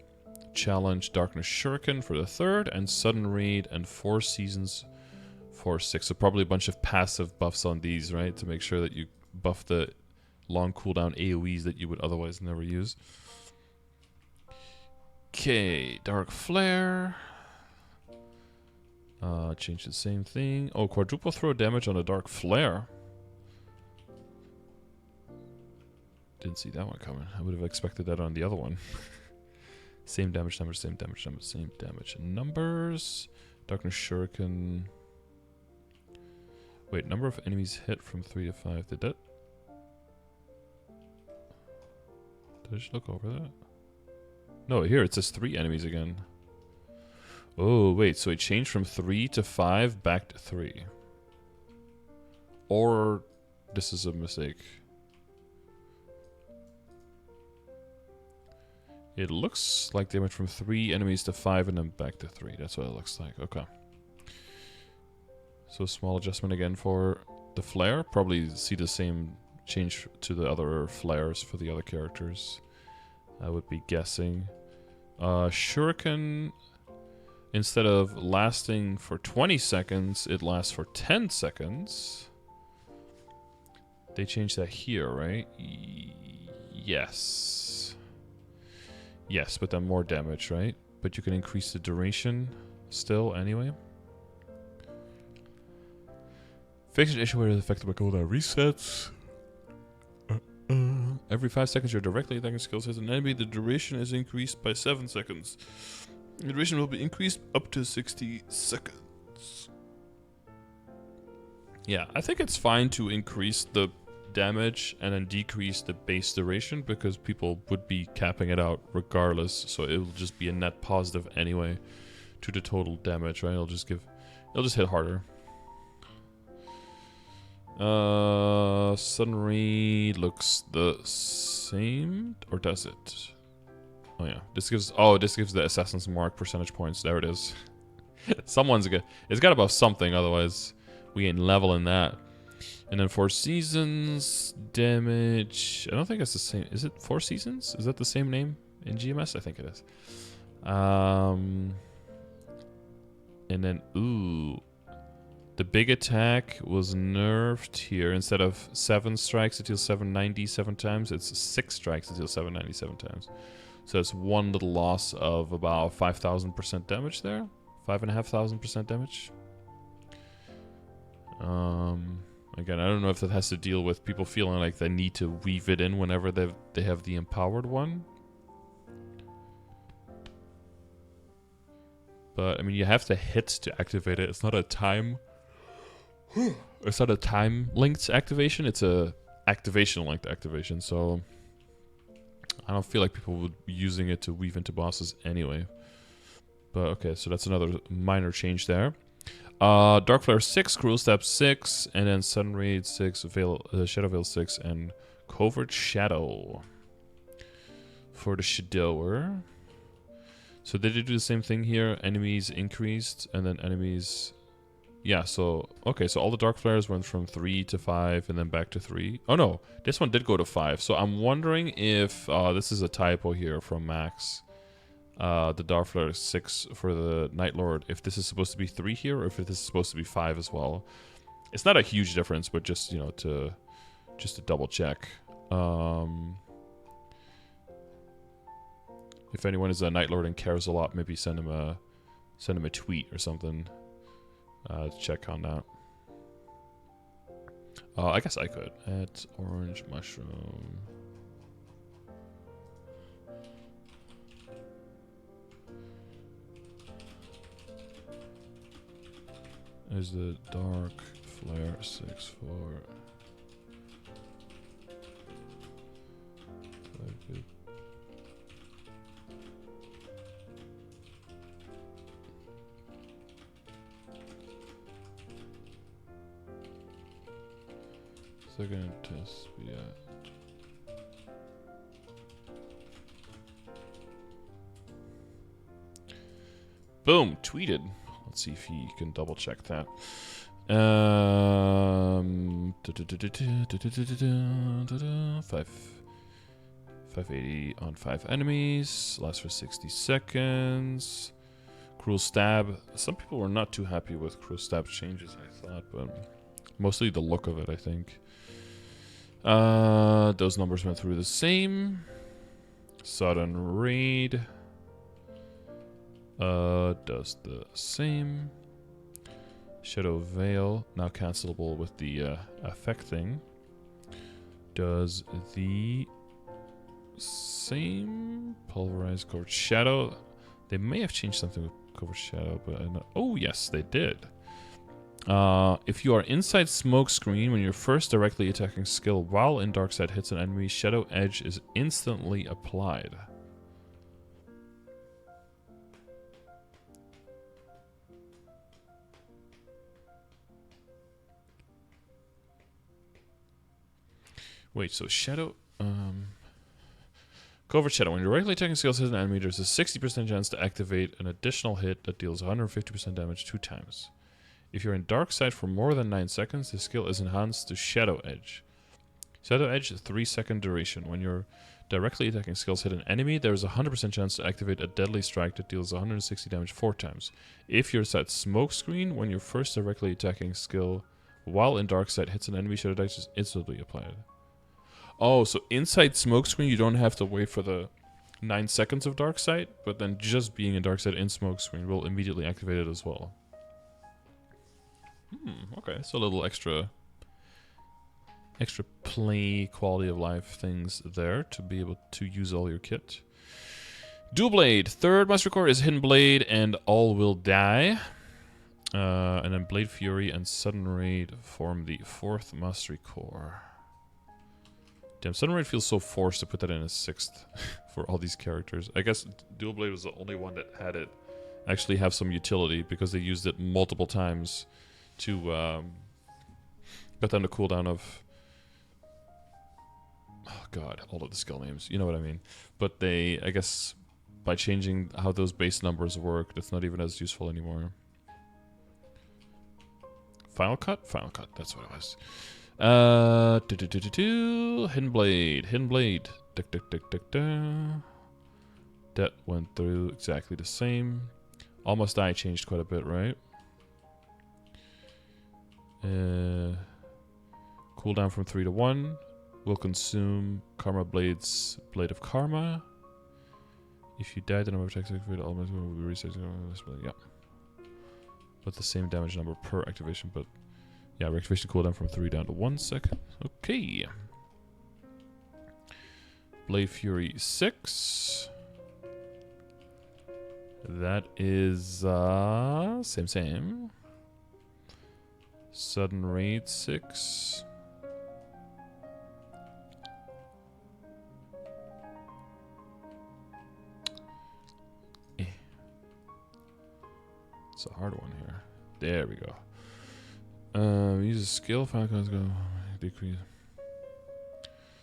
Challenge, Darkness Shuriken for the 3rd, and Sudden Raid, and 4 Seasons for 6. So probably a bunch of passive buffs on these, right? To make sure that you buff the long cooldown AoEs that you would otherwise never use. Okay, Dark Flare. Change the same thing. Oh, quadruple throw damage on a Dark Flare. Didn't see that one coming. I would have expected that on the other one. Same damage, same damage numbers. Darkness Shuriken. Wait, number of enemies hit from 3 to 5. Did I just look over that? No, here it says 3 enemies again. Oh, wait, so it changed from 3 to 5 back to 3. Or this is a mistake. It looks like they went from 3 enemies to 5 and then back to 3. That's what it looks like. Okay. So small adjustment again for the flare. Probably see the same change to the other flares for the other characters. I would be guessing. Shuriken, instead of lasting for 20 seconds, it lasts for 10 seconds. They changed that here, right? Yes. Yes, but then more damage, right? But you can increase the duration still anyway. Fixed issue where the effective cooldown resets. Every 5 seconds your directly attacking skills hits an enemy, the duration is increased by 7 seconds. The duration will be increased up to 60 seconds. Yeah, I think it's fine to increase the damage and then decrease the base duration because people would be capping it out regardless, so it will just be a net positive anyway to the total damage, right? It'll just hit harder. Sudden Raid looks the same, or does it? Oh yeah, this gives the Assassin's Mark percentage points. There it is. Someone's good. It's got about something, otherwise we ain't leveling that. And then 4 seasons damage. I don't think it's the same. Is it 4 seasons? Is that the same name in GMS? I think it is. And then the big attack was nerfed here. Instead of 7 strikes, it deals 797 times. It's 6 strikes, it deals 797 times. So it's one little loss of about 5,000% damage there. 5,500% damage. Again, I don't know if that has to deal with people feeling like they need to weave it in whenever they have the empowered one. But I mean, you have to hit to activate it. It's not a time. It's not a time linked activation. It's a activation linked activation. So I don't feel like people would be using it to weave into bosses anyway. But okay, so that's another minor change there. Dark Flare 6, Cruel Stab 6, and then Sudden Raid 6, Shadow Veil 6, and Covert Shadow for the Shadower. So did they do the same thing here? Enemies increased, and then enemies... Yeah, so... Okay, so all the Dark Flares went from 3 to 5, and then back to 3. Oh no, this one did go to 5. So I'm wondering if this is a typo here from Max. The Dark Flare 6 for the Night Lord, if this is supposed to be 3 here, or if this is supposed to be 5 as well. It's not a huge difference, but just, you know, to double check. If anyone is a Night Lord and cares a lot, maybe send him a tweet or something to check on that. I guess I could at Orangemushroom. There's the Dark Flare 6 for 5 Second test, yeah. Boom, tweeted. Let's see if he can double check that. 580 on 5 enemies. Lasts for 60 seconds. Cruel Stab. Some people were not too happy with Cruel Stab changes, I thought, but mostly the look of it, I think. Those numbers went through the same. Sudden Raid does the same. Shadow Veil, now cancelable with the effect thing, does the same. Pulverized Covert Shadow. They may have changed something with Covert Shadow, but I know. Oh, yes, they did. If you are inside smoke screen when you're first directly attacking skill while in dark side hits an enemy, Shadow Edge is instantly applied. Wait, so Shadow... Covert Shadow. When you're directly attacking skills hit an enemy, there's a 60% chance to activate an additional hit that deals 150% damage 2 times. If you're in Dark Side for more than 9 seconds, the skill is enhanced to Shadow Edge. Shadow Edge is 3-second duration. When you're directly attacking skills hit an enemy, there is a 100% chance to activate a deadly strike that deals 160 damage 4 times. If you're inside Smoke Screen, when you're first directly attacking skill while in Dark Side hits an enemy, Shadow Edge is instantly applied. Oh, so inside Smoke Screen, you don't have to wait for the 9 seconds of Dark Side, but then just being in Dark Side in Smoke Screen will immediately activate it as well. Okay, so a little extra play quality of life things there to be able to use all your kit. Dual Blade. Third Master Core is Hidden Blade and All Will Die. And then Blade Fury and Sudden Raid form the 4th Mastery Core. Damn, Sudden Raid feels so forced to put that in as 6th for all these characters. I guess Dual Blade was the only one that had it actually have some utility because they used it multiple times to cut down the cooldown of... Oh god, all of the skill names. You know what I mean. But they, I guess, by changing how those base numbers work, that's not even as useful anymore. Final Cut? Final Cut, that's what it was. Hidden Blade. Hidden Blade. That went through exactly the same. Almost Die changed quite a bit, right? Cooldown from 3 to 1. Will consume Karma Blade's Blade of Karma. If you die, the number of attacks activated almost will be reset. Yeah. But the same damage number per activation, but yeah, reactivation cooldown from 3 down to 1 second. Okay. Blade Fury 6. That is same. Sudden Raid 6. It's a hard one here. There we go. Use a skill, final cost go decrease.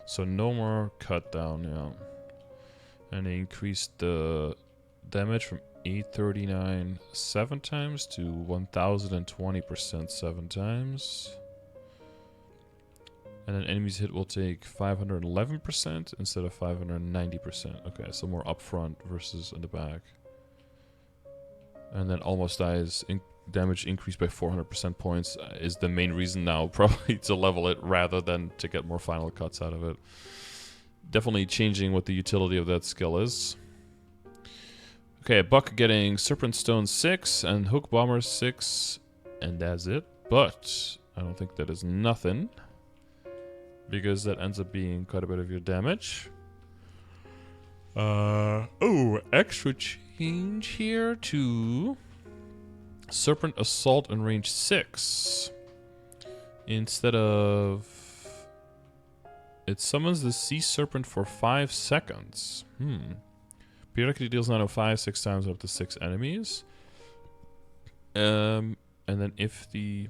So no more cut down, yeah. And they increased the damage from 839 7 times to 1020% 7 times. And then enemies hit will take 511% instead of 590%. Okay, so more upfront versus in the back. And then Almost Dies damage increased by 400% points is the main reason now, probably to level it rather than to get more final cuts out of it. Definitely changing what the utility of that skill is. Okay, Buck getting Serpent Stone 6 and Hook Bomber 6, and that's it. But I don't think that is nothing, because that ends up being quite a bit of your damage. Oh, extra change here to Serpent Assault and range 6. Instead of... It summons the Sea Serpent for 5 seconds. Periodically deals 905 6 times up to 6 enemies. And then if the...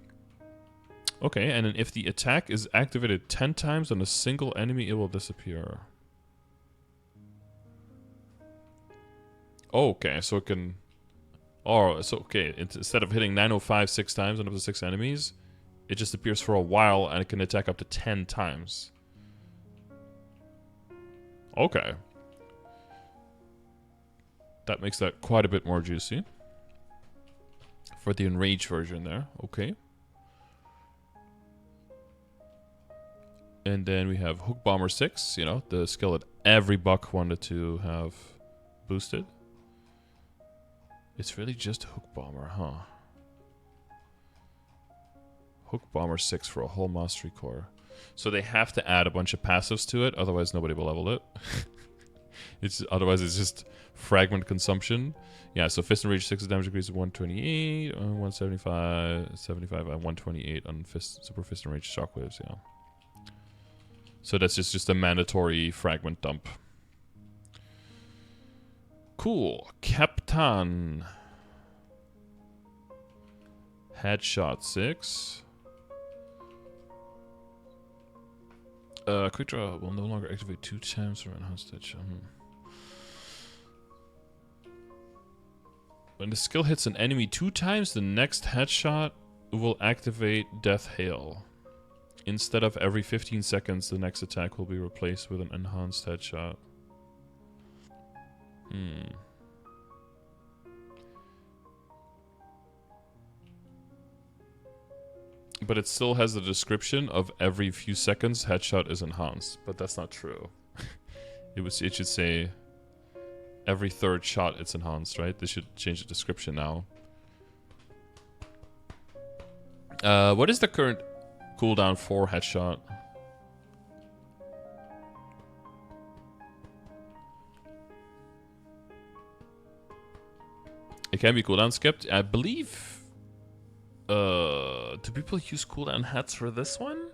Okay, and then if the attack is activated 10 times on a single enemy, it will disappear. Okay, so it can... Oh, so okay, instead of hitting 905 6 times on up to 6 enemies, it just appears for a while and it can attack up to 10 times. Okay. That makes that quite a bit more juicy. For the Enraged version there, okay. And then we have Hook Bomber 6, you know, the skill that every Buck wanted to have boosted. It's really just Hook Bomber, huh? Hook Bomber 6 for a whole Mastery Core. So they have to add a bunch of passives to it, otherwise nobody will level it. Otherwise it's just fragment consumption. Yeah, so Fist and Rage 6 damage increase to 128, 175, 75, and 128 on Super Fist and Rage Shockwaves, yeah. So that's just a mandatory fragment dump. Cool. Captain. Headshot 6. Quick draw will no longer activate 2 times from enhanced headshot. When the skill hits an enemy 2 times, the next headshot will activate Death Hail. Instead of every 15 seconds, the next attack will be replaced with an enhanced headshot. But it still has the description of every few seconds headshot is enhanced, but that's not true. It should say every third shot it's enhanced, right? They should change the description now. What is the current cooldown for headshot? It can be cooldown skipped. I believe. Do people use cooldown hats for this one?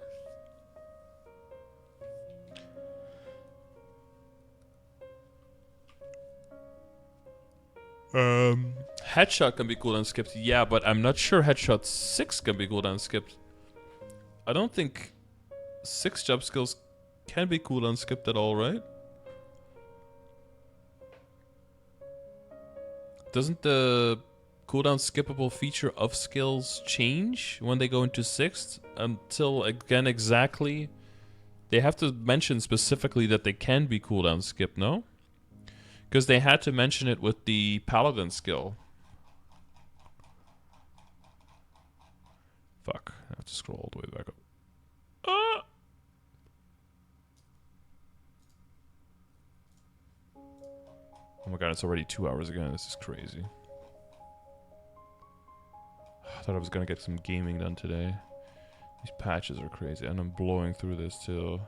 Headshot can be cooldown skipped, yeah, but I'm not sure Headshot 6 can be cooldown skipped. I don't think 6 job skills can be cooldown skipped at all, right? Doesn't the cooldown skippable feature of skills change when they go into 6th until, again, exactly? They have to mention specifically that they can be cooldown skipped, no? Because they had to mention it with the Paladin skill. Fuck. I have to scroll all the way back up. Ah! Oh my god, it's already 2 hours again. This is crazy. I thought I was gonna get some gaming done today. These patches are crazy, and I'm blowing through this too.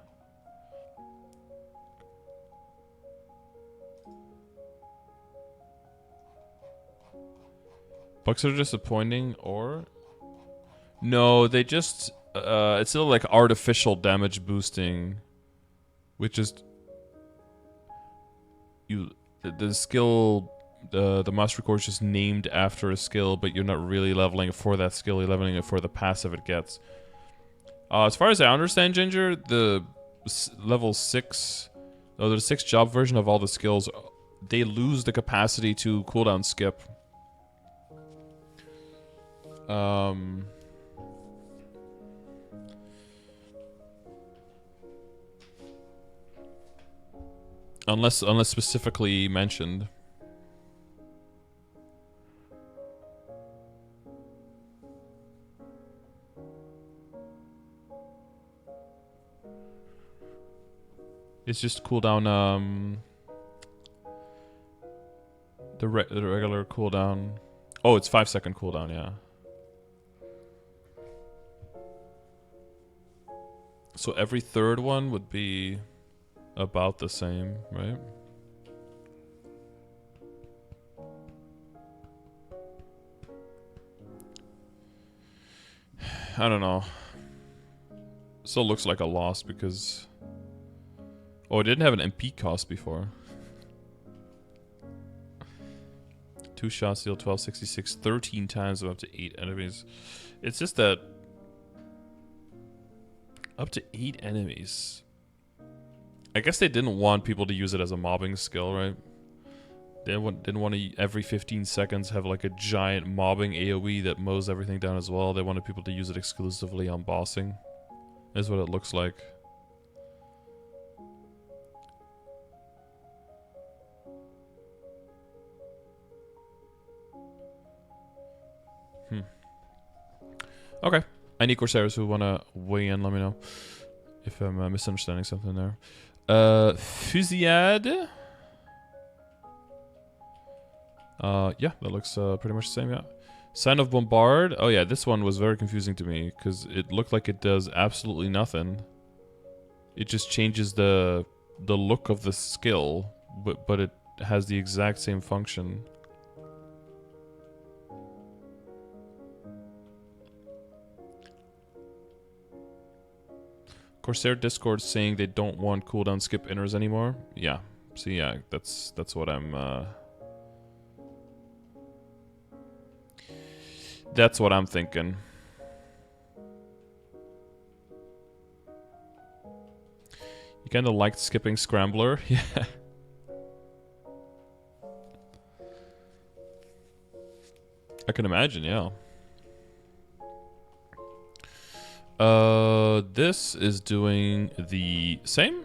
Bugs are disappointing, or? No, they just... it's still like artificial damage boosting. Which is... The skill... The master core is just named after a skill, but you're not really leveling it for that skill, you're leveling it for the passive it gets. As far as I understand, Ginger, the level 6... Oh, the 6 job version of all the skills, they lose the capacity to cooldown skip. Unless specifically mentioned. It's just cooldown, the regular cooldown. Oh, it's 5-second cooldown, yeah. So every third one would be about the same, right? I don't know. Still looks like a loss because... Oh, it didn't have an MP cost before. 2 shots deal 1266 13 times of up to 8 enemies. It's just that... Up to 8 enemies. I guess they didn't want people to use it as a mobbing skill, right? They didn't want to every 15 seconds have like a giant mobbing AoE that mows everything down as well. They wanted people to use it exclusively on bossing. Is what it looks like. Okay. Any Corsairs who want to weigh in, let me know. If I'm misunderstanding something there. Fusillade. Yeah, that looks pretty much the same, yeah. Sign of Bombard. Oh yeah, this one was very confusing to me, because it looked like it does absolutely nothing. It just changes the look of the skill, but it has the exact same function. Corsair Discord saying they don't want cooldown skip inners anymore. Yeah. So yeah, that's what I'm that's what I'm thinking. You kinda liked skipping Scrambler? Yeah. I can imagine, yeah. This is doing the same?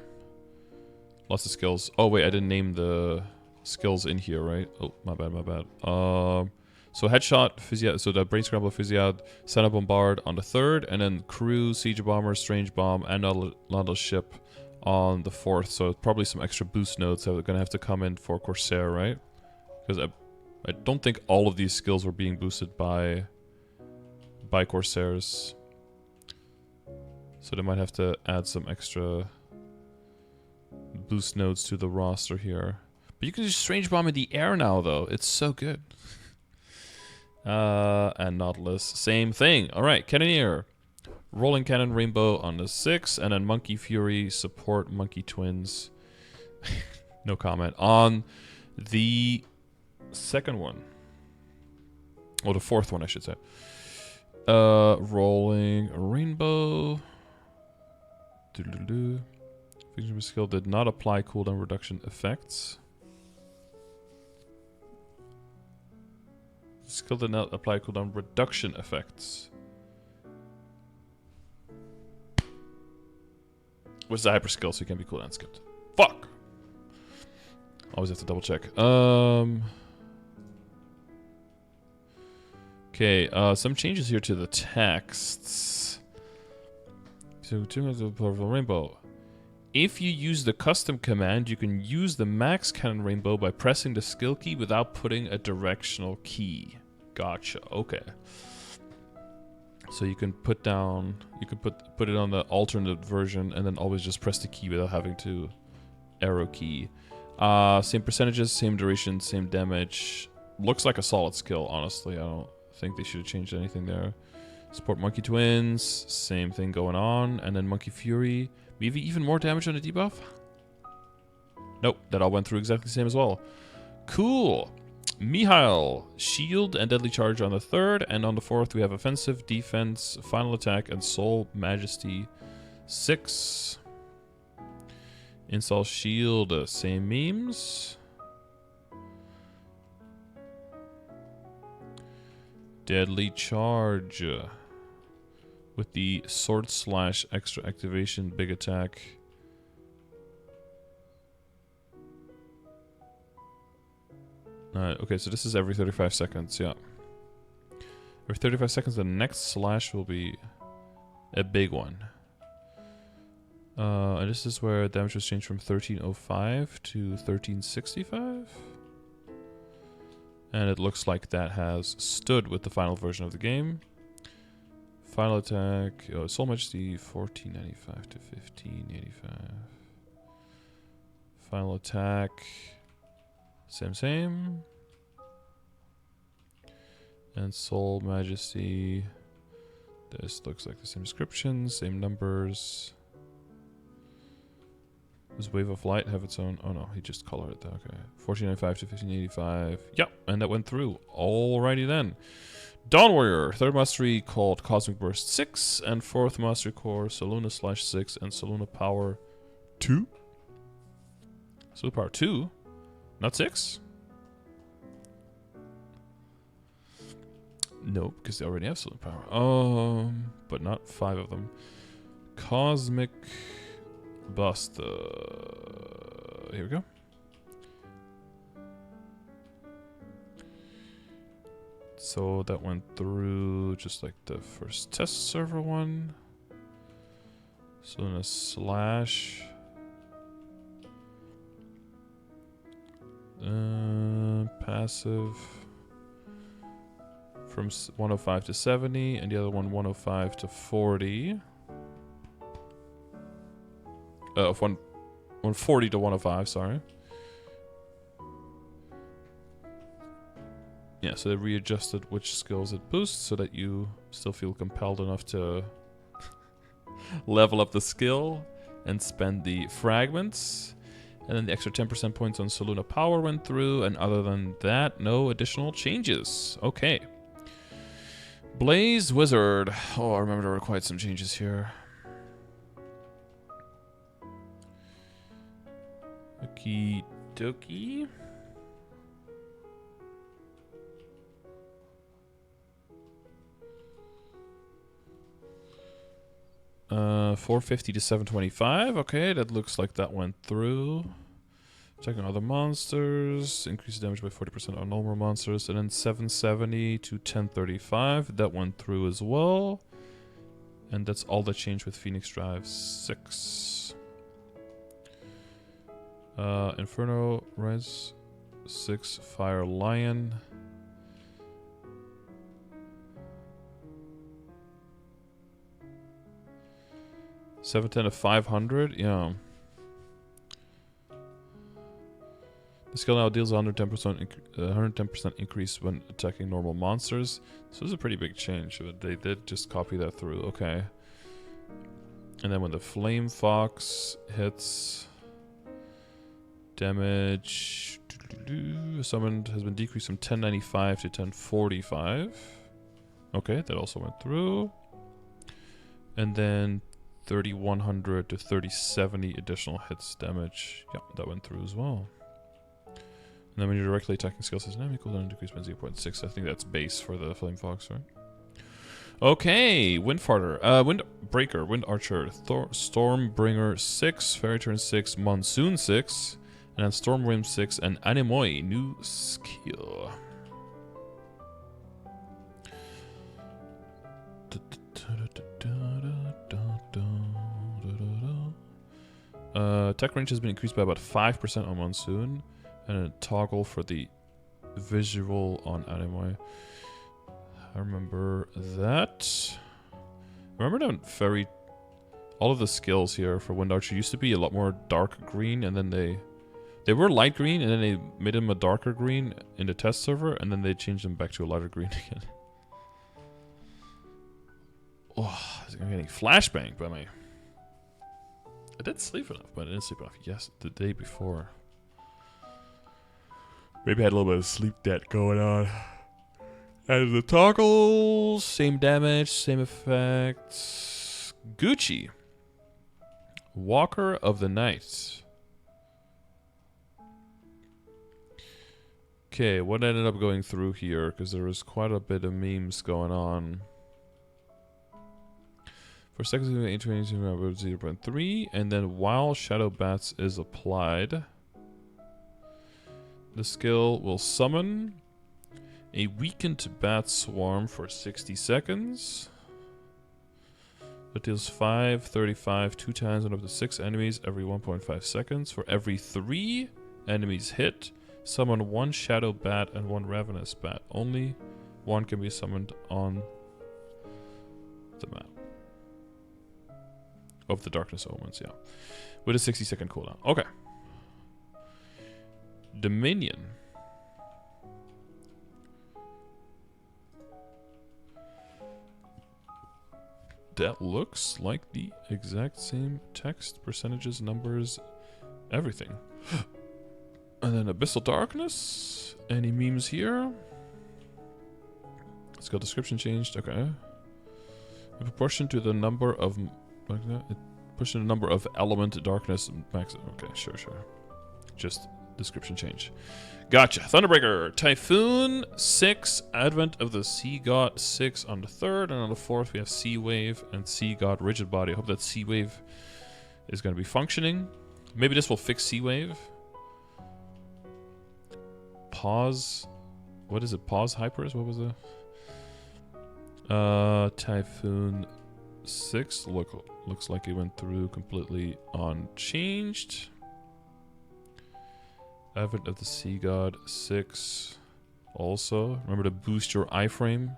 Lots of skills. Oh wait, I didn't name the skills in here, right? Oh, my bad, my bad. So headshot, Physiad, so the Brain Scrambler, Physiad, Senna Bombard on the 3rd, and then Crew, Siege Bomber, Strange Bomb, and Lando Ship on the 4th. So probably some extra boost nodes that are gonna have to come in for Corsair, right? Because I don't think all of these skills were being boosted by Corsairs. So they might have to add some extra boost nodes to the roster here. But you can do Strange Bomb in the air now, though. It's so good. And Nautilus, same thing. Alright, Cannoneer. Rolling Cannon Rainbow on the 6th, and then Monkey Fury, support Monkey Twins. No comment. On the 2nd one. Or the 4th one, I should say. Rolling Rainbow. Fixing skill did not apply cooldown reduction effects. Skill did not apply cooldown reduction effects. Which is a hyper skill, so it can be cooldown skipped. Fuck! Always have to double check. Okay, some changes here to the texts. So, the powerful rainbow. If you use the custom command, you can use the max cannon rainbow by pressing the skill key without putting a directional key. Gotcha. Okay. So you can put down, you can put it on the alternate version, and then always just press the key without having to arrow key. Same percentages, same duration, same damage. Looks like a solid skill, honestly. I don't think they should have changed anything there. Support Monkey Twins, same thing going on. And then Monkey Fury, maybe even more damage on the debuff? Nope, that all went through exactly the same as well. Cool. Mihail, Shield and Deadly Charge on the 3rd, and on the 4th we have Offensive, Defense, Final Attack, and Soul Majesty 6. Install Shield, same memes. Deadly Charge with the Sword Slash extra activation, big attack. Okay, so this is every 35 seconds, yeah. Every 35 seconds, the next slash will be a big one. And this is where damage was changed from 1305 to 1365. And it looks like that has stood with the final version of the game. Final attack, Soul Majesty, 1495 to 1585. Final attack, same. And Soul Majesty, this looks like the same description, same numbers. Does Wave of Light have its own? Oh no, he just colored it. Okay. 1495 to 1585. Yep, and that went through. Alrighty then. Dawn Warrior, 3rd Mastery called Cosmic Burst 6, and 4th Mastery Core, Soluna Slash 6, and Soluna Power 2. Soluna Power 2? Not 6? No, because they already have Soluna Power. But not 5 of them. Cosmic Bust. Here we go. So that went through just like the first test server one. So then a slash. Passive. From 105 to 70, and the other one 105 to 40. Of 140 to 105, sorry. Yeah, so they readjusted which skills it boosts so that you still feel compelled enough to level up the skill and spend the fragments. And then the extra 10% points on Soluna Power went through, and other than that, no additional changes. Okay. Blaze Wizard. Oh, I remember there were quite some changes here. Okie dokie. 450 to 725. Okay, that looks like that went through. Checking other monsters. Increase damage by 40% on normal monsters. And then 770 to 1035. That went through as well. And that's all that changed with Phoenix Drive 6. Inferno Rise 6. Fire Lion. $710 to 500. Yeah. The skill now deals 110% increase when attacking normal monsters. So this is a pretty big change, but they did just copy that through. Okay. And then when the Flame Fox hits, damage summoned has been decreased from 1095 to 1045. Okay, that also went through. And then 3100 to 3070 additional hits damage. Yep, that went through as well. And then when you're directly attacking skills as enemy, cooldown decreased by 0.6. I think that's base for the Flame Fox, right? Okay, Windfarter, Windbreaker, Wind Archer, Stormbringer 6, Fairy Turn 6, Mon-Sun 6, and then Stormwind 6, and Anemoi, new skill. Attack range has been increased by about 5% on Mon-Sun, and a toggle for the visual on Anemoi. I remember that. Remember that all of the skills here for Wind Archer used to be a lot more dark green, and then they were light green, and then they made them a darker green in the test server, and then they changed them back to a lighter green again. Oh, I'm getting flashbanged by my... I did sleep enough, but I didn't sleep enough. Yes, the day before. Maybe I had a little bit of sleep debt going on. And the toggles, same damage, same effects. Gucci. Walker of the Night. Okay, what ended up going through here? Because there was quite a bit of memes going on. For seconds, 0.3, and then while Shadow Bats is applied, the skill will summon a weakened bat swarm for 60 seconds. It deals 535 2 times on up to 6 enemies every 1.5 seconds. For every 3 enemies hit, summon 1 Shadow Bat and 1 Ravenous Bat. Only 1 can be summoned on the map. Of the Darkness Omens, yeah. With a 60-second cooldown. Okay. Dominion. That looks like the exact same text, percentages, numbers, everything. And then Abyssal Darkness. Any memes here? Skill description changed. Okay. In proportion to the number of... Like that? It pushing the number of element darkness max. Okay, sure. Just description change. Gotcha. Thunderbreaker, Typhoon 6, Advent of the Sea God 6 on the 3rd, and on the 4th we have Sea Wave and Sea God Rigid Body. I hope that Sea Wave is going to be functioning. Maybe this will fix Sea Wave. Pause. What is it? Pause Hypers? What was the Typhoon 6 looks like it went through completely unchanged. Advent of the Sea God 6 also. Remember to boost your iframe.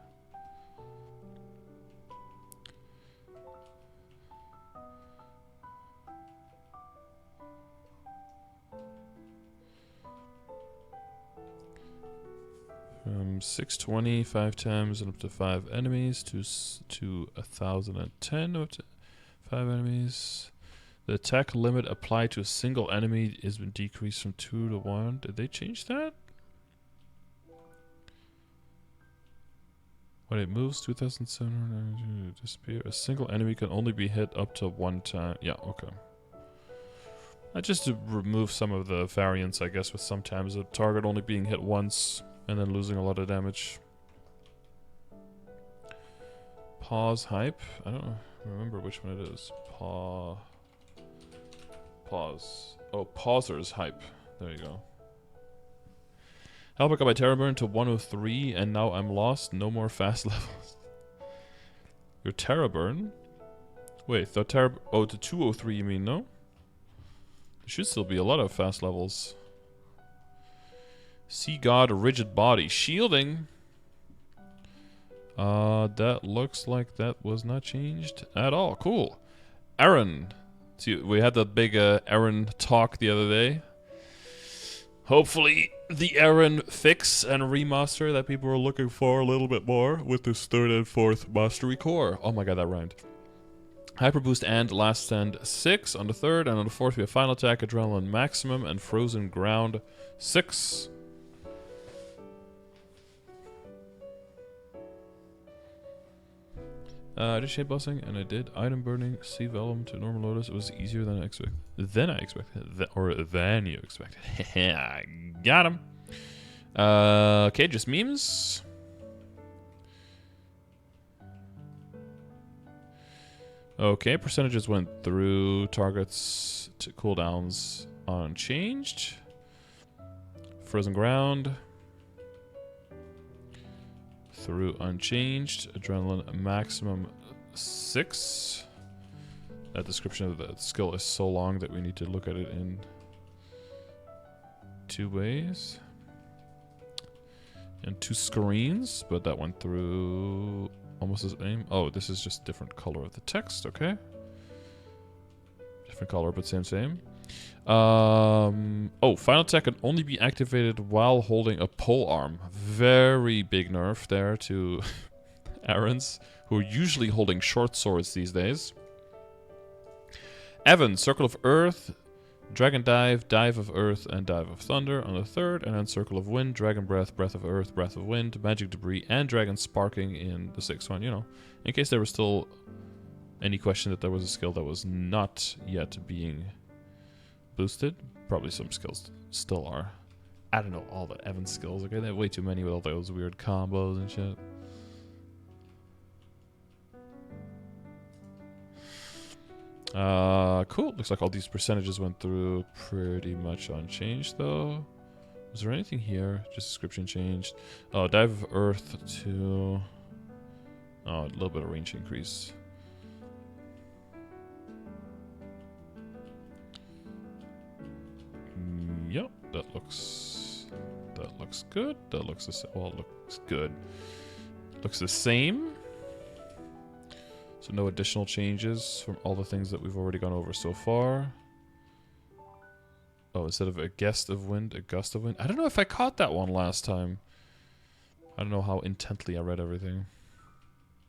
From 620, 5 times and up to 5 enemies to 1010 up to 5 enemies. The attack limit applied to a single enemy has been decreased from 2 to 1. Did they change that? When it moves 2,700 to disappear, a single enemy can only be hit up to 1 time. Yeah, okay. Just to remove some of the variance, I guess, with sometimes a target only being hit once and then losing a lot of damage. Pause hype. I don't remember which one it is. Pause. Oh, Pauser's hype. There you go. Help, I got my terror burn to 103 and now I'm lost. No more fast levels. Your terror burn? Wait, the terror... Oh, to 203 you mean, no? There should still be a lot of fast levels. Sea God, rigid body. Shielding. That looks like that was not changed at all. Cool. Aaron. See, we had that big Aaron talk the other day. Hopefully, the Aaron fix and remaster that people were looking for a little bit more with this 3rd and 4th mastery core. Oh my god, that rhymed. Hyper boost and last stand 6 on the 3rd, and on the 4th we have final attack, adrenaline maximum, and frozen ground 6. I did shade bossing and I did item burning, sea vellum to normal lotus. It was easier than I expected. Than you expected. I got him. Okay, just memes. Okay, percentages went through. Targets to cooldowns unchanged. Frozen ground. Through unchanged. Adrenaline maximum 6. That description of the skill is so long that we need to look at it in 2 ways. And 2 screens, but that went through almost the same. Oh, this is just different color of the text, okay. Different color, but same. Oh, final attack can only be activated while holding a pole arm. Very big nerf there to Aaron's, who are usually holding short swords these days. Evan, Circle of Earth, Dragon Dive, Dive of Earth, and Dive of Thunder on the 3rd, and then Circle of Wind, Dragon Breath, Breath of Earth, Breath of Wind, Magic Debris, and Dragon Sparking in the 6th one, you know, in case there was still any question that there was a skill that was not yet being boosted. Probably some skills still are. I don't know all the Evan skills, okay? They have way too many with all those weird combos and shit. Cool. Looks like all these percentages went through pretty much unchanged, though. Was there anything here? Just description changed. Oh, Dive of Earth to... Oh, a little bit of range increase. Yep, that looks good. That looks the same. Well, it looks good. Looks the same. So no additional changes from all the things that we've already gone over so far. Oh, instead of a gust of wind, a gust of wind. I don't know if I caught that one last time. I don't know how intently I read everything.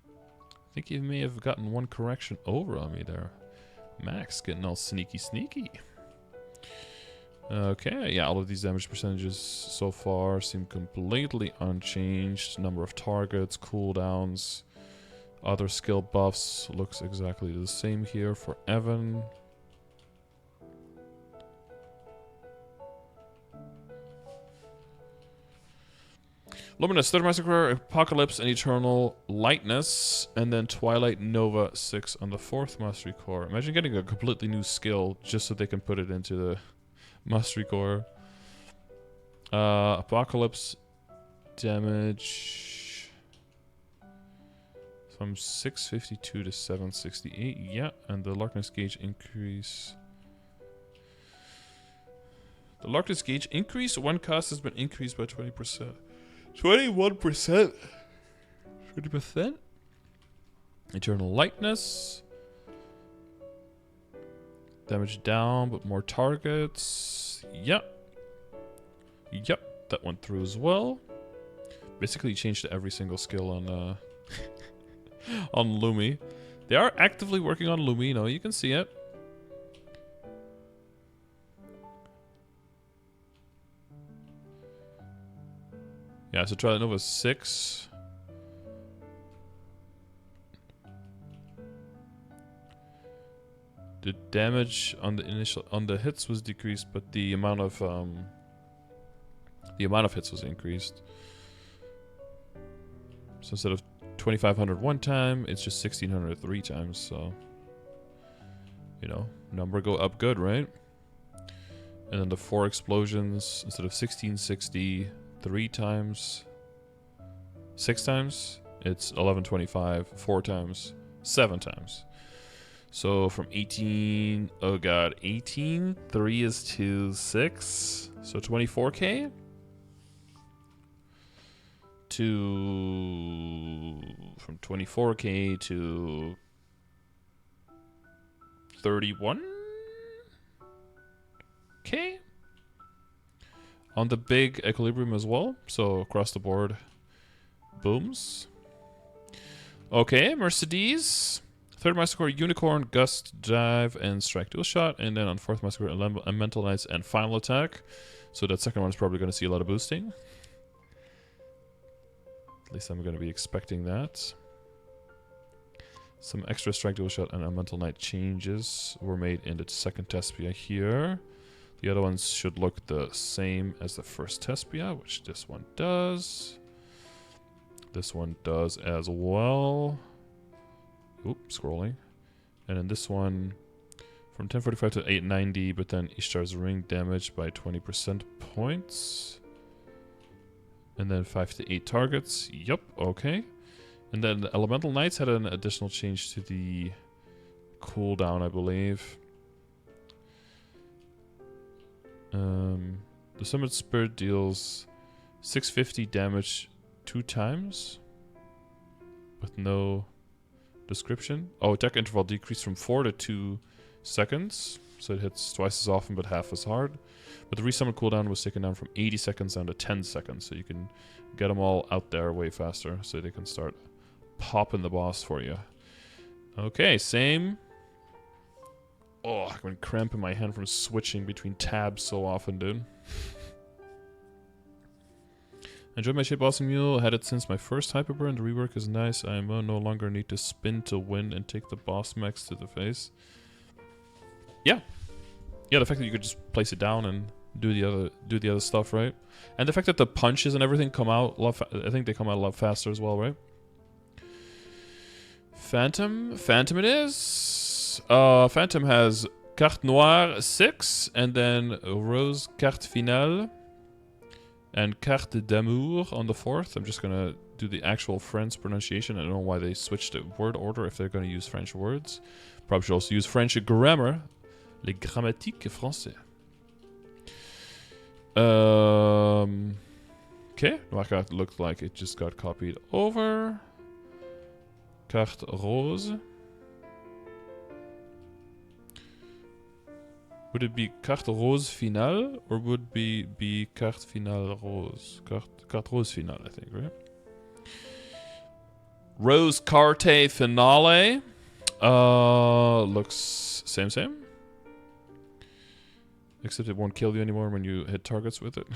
I think you may have gotten one correction over on me there. Max getting all sneaky. Okay, yeah, all of these damage percentages so far seem completely unchanged. Number of targets, cooldowns, other skill buffs looks exactly the same here for Evan. Luminous, Third Massacre, Apocalypse, and Eternal Lightness, and then Twilight Nova 6 on the 4th Mastery Core. Imagine getting a completely new skill just so they can put it into the Mastery Core. Apocalypse damage from 652 to 768. Yeah, and the Larkness gauge increase. The Larkness gauge increase when cast has been increased by 20%. 21%. 20%. Eternal Lightness. Damage down, but more targets. Yep. That went through as well. Basically changed every single skill on on Lumi. They are actively working on Lumi, you know, you can see it. Yeah, so try Nova 6. The damage on the hits was decreased, but the amount of hits was increased. So instead of 2,500 one time, it's just 1,600 3 times. So, you know, number go up good, right? And then the 4 explosions instead of 1,660 3 times, 6 times, it's 1,125 4 times, 7 times. So from 18, oh god, 18, 3 is to 6, so 24k to, from 24k to 31k on the big equilibrium as well. So across the board, booms. Okay, Mercedes. Third Massacre, Unicorn, Gust, Dive, and Strike Dual Shot. And then on fourth Massacre, Elemental Knights and Final Attack. So that second one is probably going to see a lot of boosting. At least I'm going to be expecting that. Some extra Strike Dual Shot and Elemental Knight changes were made in the second Tespia here. The other ones should look the same as the first Tespia, which this one does. This one does as well. Oop, scrolling. And then this one from 1045 to 890, but then Ishtar's ring damage by 20% points. And then 5 to 8 targets. Yup, okay. And then the Elemental Knights had an additional change to the cooldown, I believe. The Summit Spirit deals 650 damage 2 times. With no description. Oh, attack interval decreased from 4 to 2 seconds. So it hits twice as often but half as hard. But the resummon cooldown was taken down from 80 seconds down to 10 seconds. So you can get them all out there way faster. So they can start popping the boss for you. Okay, same. Oh, I've been cramping my hand from switching between tabs so often, dude. Enjoyed my Shape Awesome Mule. Had it since my first Hyperburn. The rework is nice. I no longer need to spin to win and take the boss max to the face. Yeah. Yeah, the fact that you could just place it down and do the other stuff, right? And the fact that the punches and everything come out a lot I think they come out a lot faster as well, right? Phantom it is. Phantom has Carte Noire 6 and then Rose Carte Finale. And Carte d'Amour on the 4th. I'm just going to do the actual French pronunciation. I don't know why they switched the word order if they're going to use French words. Probably should also use French grammar. Les grammatiques français. Okay. That looked like it just got copied over. Carte Rose. Would it be Carte Rose Finale or would it be Carte Finale Rose? Carte Rose Finale, I think, right? Rose Carte Finale. Looks same. Except it won't kill you anymore when you hit targets with it.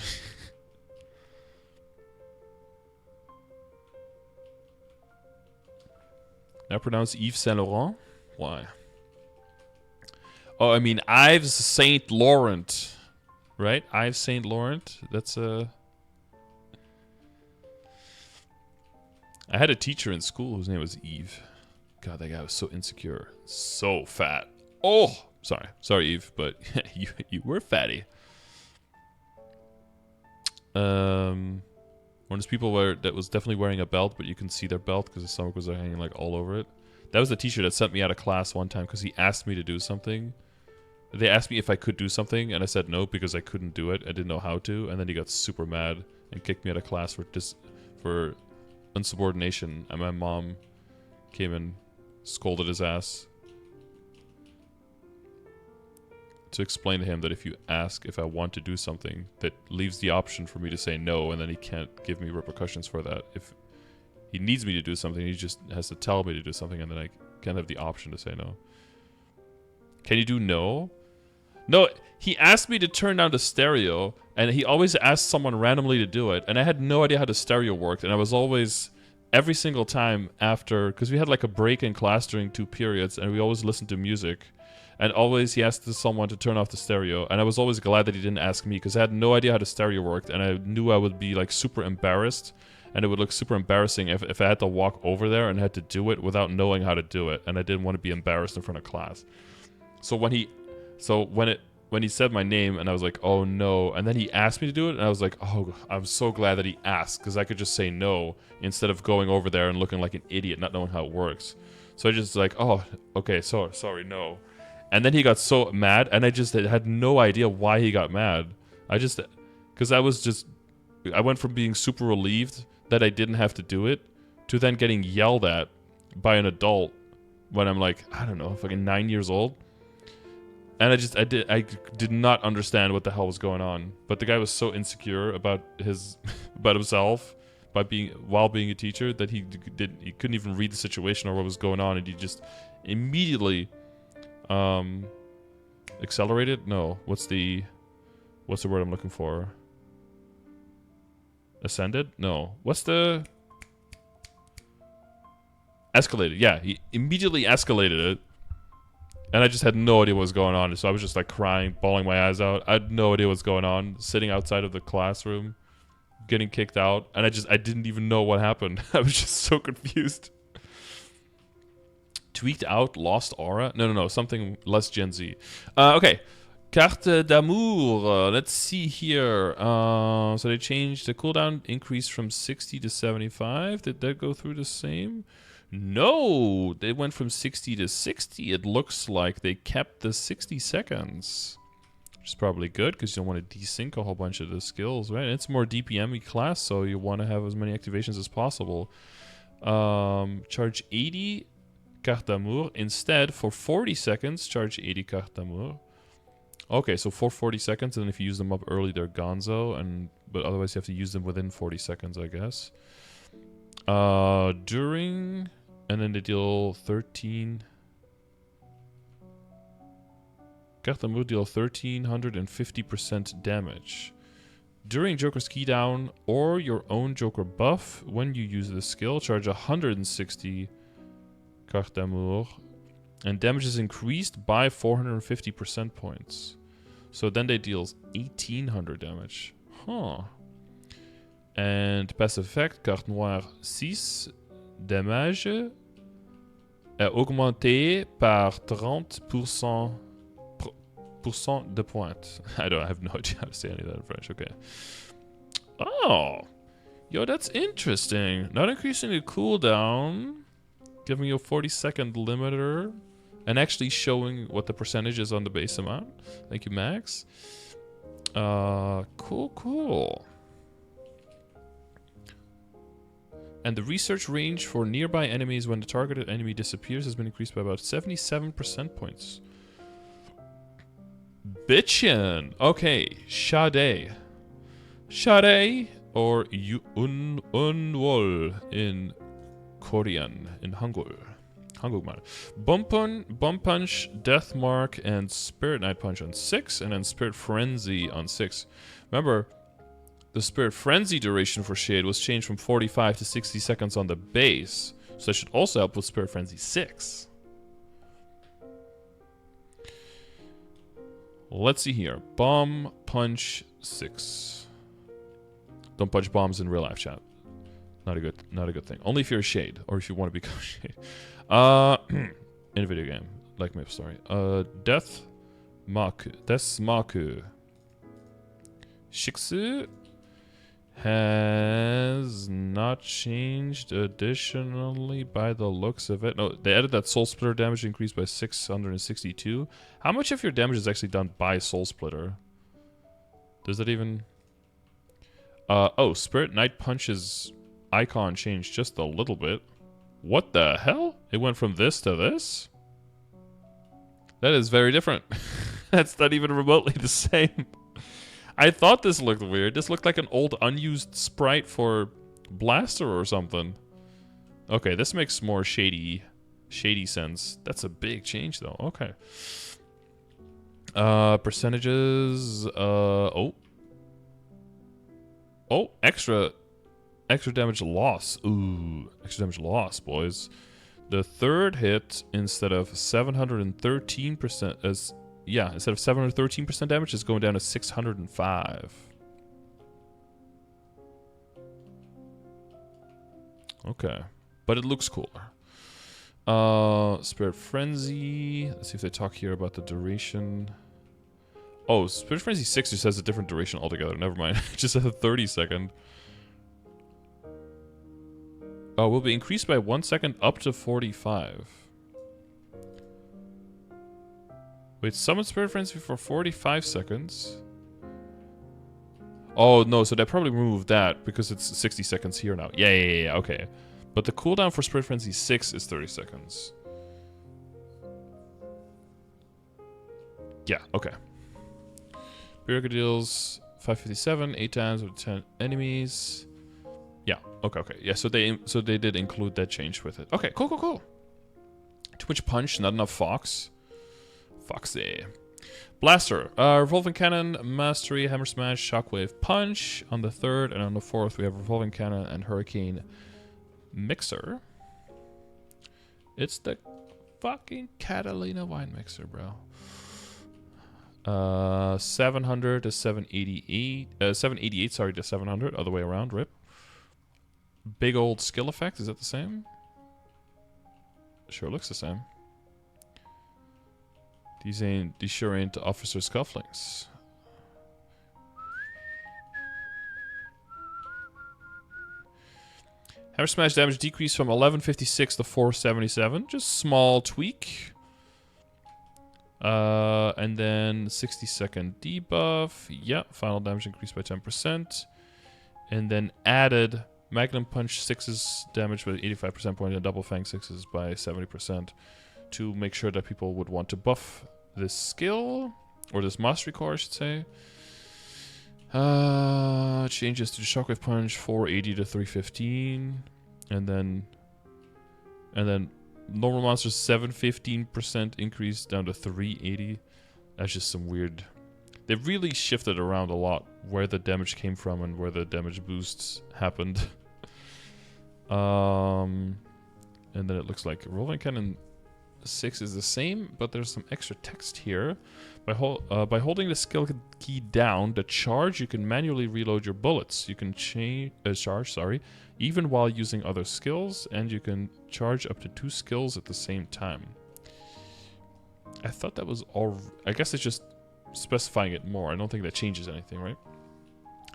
Now pronounce Yves Saint Laurent. Why? Oh, I mean Yves Saint Laurent, right? Yves Saint Laurent. That's a. I had a teacher in school whose name was Yves. God, that guy was so insecure, so fat. Oh, sorry, Yves, but you were fatty. One of those people that was definitely wearing a belt, but you can see their belt because the stomach was hanging like all over it. That was the teacher that sent me out of class one time because he asked me to do something. They asked me if I could do something, and I said no because I couldn't do it. I didn't know how to, and then he got super mad and kicked me out of class for insubordination. And my mom came and scolded his ass. to explain to him that if you ask if I want to do something, that leaves the option for me to say no, and then he can't give me repercussions for that. If he needs me to do something, he just has to tell me to do something, and then I can't have the option to say no. Can you do no? No, he asked me to turn down the stereo, and he always asked someone randomly to do it, and I had no idea how the stereo worked, and I was always, every single time after, because we had like a break in class during 2 periods, and we always listened to music, and always he asked someone to turn off the stereo, and I was always glad that he didn't ask me, because I had no idea how the stereo worked, and I knew I would be like super embarrassed, and it would look super embarrassing if I had to walk over there and had to do it without knowing how to do it, and I didn't want to be embarrassed in front of class. So when he said my name, and I was like, oh no, and then he asked me to do it, and I was like, oh, I'm so glad that he asked, because I could just say no, instead of going over there and looking like an idiot, not knowing how it works. So I just like, oh, okay, sorry, no. And then he got so mad, and I just had no idea why he got mad. Because I went from being super relieved that I didn't have to do it, to then getting yelled at by an adult when I'm like, I don't know, fucking 9 years old. And I did not understand what the hell was going on. But the guy was so insecure about himself while being a teacher that he couldn't even read the situation or what was going on, and he just immediately accelerated. No, what's the word I'm looking for? Ascended? No. What's the escalated? Yeah, he immediately escalated it. And I just had no idea what was going on. So I was just like crying, bawling my eyes out. I had no idea what's going on. Sitting outside of the classroom, getting kicked out. And I didn't even know what happened. I was just so confused. Tweaked out, lost aura? No. Something less Gen Z. Okay. Carte d'amour. Let's see here. So they changed the cooldown increase from 60 to 75. Did that go through the same? No, they went from 60 to 60. It looks like they kept the 60 seconds. Which is probably good, because you don't want to desync a whole bunch of the skills, right? It's more DPM-y class, so you want to have as many activations as possible. Charge 80 carte d'amour. Instead, for 40 seconds, charge 80 carte d'amour. Okay, so for 40 seconds, and if you use them up early, they're gonzo, but otherwise you have to use them within 40 seconds, I guess. During... And then they deal 13... Carte d'amour deal 1350% damage. During Joker's keydown or your own Joker buff, when you use this skill, charge 160 Carte d'amour. And damage is increased by 450% points. So then they deal 1800 damage. Huh. And passive effect, carte noire 6, damage est augmenté par 30% de points. I have no idea how to say any of that in French. Okay. Oh. Yo, that's interesting. Not increasing the cooldown. Giving you a 40-second limiter. And actually showing what the percentage is on the base amount. Thank you, Max. Cool. And the research range for nearby enemies when the targeted enemy disappears has been increased by about 77% points. Bitchin'. Okay, Sade. Sade or Unwol in Korean, in Hangul. Hangulman. Bump Punch, Death Mark, and Spirit Night Punch on 6, and then Spirit Frenzy on 6. Remember, the Spirit Frenzy duration for Shade was changed from 45 to 60 seconds on the base, so that should also help with Spirit Frenzy 6. Let's see here. Bomb Punch 6. Don't punch bombs in real life, chat. Not a good thing. Only if you're a Shade, or if you want to become a Shade. In a video game, like MapleStory. Death Maku. Shiksu has not changed additionally by the looks of it. No, they added that Soul Splitter damage increased by 662. How much of your damage is actually done by Soul Splitter? Does that even... oh, Spirit Night Punch's icon changed just a little bit. What the hell? It went from this to this? That is very different. That's not even remotely the same. I thought this looked weird. This looked like an old unused sprite for Blaster or something. Okay, this makes more shady sense. That's a big change though. Okay. Percentages. Oh, extra damage loss. Ooh, extra damage loss, boys. The third hit, instead of 713%, instead of 713% damage, is going down to 605. Okay, but it looks cooler. Spirit Frenzy. Let's see if they talk here about the duration. Oh, Spirit Frenzy 6 just has a different duration altogether. Never mind. It just has a 30-second. Oh, will be increased by 1 second up to 45. Wait, summon Spirit Frenzy for 45 seconds? Oh, no, so they probably removed that because it's 60 seconds here now. Yeah, okay. But the cooldown for Spirit Frenzy 6 is 30 seconds. Yeah, okay. Birka deals 557, 8 times with 10 enemies. Yeah, okay. Yeah, so they did include that change with it. Okay, cool. Too much punch, not enough Fox. Foxy. Blaster. Revolving Cannon, Mastery, Hammer Smash, Shockwave, Punch. On the third and on the fourth, we have Revolving Cannon and Hurricane Mixer. It's the fucking Catalina Wine Mixer, bro. 700 to 788. 788, sorry, to 700. Other way around, rip. Big old skill effect, is that the same? Sure looks the same. These sure ain't officer scufflings. Hammer Smash damage decreased from 1156 to 477. Just small tweak. And then 60-second debuff. Yeah, final damage increased by 10%. And then added Magnum Punch 6's damage by 85% point and Double Fang 6's by 70% to make sure that people would want to buff this skill, or this mastery core, I should say. Changes to the Shockwave Punch 480 to 315, and then normal monsters 715% increase down to 380. That's just some weird. They really shifted around a lot where the damage came from and where the damage boosts happened. And then it looks like Revolving Cannon 6 is the same, but there's some extra text here. By holding the skill key down, the charge, you can manually reload your bullets. You can charge, even while using other skills, and you can charge up to 2 skills at the same time. I thought that was all. I guess it's just specifying it more. I don't think that changes anything, right?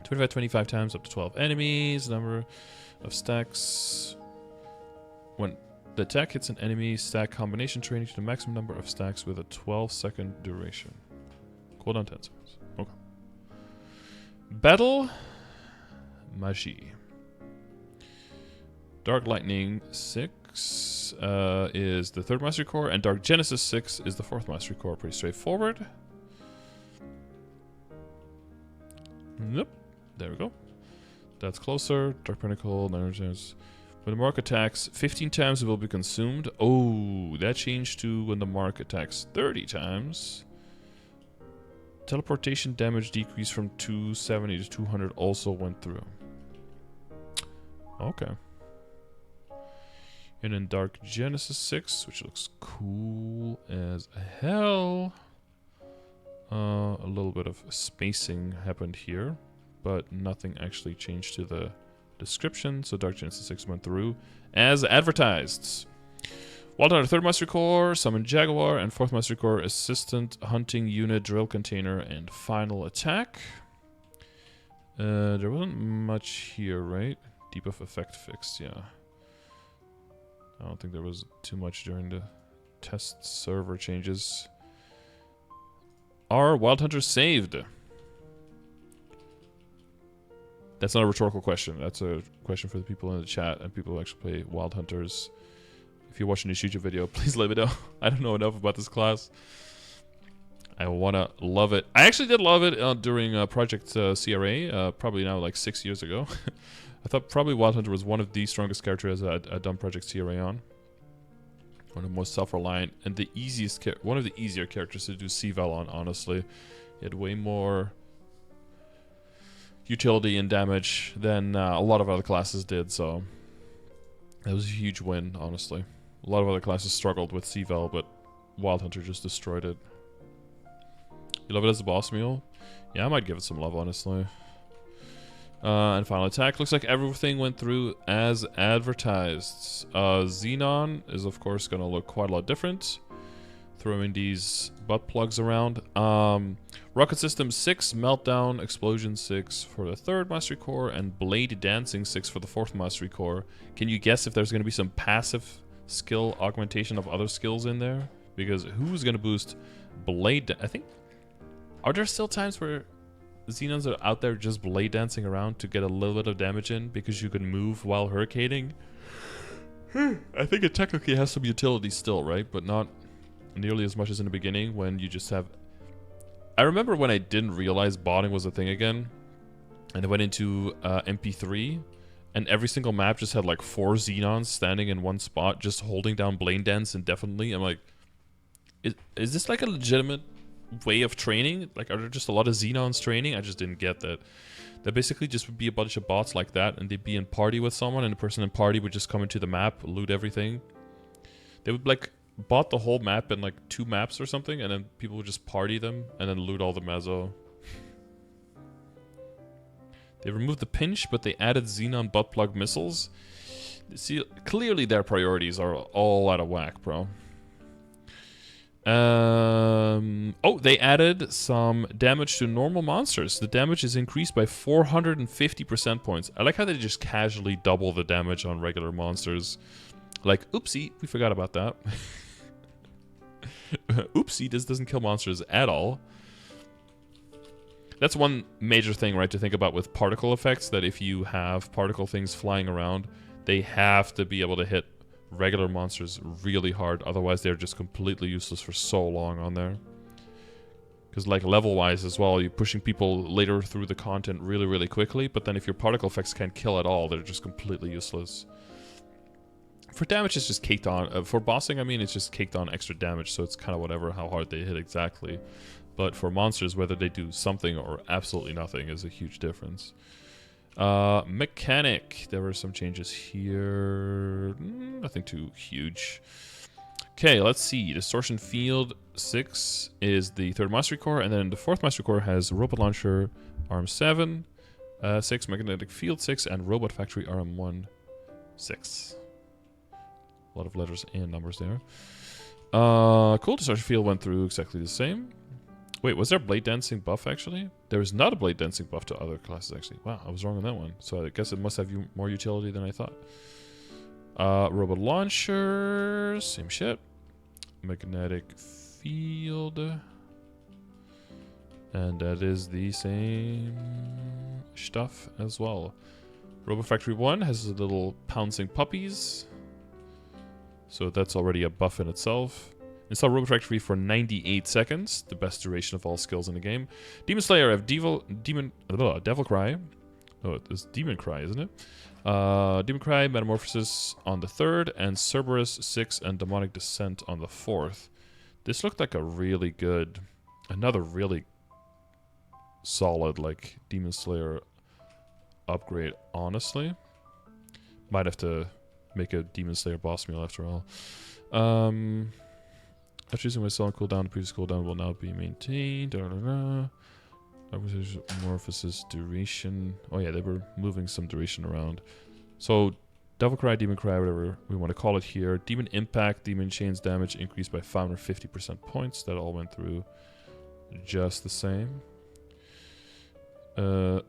25 times up to 12 enemies. Number of stacks. When the attack hits an enemy, stack combination training to the maximum number of stacks with a 12-second duration. Cooldown 10 seconds. Okay. Battle Magie. Dark Lightning 6 is the third mastery core, and Dark Genesis 6 is the fourth mastery core. Pretty straightforward. Nope. There we go. That's closer. Dark Pinnacle. When the mark attacks 15 times, it will be consumed. Oh, that changed to when the mark attacks 30 times. Teleportation damage decrease from 270 to 200 also went through. Okay. And then Dark Genesis 6, which looks cool as hell. A little bit of spacing happened here, but nothing actually changed to the description, so Dark Genesis 6 went through as advertised. Wild Hunter, third mastery core, Summon Jaguar, and fourth mastery core, Assistant Hunting Unit, Drill Container, and Final Attack. There wasn't much here, right? Debuff effect fixed, yeah. I don't think there was too much during the test server changes. Are Wild Hunters saved? That's not a rhetorical question. That's a question for the people in the chat and people who actually play Wild Hunters. If you're watching this YouTube video, please let me know. I don't know enough about this class. I wanna love it. I actually did love it during Project CRA, probably now like 6 years ago. I thought probably Wild Hunter was one of the strongest characters I'd done Project CRA on. One of the most self-reliant and the easiest, one of the easier characters to do C-Val on, honestly. He had way more utility and damage than a lot of other classes did, so that was a huge win, honestly. A lot of other classes struggled with C-Val, but Wild Hunter just destroyed it. You love it as a boss meal? Yeah, I might give it some love, honestly. And final attack. Looks like everything went through as advertised. Xenon is, of course, going to look quite a lot different. Throwing these butt plugs around. Rocket System 6, Meltdown, Explosion 6 for the 3rd Mastery Core, and Blade Dancing 6 for the 4th Mastery Core. Can you guess if there's going to be some passive skill augmentation of other skills in there? Because who's going to boost Blade... I think... Are there still times where Xenons are out there just blade dancing around to get a little bit of damage in because you can move while hurricaning? I think it technically has some utility still, right? But not nearly as much as in the beginning when you just have... I remember when I didn't realize botting was a thing again, and I went into MP3, and every single map just had like 4 Xenons standing in one spot just holding down Blade Dance indefinitely. I'm like, is this like a legitimate way of training? Like, are there just a lot of Xenons training? I just didn't get that. That basically just would be a bunch of bots like that, and they'd be in party with someone, and the person in party would just come into the map, loot everything. They would like bot the whole map in like 2 maps or something, and then people would just party them and then loot all the meso. They removed the pinch, but they added Xenon butt plug missiles. See, clearly their priorities are all out of whack, bro. Oh, they added some damage to normal monsters. The damage is increased by 450 percent points. I like how they just casually double the damage on regular monsters. Like, oopsie, we forgot about that. Oopsie, this doesn't kill monsters at all. That's one major thing, right, to think about with particle effects, that if you have particle things flying around, they have to be able to hit regular monsters really hard, otherwise they're just completely useless for so long on there. Because like level-wise as well, you're pushing people later through the content really quickly, but then if your particle effects can't kill at all, they're just completely useless. For damage, it's just caked on. For bossing, I mean, it's just caked on extra damage, so it's kind of whatever how hard they hit exactly. But for monsters, whether they do something or absolutely nothing is a huge difference. Mechanic. There were some changes here. Nothing too huge. Okay, let's see. Distortion Field 6 is the 3rd Mastery Core, and then the 4th Mastery Core has Robot Launcher Arm 7, 6, Magnetic Field 6, and Robot Factory Arm 1, 6. A lot of letters and numbers there. Cool. Distortion Field went through exactly the same. Wait, was there Blade Dancing buff, actually? There is not a Blade Dancing buff to other classes, actually. Wow, I was wrong on that one. So I guess it must have more utility than I thought. Robot Launcher, same shit. Magnetic Field. And that is the same stuff as well. Robot Factory 1 has a little pouncing puppies. So that's already a buff in itself. Install Robot Factory for 98 seconds, the best duration of all skills in the game. Demon Slayer have Devil Cry. Oh, it's Demon Cry, isn't it? Demon Cry, Metamorphosis on the 3rd, and Cerberus 6 and Demonic Descent on the 4th. This looked like a really good, another really solid, like, Demon Slayer upgrade, honestly. Might have to make a Demon Slayer boss meal after all. After using my cell cooldown, the previous cooldown will now be maintained. Metamorphosis duration. Oh yeah, they were moving some duration around. So, Devil Cry, Demon Cry, whatever we want to call it here. Demon Impact, Demon Chains damage increased by 550% points. That all went through just the same. Close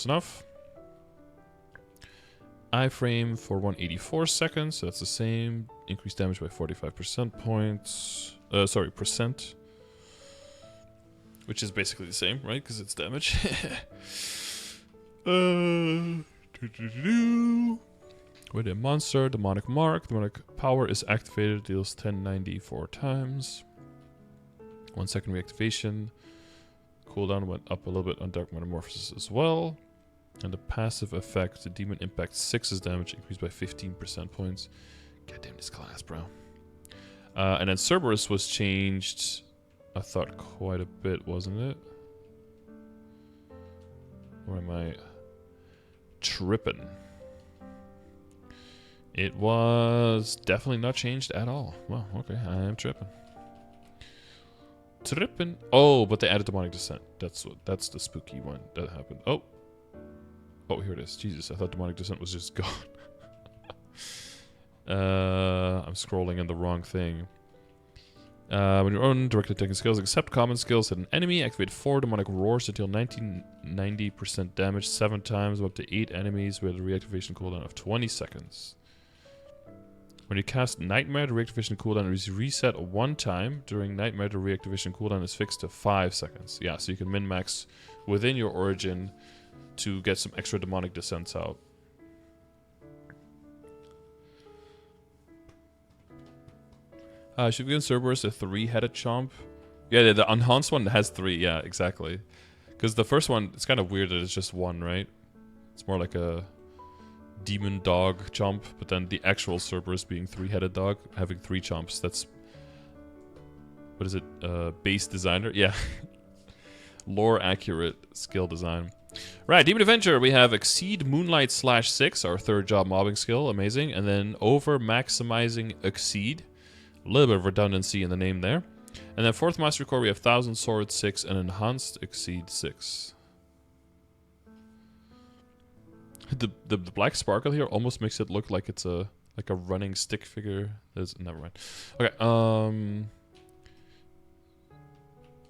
enough. Iframe for 184 seconds, so that's the same. Increased damage by 45% points. Percent. Which is basically the same, right? Because it's damage. With a monster, Demonic Mark. Demonic Power is activated, deals 1094 times. 1 second reactivation. Cooldown went up a little bit on Dark Metamorphosis as well. And the passive effect, the Demon Impact 6's damage increased by 15% points. Goddamn this class, bro. And then Cerberus was changed, I thought, quite a bit, wasn't it? Or am I tripping? It was definitely not changed at all. Well, okay, I am tripping. Tripping. Oh, but they added Demonic Descent. That's the spooky one that happened. Oh, here it is. Jesus, I thought Demonic Descent was just gone. I'm scrolling in the wrong thing. When you're on directly attacking skills, except common skills, hit an enemy, activate 4 demonic roars to deal 90% damage 7 times, up to 8 enemies with a reactivation cooldown of 20 seconds. When you cast Nightmare, the reactivation cooldown is reset 1 time. During Nightmare, the reactivation cooldown is fixed to 5 seconds. Yeah, so you can min-max within your origin to get some extra demonic descents out. Should we give Cerberus a 3-headed chomp? Yeah, the enhanced one has 3. Yeah, exactly. Because the first one, it's kind of weird that it's just 1, right? It's more like a demon dog chomp, but then the actual Cerberus being 3-headed dog, having 3 chomps. That's, what is it? Base designer? Yeah. Lore accurate skill design. Right, Demon Avenger, we have Exceed Moonlight /6, our 3rd job mobbing skill, amazing. And then Over Maximizing Exceed. A little bit of redundancy in the name there. And then 4th Mastery Core, we have Thousand Swords 6 and Enhanced Exceed 6. The black sparkle here almost makes it look like it's a running stick figure. Never mind. Okay,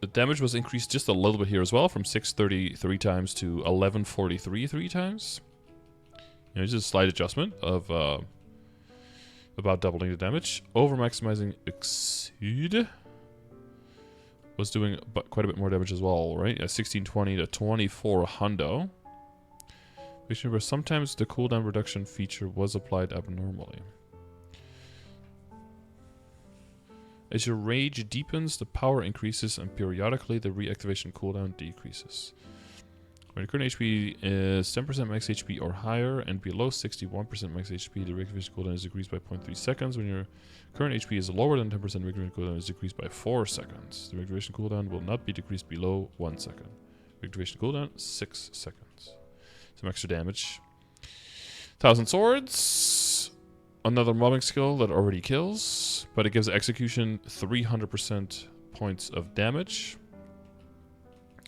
the damage was increased just a little bit here as well, from 633 times to 1143 3 times. You know, just a slight adjustment of about doubling the damage. Over maximizing Exceed was doing quite a bit more damage as well, right? 1620 to 24 hundo. Which remember, sometimes the cooldown reduction feature was applied abnormally. As your rage deepens, the power increases, and periodically the reactivation cooldown decreases. When your current HP is 10% max HP or higher, and below 61% max HP, the reactivation cooldown is decreased by 0.3 seconds. When your current HP is lower than 10%, the reactivation cooldown is decreased by 4 seconds. The reactivation cooldown will not be decreased below 1 second. Reactivation cooldown, 6 seconds. Some extra damage. Thousand Swords. Another mobbing skill that already kills, but it gives execution 300% points of damage.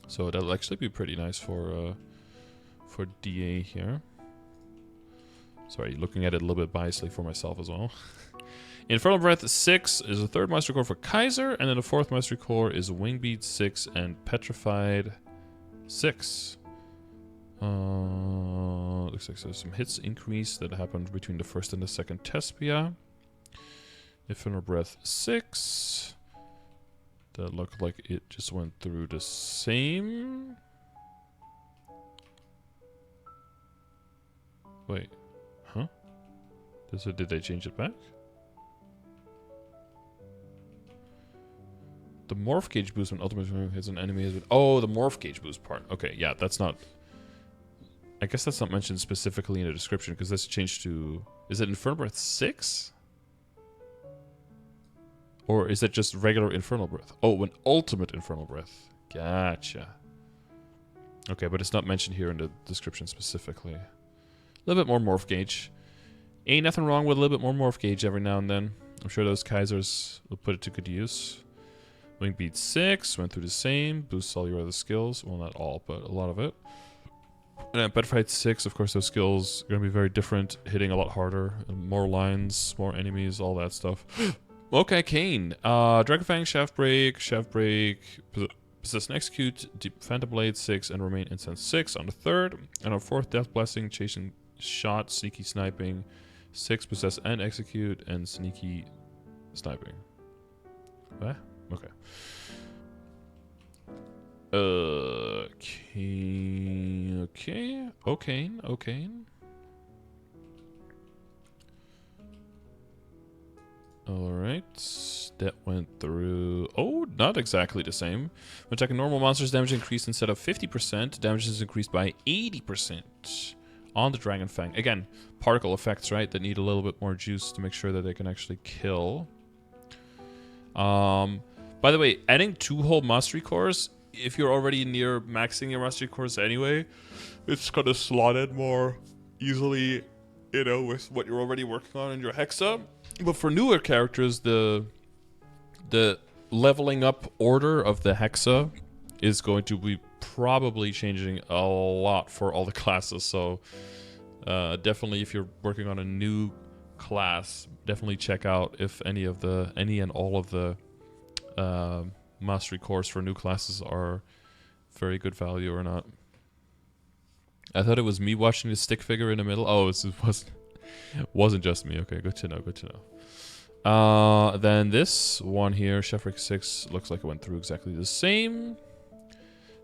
So that'll actually be pretty nice for DA here. Sorry, looking at it a little bit biasly for myself as well. Infernal Breath 6 is a 3rd Mastery Core for Kaiser, and then the 4th Mastery Core is Wingbeat 6 and Petrified 6. Looks like there's some hits increase that happened between the 1st and the 2nd Tespia. Infernal Breath 6. That looked like it just went through the same. Wait, huh? Did they change it back? The morph gauge boost when ultimate hits an enemy has been. Oh, the morph gauge boost part. Okay, yeah, that's not. I guess that's not mentioned specifically in the description because that's changed to. Is it Infernal Breath 6? Or is it just regular Infernal Breath? Oh, an ultimate Infernal Breath. Gotcha. Okay, but it's not mentioned here in the description specifically. A little bit more morph gauge. Ain't nothing wrong with a little bit more morph gauge every now and then. I'm sure those Kaisers will put it to good use. Wingbeat 6 went through the same. Boosts all your other skills. Well, not all, but a lot of it. And at Petrified 6, of course, those skills are going to be very different, hitting a lot harder, more lines, more enemies, all that stuff. Okay, Kane. Dragonfang, Shaft Break, Possess and Execute, Deep Phantom Blade 6, and Remain Incense 6 on the 3rd. And on 4th, Death Blessing, Chasing Shot, Sneaky Sniping 6, Possess and Execute, and Sneaky Sniping. What? Okay. Okay. Alright. That went through... Oh, not exactly the same. When attacking normal monsters, damage increased instead of 50%. Damage is increased by 80% on the Dragon Fang. Again, particle effects, right? That need a little bit more juice to make sure that they can actually kill. By the way, adding 2 whole mastery cores, if you're already near maxing your mastery cores anyway, it's gonna slot in more easily, you know, with what you're already working on in your Hexa. But for newer characters, the leveling up order of the Hexa is going to be probably changing a lot for all the classes. So definitely, if you're working on a new class, definitely check out if any and all of the mastery cores for new classes are very good value or not. I thought it was me watching the stick figure in the middle. Oh, it wasn't just me. Okay, good to know, good to know. Then this one here, Chef Break 6, looks like it went through exactly the same.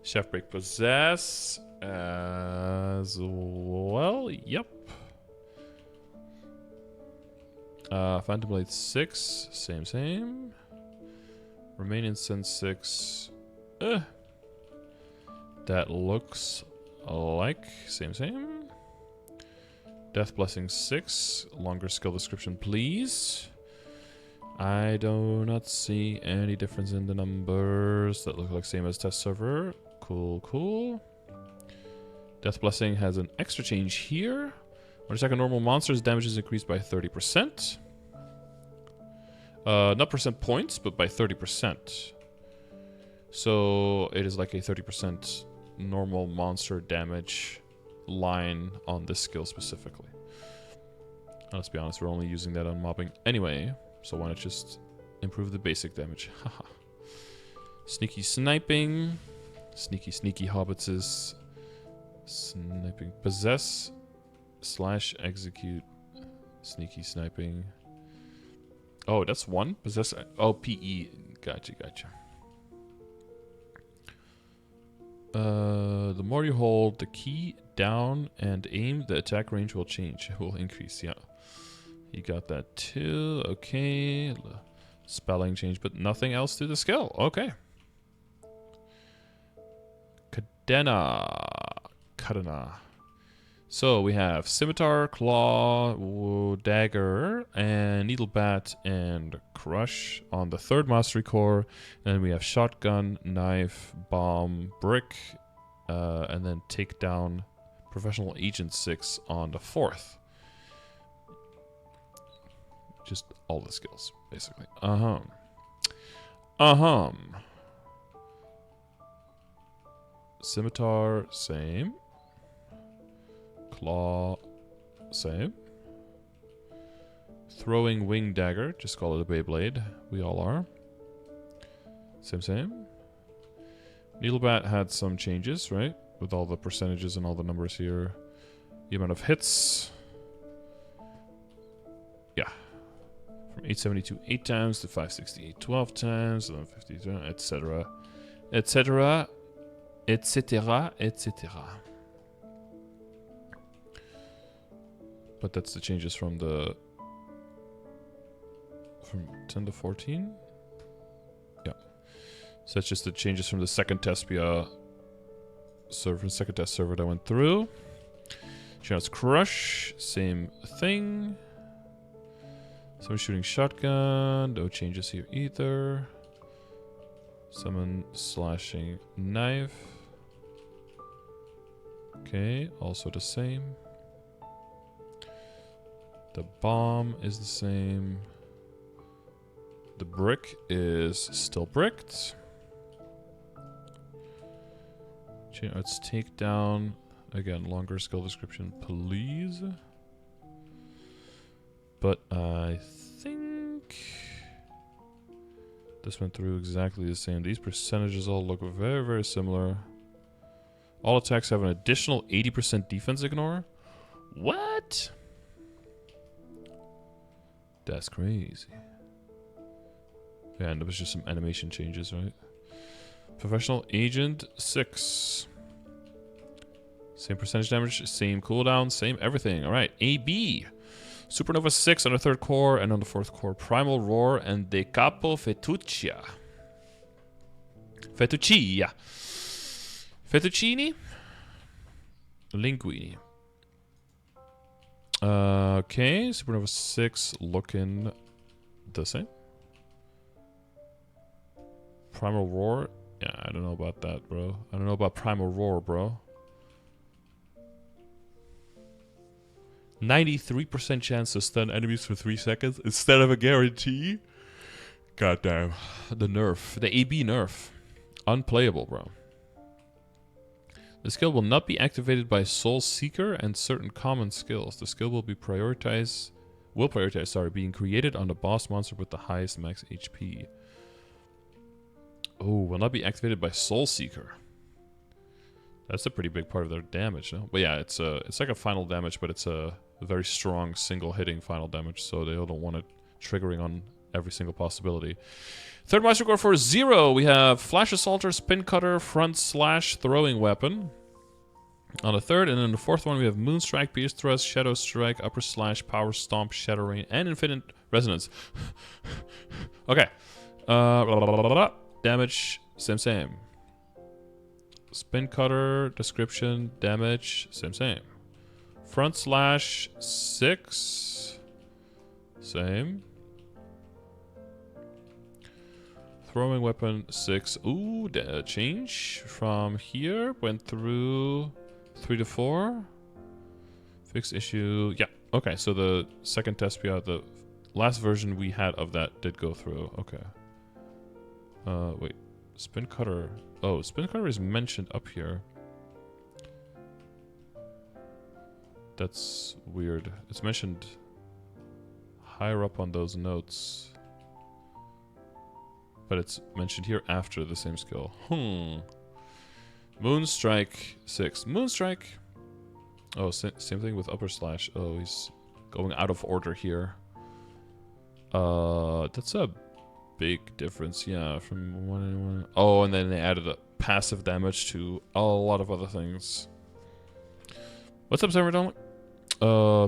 Chef Break Possess as well, yep. Phantom Blade 6, same. Remain Incense 6, that looks like same. Death Blessing 6, longer skill description please. I do not see any difference in the numbers. That look like same as test server. Cool. Death Blessing has an extra change here. When attacking normal monsters, damage is increased by 30%. Not percent points, but by 30%. So it is like a 30% normal monster damage line on this skill specifically. Let's be honest, we're only using that on mobbing anyway. So why not just improve the basic damage? Haha. Sneaky sniping. Sneaky hobbitses. Sniping. Possess / execute. Sneaky sniping. Oh, that's one? Possess. Oh, PE. Gotcha. The more you hold the key down and aim, the attack range will change. It will increase, yeah. You got that too. Okay. Spelling change, but nothing else to the skill. Okay. Kadena. So we have Scimitar, Claw, Dagger, and Needle Bat and Crush on the 3rd Mastery Core. Then we have Shotgun, Knife, Bomb, Brick, and then Take Down Professional Agent 6 on the 4th. Just all the skills, basically. Scimitar, same. Claw, same. Throwing Wing Dagger, just call it a Beyblade. We all are. Same. Needlebat had some changes, right? With all the percentages and all the numbers here. The amount of hits. Yeah. From 872 8 times to 568 12 times, 1152, etc. But that's the changes from 10 to 14? Yeah. So that's just the changes from the second Tespia server, second test server that went through. Chance Crush, same thing. Someone shooting shotgun, no changes here either. Someone slashing knife. Okay, also the same. The bomb is the same. The brick is still bricked. Let's take down, again, longer skill description, please. But I think this went through exactly the same. These percentages all look very, very similar. All attacks have an additional 80% defense ignore. What? That's crazy. Yeah, and there was just some animation changes, right? Professional Agent 6. Same percentage damage, same cooldown, same everything. Alright, AB. Supernova 6 on the 3rd core, and on the 4th core, Primal Roar and De Capo Fettuccia. Fettuccine. Fettuccini? Linguini. Okay, Supernova 6 looking the same. Primal Roar? Yeah, I don't know about that, bro. I don't know about Primal Roar, bro. 93% chance to stun enemies for 3 seconds instead of a guarantee? Goddamn. The nerf. The AB nerf. Unplayable, bro. The skill will not be activated by Soul Seeker and certain common skills. The skill will prioritize, being created on the boss monster with the highest max HP. Oh, will not be activated by Soul Seeker. That's a pretty big part of their damage, no? But yeah, it's like a final damage, but it's a very strong single hitting final damage, so they don't want it triggering on every single possibility. 3rd master core for 0, we have Flash Assaulter, Spin Cutter, Front Slash, Throwing Weapon. On the 3rd, and then the 4th one we have Moonstrike, Pierce Thrust, Shadow Strike, Upper Slash, Power Stomp, Shadow Rain, and Infinite Resonance. Okay. Blah, blah, blah, blah, blah. Damage, same. Spin Cutter, description, damage, same. Front Slash, 6. Same. Throwing Weapon, 6. Ooh, change from here. Went through 3 to 4. Fixed issue. Yeah. Okay, so the second test PR, the last version we had of that did go through. Okay. Wait. Spin Cutter. Oh, Spin Cutter is mentioned up here. That's weird. It's mentioned higher up on those notes. But it's mentioned here after the same skill. Moonstrike 6. Moonstrike. Oh, same thing with Upper Slash. Oh, he's going out of order here. That's a big difference, yeah. From 1 and 1. Oh, and then they added a passive damage to a lot of other things. What's up, Sarah Donald?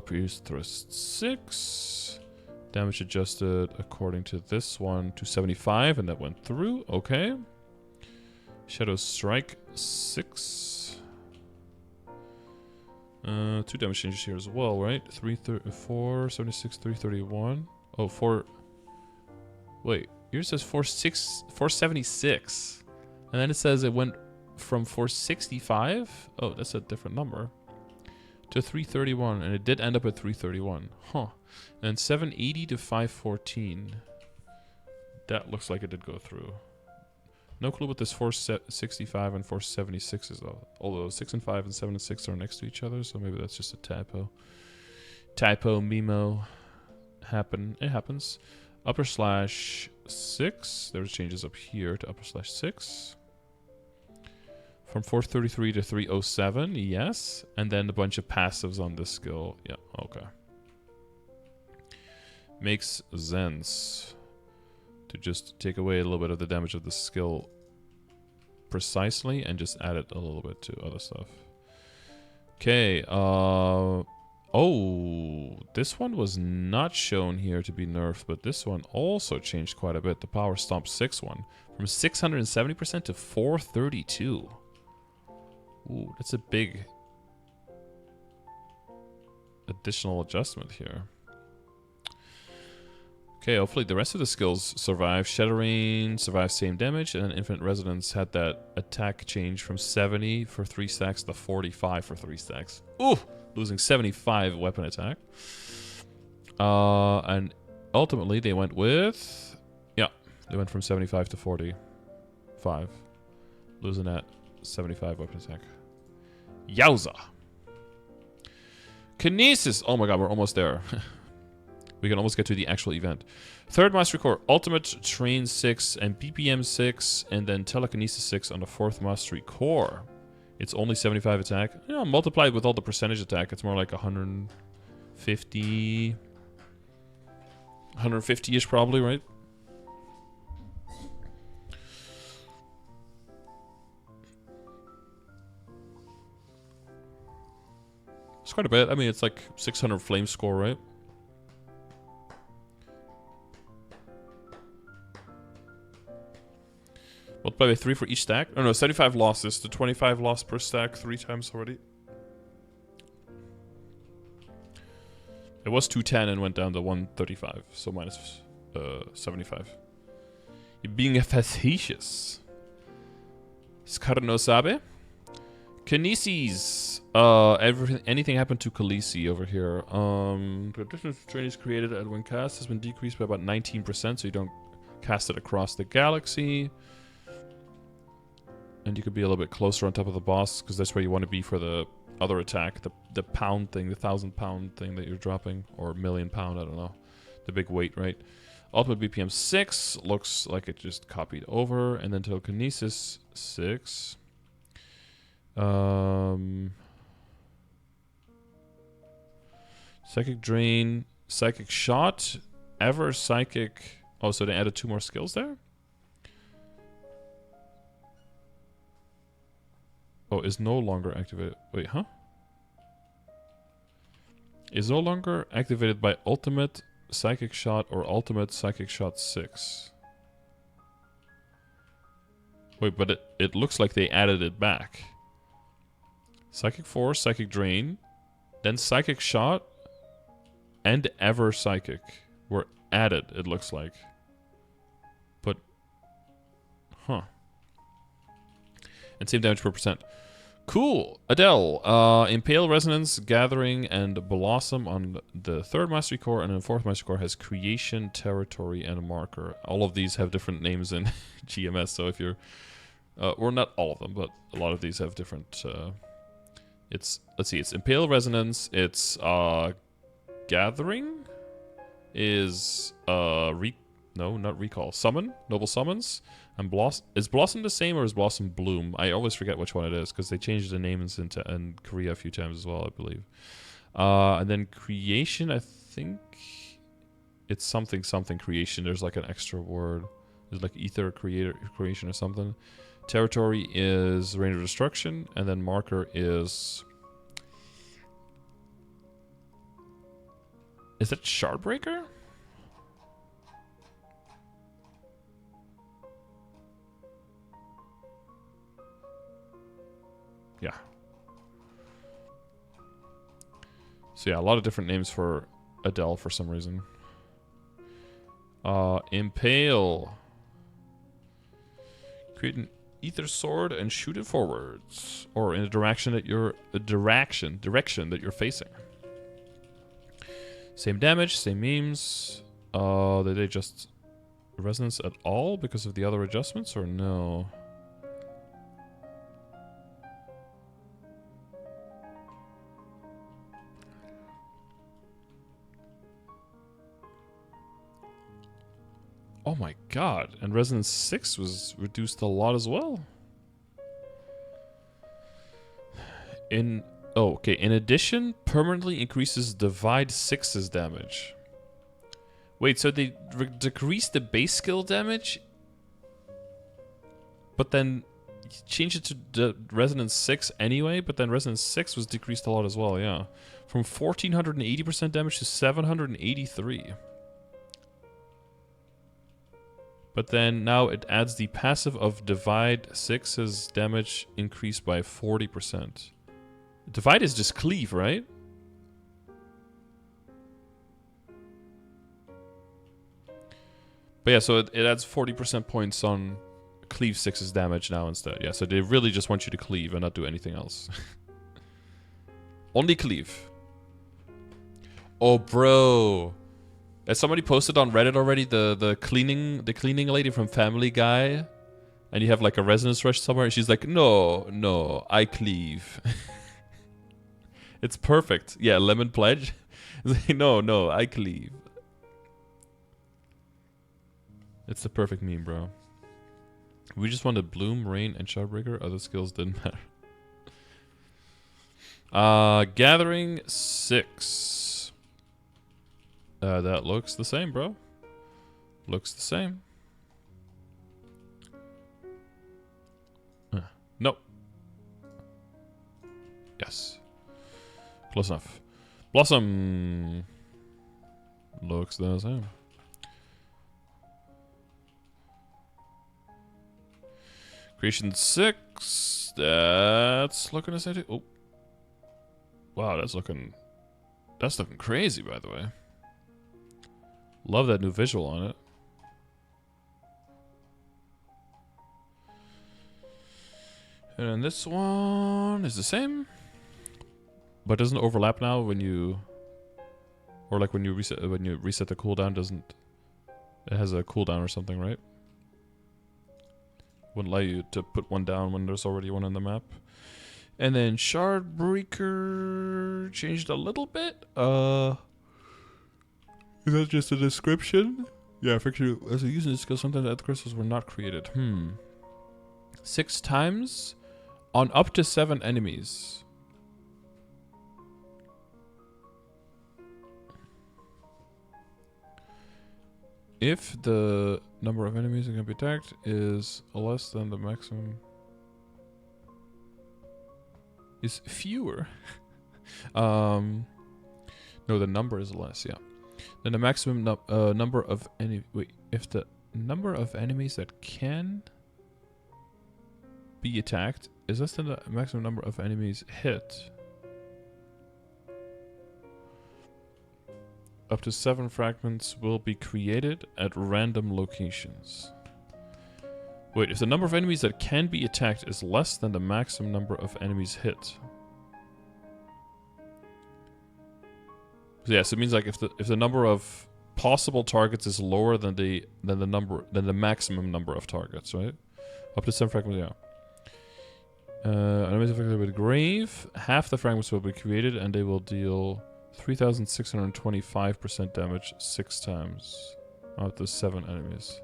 Pierce Thrust 6. Damage adjusted according to this one to 75, and that went through. Okay. Shadow Strike 6. 2 damage changes here as well, right? 4, 76, 331. Oh, 4. Wait, yours says 476. And then it says it went from 465. Oh, that's a different number. To 331, and it did end up at 331. Huh. And 780 to 514. That looks like it did go through. No clue what this 465 and 476 is, though. Although 6 and 5 and 7 and 6 are next to each other, so maybe that's just a typo. Memo. It happens. Upper Slash 6. There's changes up here to Upper Slash 6. From 433 to 307, yes. And then a bunch of passives on this skill. Yeah, okay. Makes sense to just take away a little bit of the damage of the skill precisely and just add it a little bit to other stuff. Okay, oh, this one was not shown here to be nerfed, but this one also changed quite a bit. The Power Stomp 6 one. From 670% to 432. Ooh, that's a big additional adjustment here. Okay, hopefully the rest of the skills survive. Shadow Rain survives same damage, and then Infinite Resonance had that attack change from 70 for 3 stacks to 45 for 3 stacks. Ooh, losing 75 weapon attack. And ultimately they went with... Yeah, they went from 75 to 45. Losing that 75 weapon attack. Yowza! Kinesis! Oh my god, we're almost there. We can almost get to the actual event. 3rd Mastery Core, Ultimate Train 6 and BPM 6, and then Telekinesis 6 on the 4th Mastery Core. It's only 75 attack. Yeah, multiplied with all the percentage attack, it's more like 150... 150-ish probably, right? It's quite a bit. I mean, it's like 600 flame score, right? Multiply by 3 for each stack. Oh no, 75 losses to 25 loss per stack 3 times already. It was 210 and went down to 135, so minus 75. You're being facetious. Scardor no sabe. Kinesis. Anything happened to Khaleesi over here? The distance training is created at when cast has been decreased by about 19%, so you don't cast it across the galaxy. And you could be a little bit closer on top of the boss, because that's where you want to be for the other attack. The pound thing, the 1,000-pound thing that you're dropping. Or £1,000,000, I don't know. The big weight, right? Ultimate BPM 6. Looks like it just copied over. And then Telekinesis 6. Psychic Drain. Psychic Shot. Ever Psychic... Oh, so they added 2 more skills there? Oh, is no longer activated. Wait, huh? Is no longer activated by Ultimate Psychic Shot or Ultimate Psychic Shot 6. Wait, but it looks like they added it back. Psychic Force, Psychic Drain, then Psychic Shot, and Ever Psychic were added, it looks like. But, huh. And same damage per percent. Cool. Adele. Impale, Resonance, Gathering, and Blossom on the 3rd Mastery Core, and then 4th Mastery Core has Creation, Territory, and Marker. All of these have different names in GMS, so if you're... or not all of them, but a lot of these have different... let's see, it's Impale, Resonance, it's Gathering, is... no, not Recall. Summon, Noble Summons. And is Blossom the same or is Blossom Bloom? I always forget which one it is because they changed the names in Korea a few times as well, I believe. And then Creation, I think it's something Creation. There's like an extra word. There's like Ether Creation or something. Territory is Reign of Destruction, and then Marker is... Is that Shardbreaker? Yeah. So yeah, a lot of different names for Adele for some reason. Impale. Create an ether sword and shoot it forwards, or in a direction that you're facing. Same damage, same memes. Did they just resonance at all because of the other adjustments, or no? Oh my god, and Resonance 6 was reduced a lot as well. In addition, permanently increases Divide 6's damage. Wait, so they decreased the base skill damage, but then changed it to the Resonance 6 anyway, but then Resonance 6 was decreased a lot as well, yeah. From 1480% damage to 783. But then now it adds the passive of Divide 6's damage increased by 40%. Divide is just cleave, right? But yeah, so it adds 40% points on cleave 6's damage now instead. Yeah, so they really just want you to cleave and not do anything else. Only cleave. Oh, bro. Has somebody posted on Reddit already the cleaning lady from Family Guy? And you have like a resonance rush somewhere and she's like, no, I cleave. It's perfect. Yeah, Lemon Pledge. No, I cleave. It's the perfect meme, bro. We just wanted Bloom, Rain, and Shardbreaker. Other skills didn't matter. Gathering 6. That looks the same, bro. Looks the same. Nope. Yes. Close enough. Blossom. Looks the same. Creation 6. That's looking the same. Oh. Wow, that's looking crazy, by the way. Love that new visual on it. And then this one is the same, but doesn't overlap now when you, or like when you reset the cooldown, doesn't it has a cooldown or something, right? Wouldn't allow you to put one down when there's already one on the map. And then Shardbreaker changed a little bit. Is that just a description? Yeah, fixture as a user skill, sometimes the crystals were not created. 6 times on up to 7 enemies. If the number of enemies that can be attacked is less than the maximum. Is fewer. No, the number is less, yeah. Then the maximum number of if the number of enemies that can be attacked is less than the maximum number of enemies hit. Up to 7 fragments will be created at random locations. Wait, if the number of enemies that can be attacked is less than the maximum number of enemies hit. So yeah, so it means like if the number of possible targets is lower than the maximum number of targets, right? Up to 7 fragments, yeah. Enemies affected with grave, half the fragments will be created and they will deal 3,625% damage 6 times. Up to 7 enemies.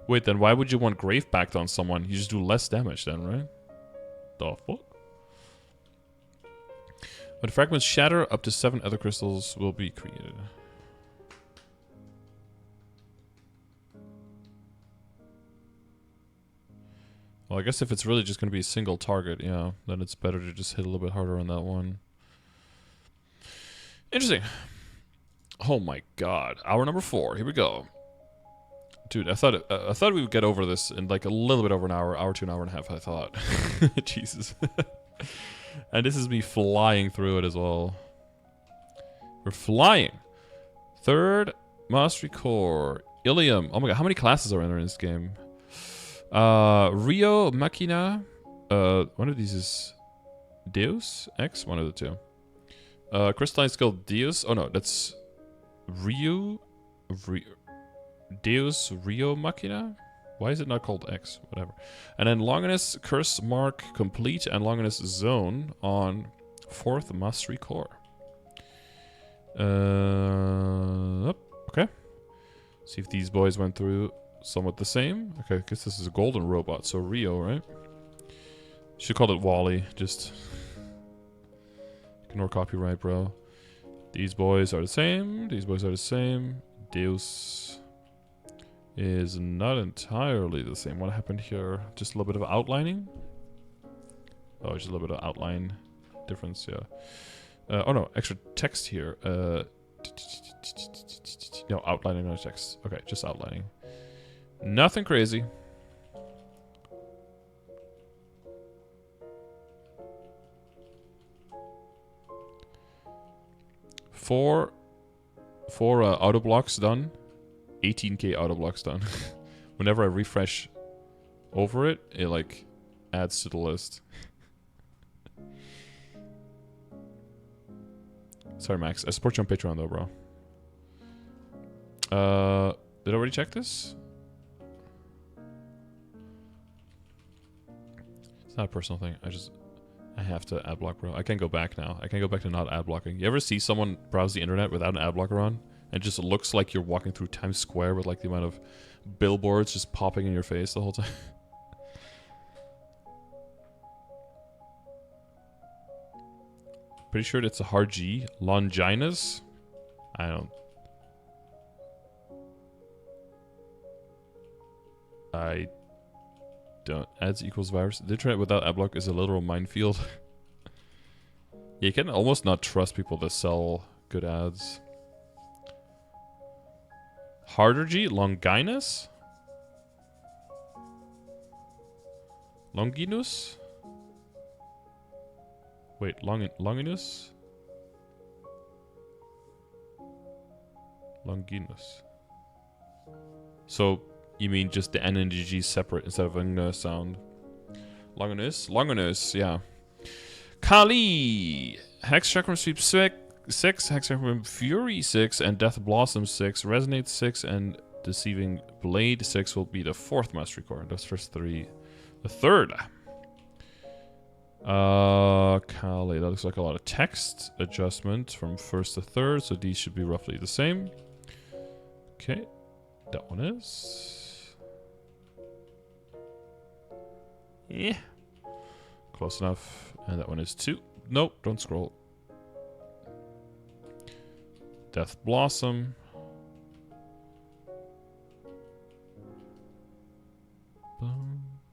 Wait, then why would you want grave pact on someone? You just do less damage then, right? The fuck? When fragments shatter, up to 7 other crystals will be created. Well, I guess if it's really just going to be a single target, yeah, then it's better to just hit a little bit harder on that one. Interesting. Oh my god. Hour number 4. Here we go. Dude, I thought we would get over this in like a little bit over an hour to an hour and a half, I thought. Jesus. And this is me flying through it as well. We're flying. 3rd Mastery Core. Ilium. Oh my god, how many classes are in this game? Rio Machina. One of these is Deus X? One of the two. Crystalline Skill Deus. Oh no, that's Deus Rio Machina? Why is it not called X? Whatever. And then Longinus Curse Mark Complete and Longinus Zone on 4th Mastery Core. Okay. See if these boys went through somewhat the same. Okay, I guess this is a golden robot, so Rio, right? Should call it Wally, just ignore copyright, bro. These boys are the same. These boys are the same. Deus is not entirely the same. What happened here? Just a little bit of outlining? Oh, just a little bit of outline difference, yeah. Oh no, extra text here. No, outlining, no text. Okay, just outlining. Nothing crazy. Four auto blocks done. 18k auto blocks done. Whenever I refresh over it, it like adds to the list. Sorry, Max. I support you on Patreon though, bro. Did I already check this? It's not a personal thing. I have to ad block, bro. I can't go back now. I can't go back to not ad blocking. You ever see someone browse the internet without an ad blocker on? And it just looks like you're walking through Times Square with like the amount of billboards just popping in your face the whole time. Pretty sure it's a hard G. Longinus? I don't. Ads equals virus. The internet without adblock is a literal minefield. Yeah, you can almost not trust people that sell good ads. Harder G? Longinus? Longinus? Wait, Longinus? Longinus. So, you mean just the N and the G separate instead of a sound? Longinus? Longinus, yeah. Kali! Hexchakram Sweep 6, Hexchakram Fury 6, and Death Blossom 6, Resonate 6, and Deceiving Blade 6 will be the 4th Mastery Core. Those first 3. The 3rd. Kali, that looks like a lot of text adjustment from 1st to 3rd, so these should be roughly the same. Okay, that one is... yeah. Close enough. And that one is 2. Nope, don't scroll. Death Blossom.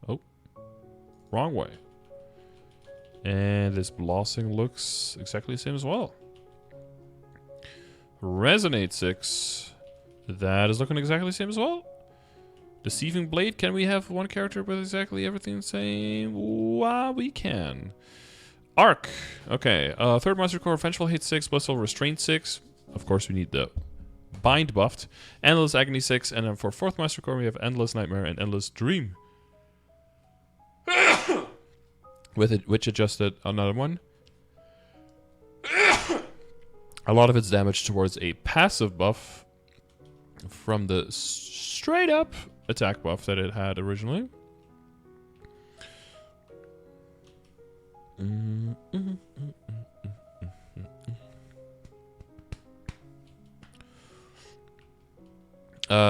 Oh. Wrong way. And this Blossom looks exactly the same as well. Resonate 6. That is looking exactly the same as well. Deceiving Blade, can we have one character with exactly everything the same? Wow, we can. Arc. Okay. 3rd Master Core, Vengeful Hate 6, Blissful Restraint 6. Of course, we need the Bind buffed. Endless Agony 6. And then for 4th Master Core, we have Endless Nightmare and Endless Dream. With it, which adjusted another one. A lot of its damage towards a passive buff from the straight up attack buff that it had originally.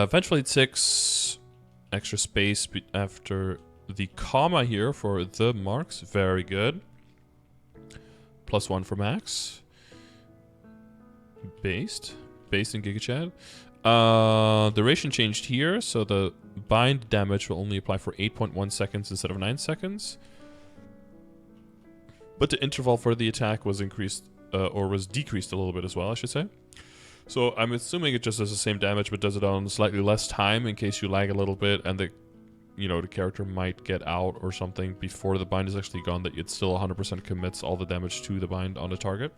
Vengeful Hate 6, extra space after the comma here for the marks. Very good. +1 for max. Based in GigaChat. Duration changed here, so the bind damage will only apply for 8.1 seconds instead of 9 seconds. But the interval for the attack was increased, or was decreased a little bit as well, I should say. So I'm assuming it just does the same damage, but does it on slightly less time in case you lag a little bit and the character might get out or something before the bind is actually gone, that it still 100% commits all the damage to the bind on the target.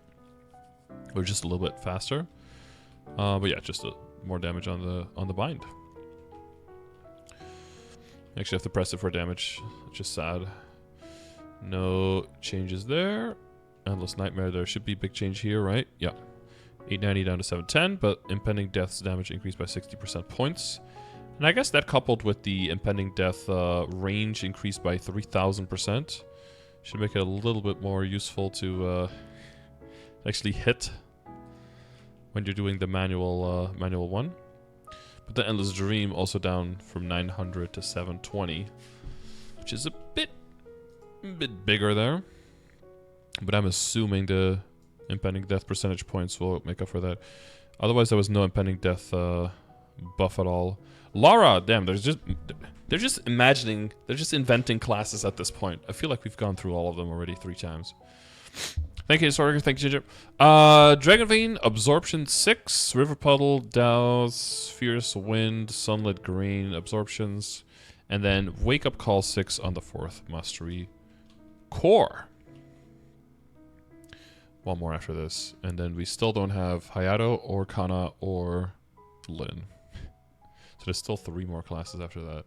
Or just a little bit faster. But yeah, just more damage on the bind. Actually have to press it for damage, which is sad. No changes there. Endless Nightmare, there should be big change here, right? Yeah. 890 down to 710, but Impending Death's damage increased by 60% points. And I guess that coupled with the Impending Death range increased by 3000%. Should make it a little bit more useful to actually hit when you're doing the manual one. But the Endless Dream also down from 900 to 720, which is a bit bigger there. But I'm assuming the Impending Death percentage points will make up for that. Otherwise, there was no Impending Death buff at all. Lara, damn, they're just inventing classes at this point. I feel like we've gone through all of them already 3 times. Thank you, Historiker. Thank you, Ginger. Dragonvein, Absorption 6, River Puddle, Douse, Fierce Wind, Sunlit Green, Absorptions, and then Wake Up Call 6 on the 4th Mastery Core. One more after this, and then we still don't have Hayato or Kana or Lin. So there's still 3 more classes after that.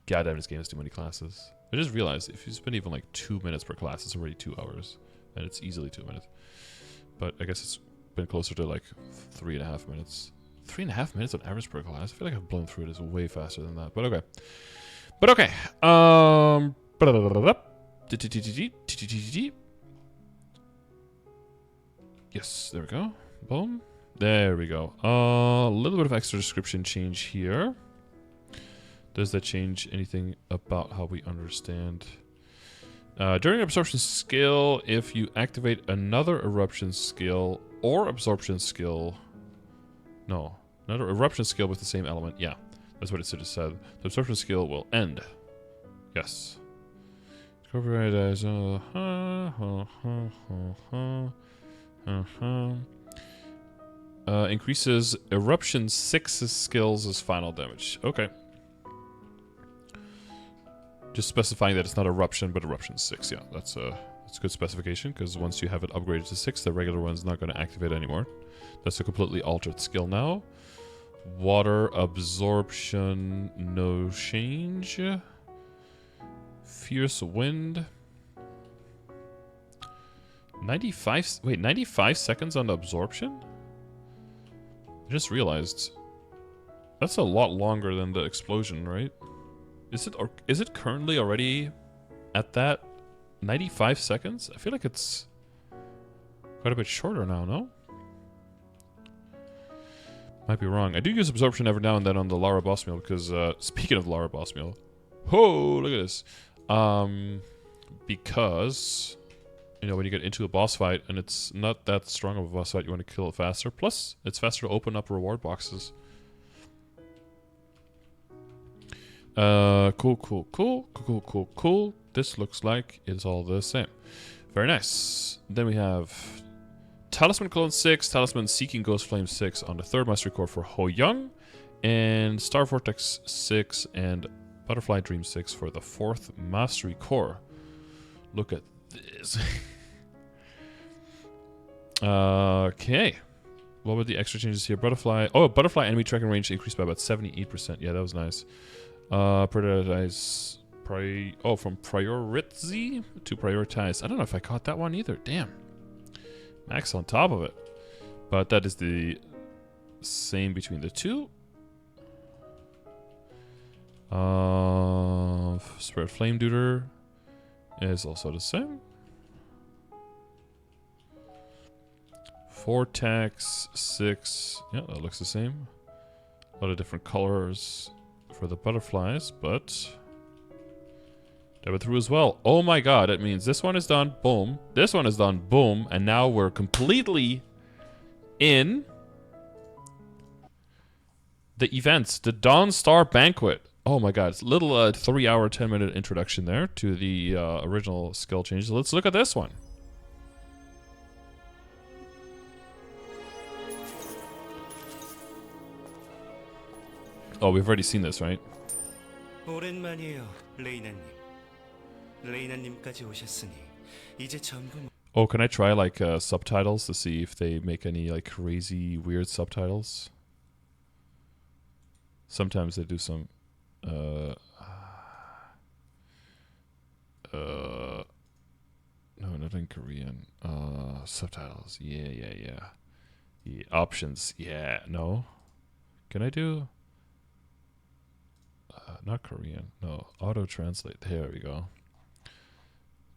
God damn, this game has too many classes. I just realized if you spend even like 2 minutes per class, it's already 2 hours. And it's easily 2 minutes. But I guess it's been closer to like 3.5 minutes. 3.5 minutes on average per class? I feel like I've blown through this way faster than that. But okay. Yes, there we go. Boom. There we go. A little bit of extra description change here. Does that change anything about how we understand? During absorption skill, if you activate another eruption skill or absorption skill... No, another eruption skill with the same element. Yeah, that's what it should have said. The absorption skill will end. Yes. Copyright as... Increases Eruption 6's skills as final damage. Okay. Just specifying that it's not Eruption, but Eruption 6. Yeah, that's a good specification, because once you have it upgraded to 6, the regular one's not going to activate anymore. That's a completely altered skill now. Water Absorption, no change. Fierce Wind. 95 seconds on the absorption? I just realized that's a lot longer than the explosion, right? Is it currently already at that 95 seconds? I feel like it's quite a bit shorter now, no? Might be wrong. I do use absorption every now and then on the Lara boss meal because speaking of Lara boss meal, oh, look at this. Because you know, when you get into a boss fight and it's not that strong of a boss fight, you want to kill it faster. Plus, it's faster to open up reward boxes. Cool. This looks like it's all the same. Very nice. Then we have Talisman Clone 6, Talisman Seeking Ghost Flame 6 on the 3rd Mastery Core for Ho Young, and Star Vortex 6 and Butterfly Dream 6 for the 4th Mastery Core. Look at this. Okay. What were the extra changes here? Butterfly. Oh, Butterfly enemy tracking range increased by about 78%. Yeah, that was nice. Prioritize. From prioritize to prioritize. I don't know if I caught that one either. Damn. Max on top of it. But that is the same between the two. Spirit Flame Duder is also the same. Vortex 6. Yeah, that looks the same. A lot of different colors for the butterflies, but dab it through as well. Oh my god, that means this one is done, boom. This one is done, boom. And now we're completely in the events. The Dawnstar Banquet. Oh my god, it's a little 3-hour, 10-minute introduction there to the original skill changes. Let's look at this one. Oh, we've already seen this, right? 오랜만이에요, 레이나님. 레이나님까지 오셨으니 이제 전부. Oh, can I try like subtitles to see if they make any like crazy weird subtitles? Sometimes they do some no, not in Korean. Subtitles. Yeah. Options. Yeah, no. Can I do not Korean. No, auto translate. There we go.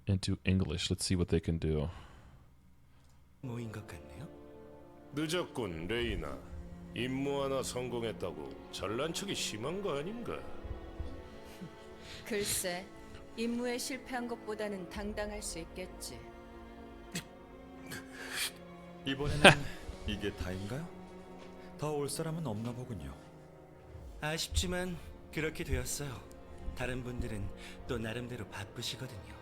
Into English. Let's see what they can do. 모인 것 같네요. 늦었군, 레이나. 임무 하나 성공했다고 잘난 척이 심한 거 아닌가? 글쎄, 임무에 실패한 것보다는 당당할 수 있겠지. 이번에는 이게 다인가요? 더 올 사람은 없나 보군요. 아쉽지만 그렇게 되었어요. 다른 분들은 또 나름대로 바쁘시거든요.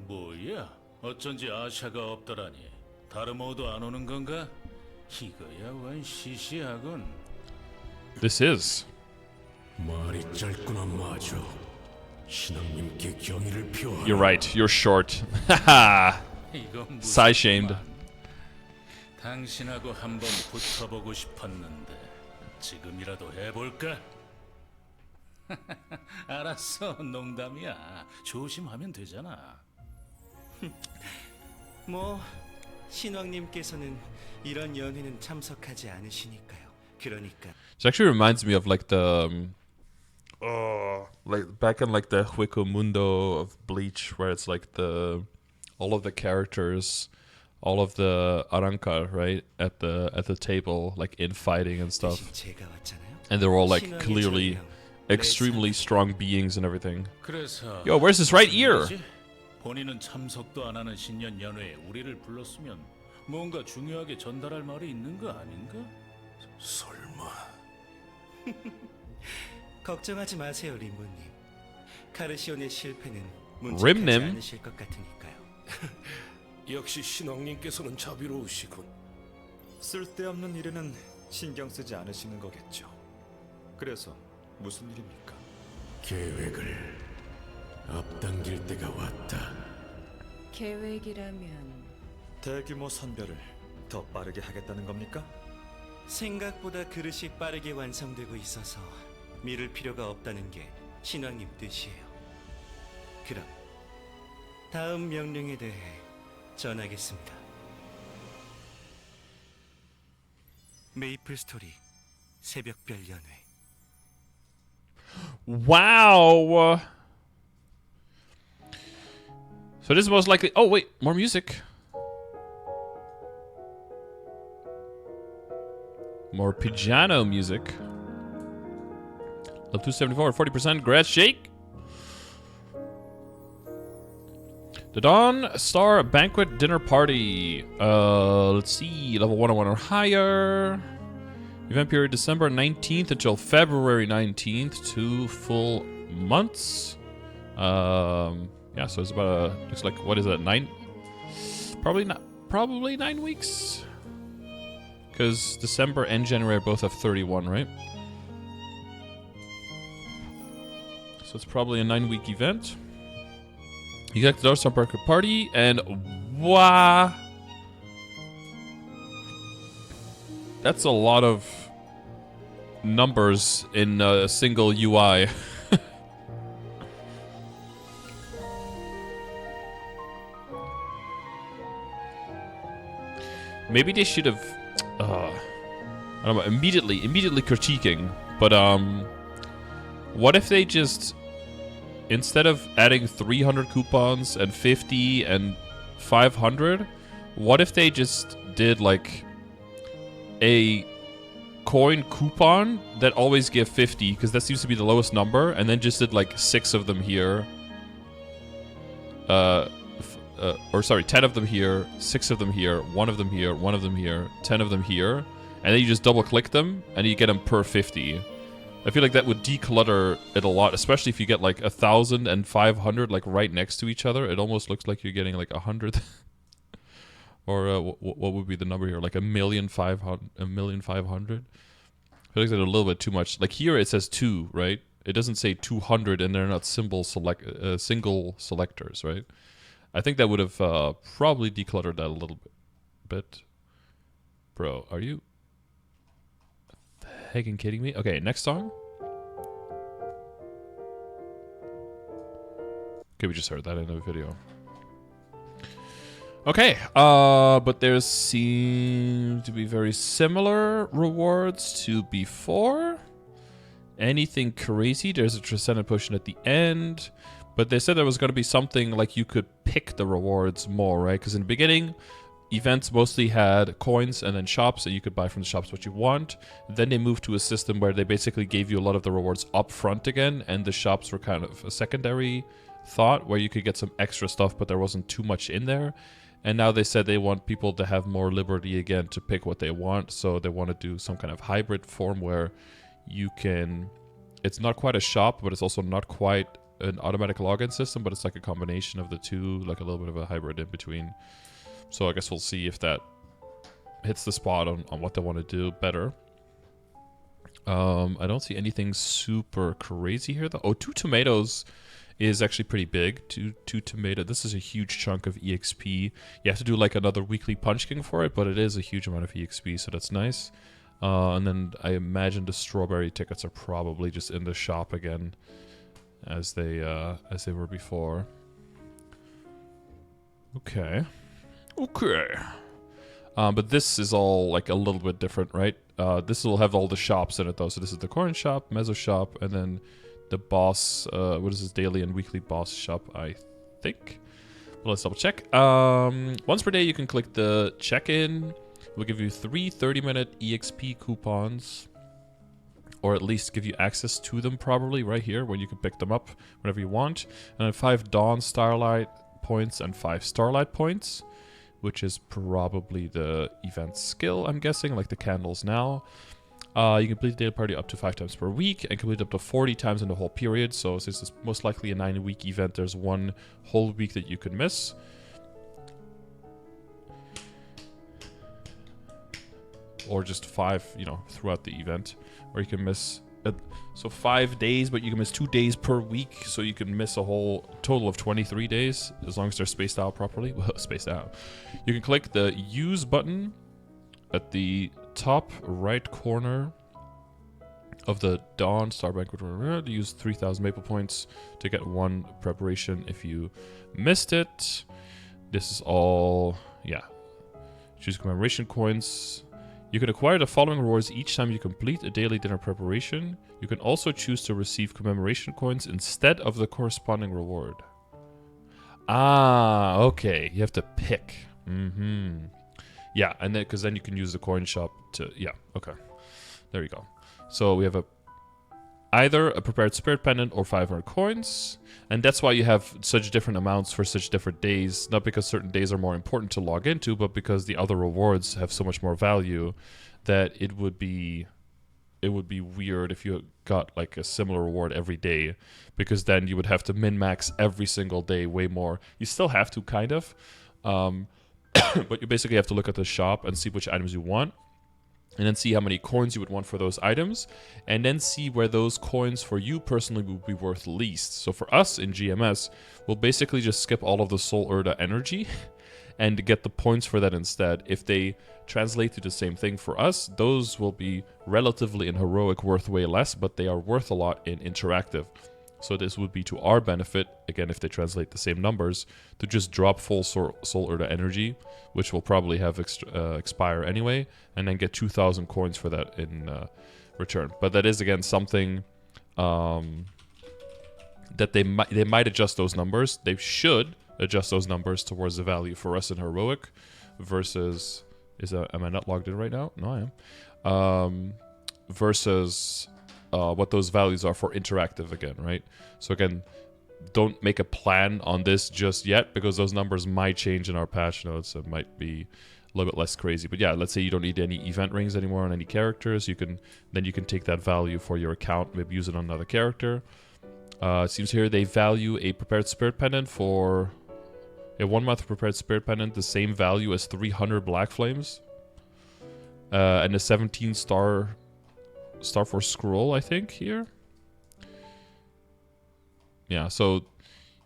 뭐야? 어쩐지 아샤가 없더라니. 다르모도 안 오는 건가? 이거야 원 시시하군. This is. 말이 짧구나 마저. 신앙님께 경의를 표하라. You're right. You're short. Haha. 이건 Sigh shamed. 당신하고 한번 붙어보고 싶었는데 지금이라도 해볼까? 알았어, 농담이야. 조심하면 되잖아. 뭐 신왕님께서는 이런 연회는 참석하지 않으시니까요. 그러니까. It actually reminds me of like the like back in like the Hueco Mundo of Bleach, where it's like all of the characters, all of the Arrancar, right, at the table, like infighting and stuff, 제가 왔잖아요. and they're all like clearly extremely strong beings and everything. Yo, where's his right ear? 본인은 참석도 안 하는 신년 연회에 우리를 불렀으면 뭔가 중요하게 전달할 말이 있는 거 아닌가? 설마. 걱정하지 마세요, 림보님. 카르시온의 실패는 문제하지 림님? 않으실 것 같으니까요. 역시 신왕님께서는 자비로우시군. 쓸데없는 일에는 신경 쓰지 않으시는 거겠죠. 그래서 무슨 일입니까? 계획을 앞당길 때가 왔다. 계획이라면 대규모 선별을 더 빠르게 하겠다는 겁니까? 생각보다 그릇이 빠르게 완성되고 있어서 미룰 필요가 없다는 게 신왕님 뜻이에요. 그럼 다음 명령에 대해 전하겠습니다. 메이플 스토리 새벽별 연회. Wow. So this is most likely. Oh wait, more music. More piano music. Level 274, 40%. Grass shake. The Dawnstar Banquet Dinner Party. Let's see. Level 101 or higher. Event period December 19th until February 19th. 2 full months. Yeah, so it's about looks like, what is that, 9? Probably 9 weeks. Because December and January both have 31, right? So it's probably a 9-week event. You get the Dawnstar Banquet Party, and wow, that's a lot of numbers in a single UI. Maybe they should have, I don't know, immediately critiquing, but what if they just, instead of adding 300 coupons and 50 and 500, what if they just did like a coin coupon that always give 50, because that seems to be the lowest number, and then just did like 6 of them here, or sorry, 10 of them here, 6 of them here, 1 of them here, 1 of them here, 10 of them here, and then you just double click them and you get them per 50. I feel like that would declutter it a lot, especially if you get like 1,000 and 500 like right next to each other. It almost looks like you're getting like 100. Or what would be the number here? Like 1,500,000. 1,500,000. I feel like that's a little bit too much. Like here it says 2, right? It doesn't say 200, and they're not single selectors, right? I think that would have probably decluttered that a little bit. Bro, are you heckin' kidding me? Okay, next song. Okay, we just heard that in the video. Okay, but there seem to be very similar rewards to before. Anything crazy? There's a Transcendent Potion at the end. But they said there was going to be something like you could pick the rewards more, right? Because in the beginning, events mostly had coins and then shops, and you could buy from the shops what you want. Then they moved to a system where they basically gave you a lot of the rewards up front again, and the shops were kind of a secondary thought where you could get some extra stuff, but there wasn't too much in there. And now they said they want people to have more liberty again to pick what they want, so they want to do some kind of hybrid form where you can... It's not quite a shop, but it's also not quite an automatic login system, but it's like a combination of the two, like a little bit of a hybrid in between. So I guess we'll see if that hits the spot on what they want to do better. I don't see anything super crazy here though. Oh, 2 tomatoes is actually pretty big. Two tomato. This is a huge chunk of EXP. You have to do like another weekly Punch King for it, but it is a huge amount of EXP, so that's nice. And then I imagine the strawberry tickets are probably just in the shop again, as they were before. Okay. But this is all like a little bit different, right? This will have all the shops in it though. So this is the corn shop, meso shop, and then the boss. What is this daily and weekly boss shop? I think. Well, let's double check. Once per day, you can click the check-in. We'll give you 3 30-minute EXP coupons, or at least give you access to them probably right here, where you can pick them up whenever you want. And then 5 Dawn Starlight points and 5 Starlight points, which is probably the event skill, I'm guessing, like the candles now. You can complete the daily party up to 5 times per week and complete up to 40 times in the whole period. So since it's most likely a 9-week event, there's 1 whole week that you could miss. or just 5, you know, throughout the event, or you can miss. So 5 days, but you can miss 2 days per week, so you can miss a whole total of 23 days as long as they're spaced out properly. Well, spaced out. You can click the use button at the top right corner of the Dawnstar Banquet to use 3,000 maple points to get 1 preparation if you missed it. This is all, yeah. Choose commemoration coins. You can acquire the following rewards each time you complete a daily dinner preparation. You can also choose to receive commemoration coins instead of the corresponding reward. Ah, okay. You have to pick. Yeah, and then because then you can use the coin shop to, yeah, okay. There you go. So we have either a prepared spirit pendant or 500 coins. And that's why you have such different amounts for such different days. Not because certain days are more important to log into, but because the other rewards have so much more value that it would be weird if you got like a similar reward every day, because then you would have to min-max every single day way more. You still have to, kind of. But you basically have to look at the shop and see which items you want. And then see how many coins you would want for those items. And then see where those coins for you personally would be worth least. So for us in GMS, we'll basically just skip all of the Soul Urda energy and get the points for that instead. If they translate to the same thing for us, those will be relatively in Heroic worth way less, but they are worth a lot in Interactive. So this would be to our benefit, again, if they translate the same numbers, to just drop full Soul Urda energy, which will probably have expire anyway, and then get 2,000 coins for that in return. But that is, again, something that they might adjust those numbers. They should adjust those numbers towards the value for us in Heroic versus... am I not logged in right now? No, I am. Versus... what those values are for Interactive again, right? So again, don't make a plan on this just yet, because those numbers might change in our patch notes. It might be a little bit less crazy. But yeah, let's say you don't need any event rings anymore on any characters. You can take that value for your account, maybe use it on another character. It seems here they value a prepared spirit pendant for a 1 month prepared spirit pendant, the same value as 300 black flames, and a 17 Star Force scroll, I think, here. Yeah, so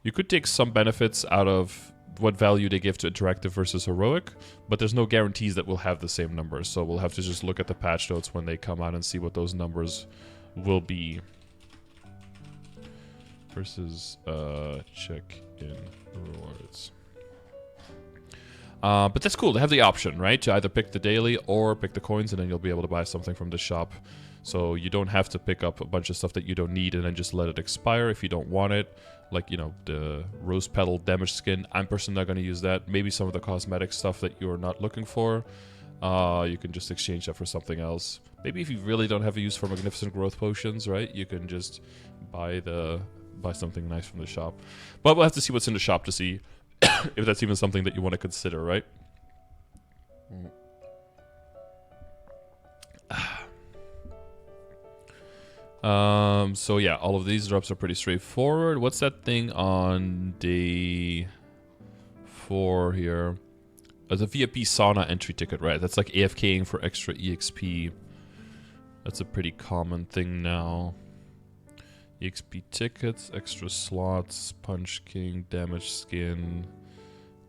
you could take some benefits out of what value they give to Interactive versus Heroic, but there's no guarantees that we'll have the same numbers, so we'll have to just look at the patch notes when they come out and see what those numbers will be. Versus, check in rewards. But that's cool. They have the option, right? To either pick the daily or pick the coins, and then you'll be able to buy something from the shop. So you don't have to pick up a bunch of stuff that you don't need and then just let it expire if you don't want it. Like, you know, the Rose Petal damage skin. I'm personally not going to use that. Maybe some of the cosmetic stuff that you're not looking for. You can just exchange that for something else. Maybe if you really don't have a use for Magnificent Growth Potions, right? You can just buy something nice from the shop. But we'll have to see what's in the shop to see if that's even something that you want to consider, right? So yeah, all of these drops are pretty straightforward. What's that thing on day 4 here? The VIP sauna entry ticket, right? That's like AFKing for extra EXP. That's a pretty common thing now. EXP tickets, extra slots, Punch King, damage skin.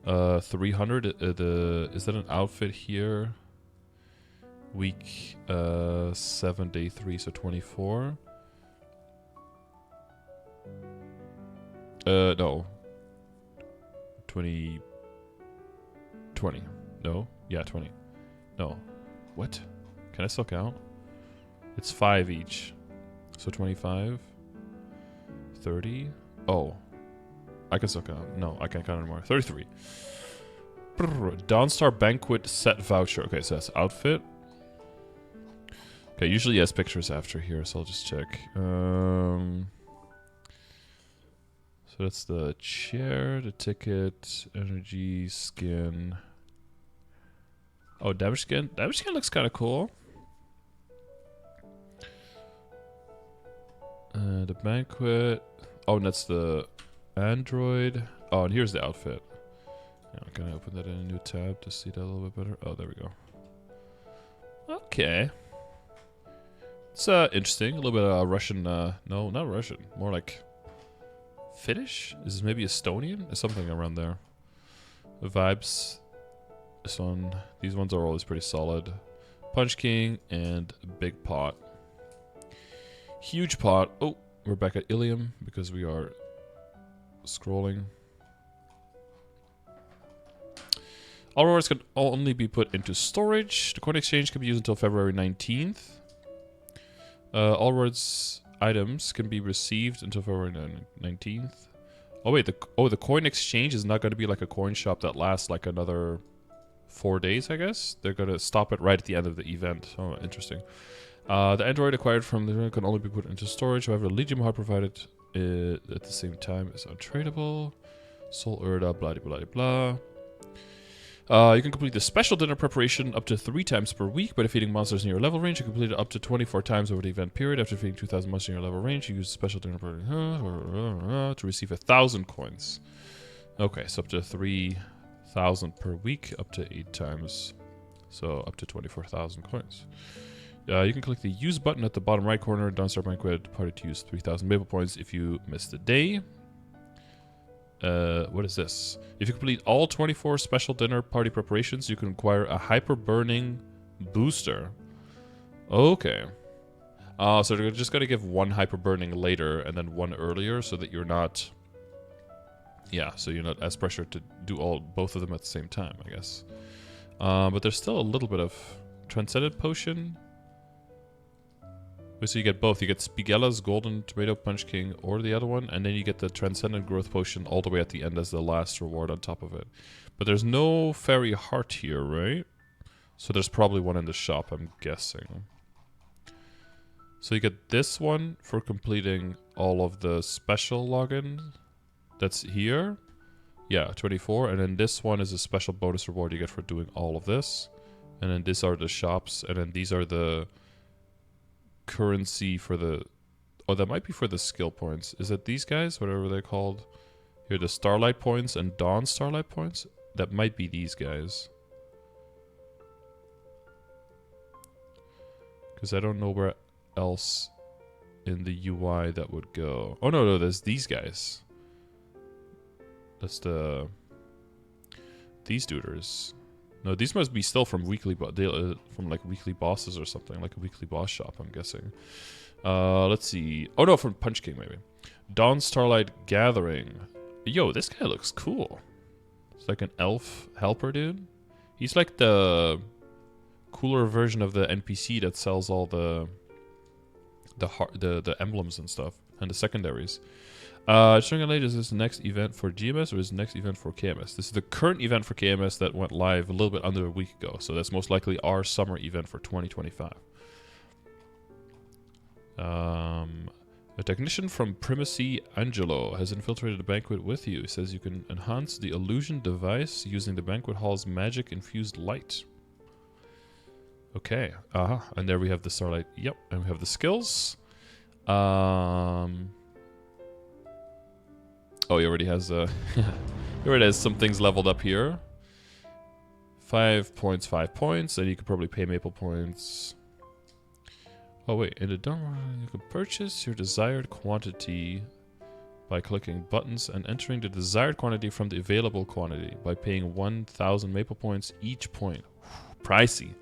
300, is that an outfit here? Week 7, day 3, so 24. No. 20. No? Yeah, 20. No. What? Can I still count? It's 5 each. So 25. 30. Oh. I can still count. No, I can't count anymore. 33. Dawnstar Banquet set voucher. Okay, so that's outfit. Okay, usually he has pictures after here, so I'll just check. So that's the chair, the ticket, energy, skin. Oh, damage skin. Damage skin looks kind of cool. The banquet. Oh, and that's the android. Oh, and here's the outfit. Yeah, can I open that in a new tab to see that a little bit better? Oh, there we go. Okay. It's interesting. A little bit of Russian. No, not Russian. More like Finnish? Is this maybe Estonian? Something around there. The vibes. This one. These ones are always pretty solid. Punch King and Big Pot. Huge Pot. Oh, we're back at Ilium because we are scrolling. All rewards can only be put into storage. The coin exchange can be used until February 19th. All rewards items can be received until February 19th. Oh wait, the coin exchange is not going to be like a coin shop that lasts like another 4 days, I guess. They're going to stop it right at the end of the event. Oh, interesting. The Android acquired from the can only be put into storage. However, Legion Heart provided at the same time is untradeable. Soul Urda, blah blah blah. You can complete the special dinner preparation up to 3 times per week by defeating monsters in your level range. You can complete it up to 24 times over the event period. After defeating 2,000 monsters in your level range, you use special dinner preparation to receive 1,000 coins. Okay, so up to 3,000 per week, up to 8 times. So up to 24,000 coins. You can click the use button at the bottom right corner. Dawnstar Banquet party to use 3,000 maple points if you missed the day. What is this? If you complete all 24 special dinner party preparations, you can acquire a hyper burning booster. Okay. So they're just going to give 1 hyper burning later and then 1 earlier so that you're not... Yeah, so you're not as pressured to do both of them at the same time, I guess. But there's still a little bit of Transcendent Potion. So you get both. You get Spigella's Golden Tomato Punch King or the other one, and then you get the Transcendent Growth Potion all the way at the end as the last reward on top of it. But there's no Fairy Heart here, right? So there's probably one in the shop, I'm guessing. So you get this one for completing all of the special login that's here. Yeah, 24. And then this one is a special bonus reward you get for doing all of this. And then these are the shops, and then these are the currency for the... Oh, that might be for the skill points. Is it these guys? Whatever they're called. Here, the Starlight points and Dawn Starlight points. That might be these guys. Because I don't know where else in the UI that would go. Oh, no, there's these guys. That's the... These duders. No, these must be still from weekly, from like weekly bosses or something, like a weekly boss shop, I'm guessing. Let's see. Oh no, from Punch King maybe. Dawn Starlight Gathering. Yo, this guy looks cool. It's like an elf helper dude. He's like the cooler version of the NPC that sells all the emblems and stuff and the secondaries. Showing late, is this the next event for GMS or is the next event for KMS? This is the current event for KMS that went live a little bit under a week ago. So that's most likely our summer event for 2025. A technician from Primacy, Angelo, has infiltrated the Banquet with you. He says you can enhance the illusion device using the Banquet Hall's magic-infused light. Okay. And there we have the Starlight. Yep. And we have the skills. Oh, he already has he already has some things leveled up here. 5 points, 5 points, and you could probably pay maple points. Oh wait, in the dome you can purchase your desired quantity by clicking buttons and entering the desired quantity from the available quantity by paying 1,000 maple points each point. Pricey.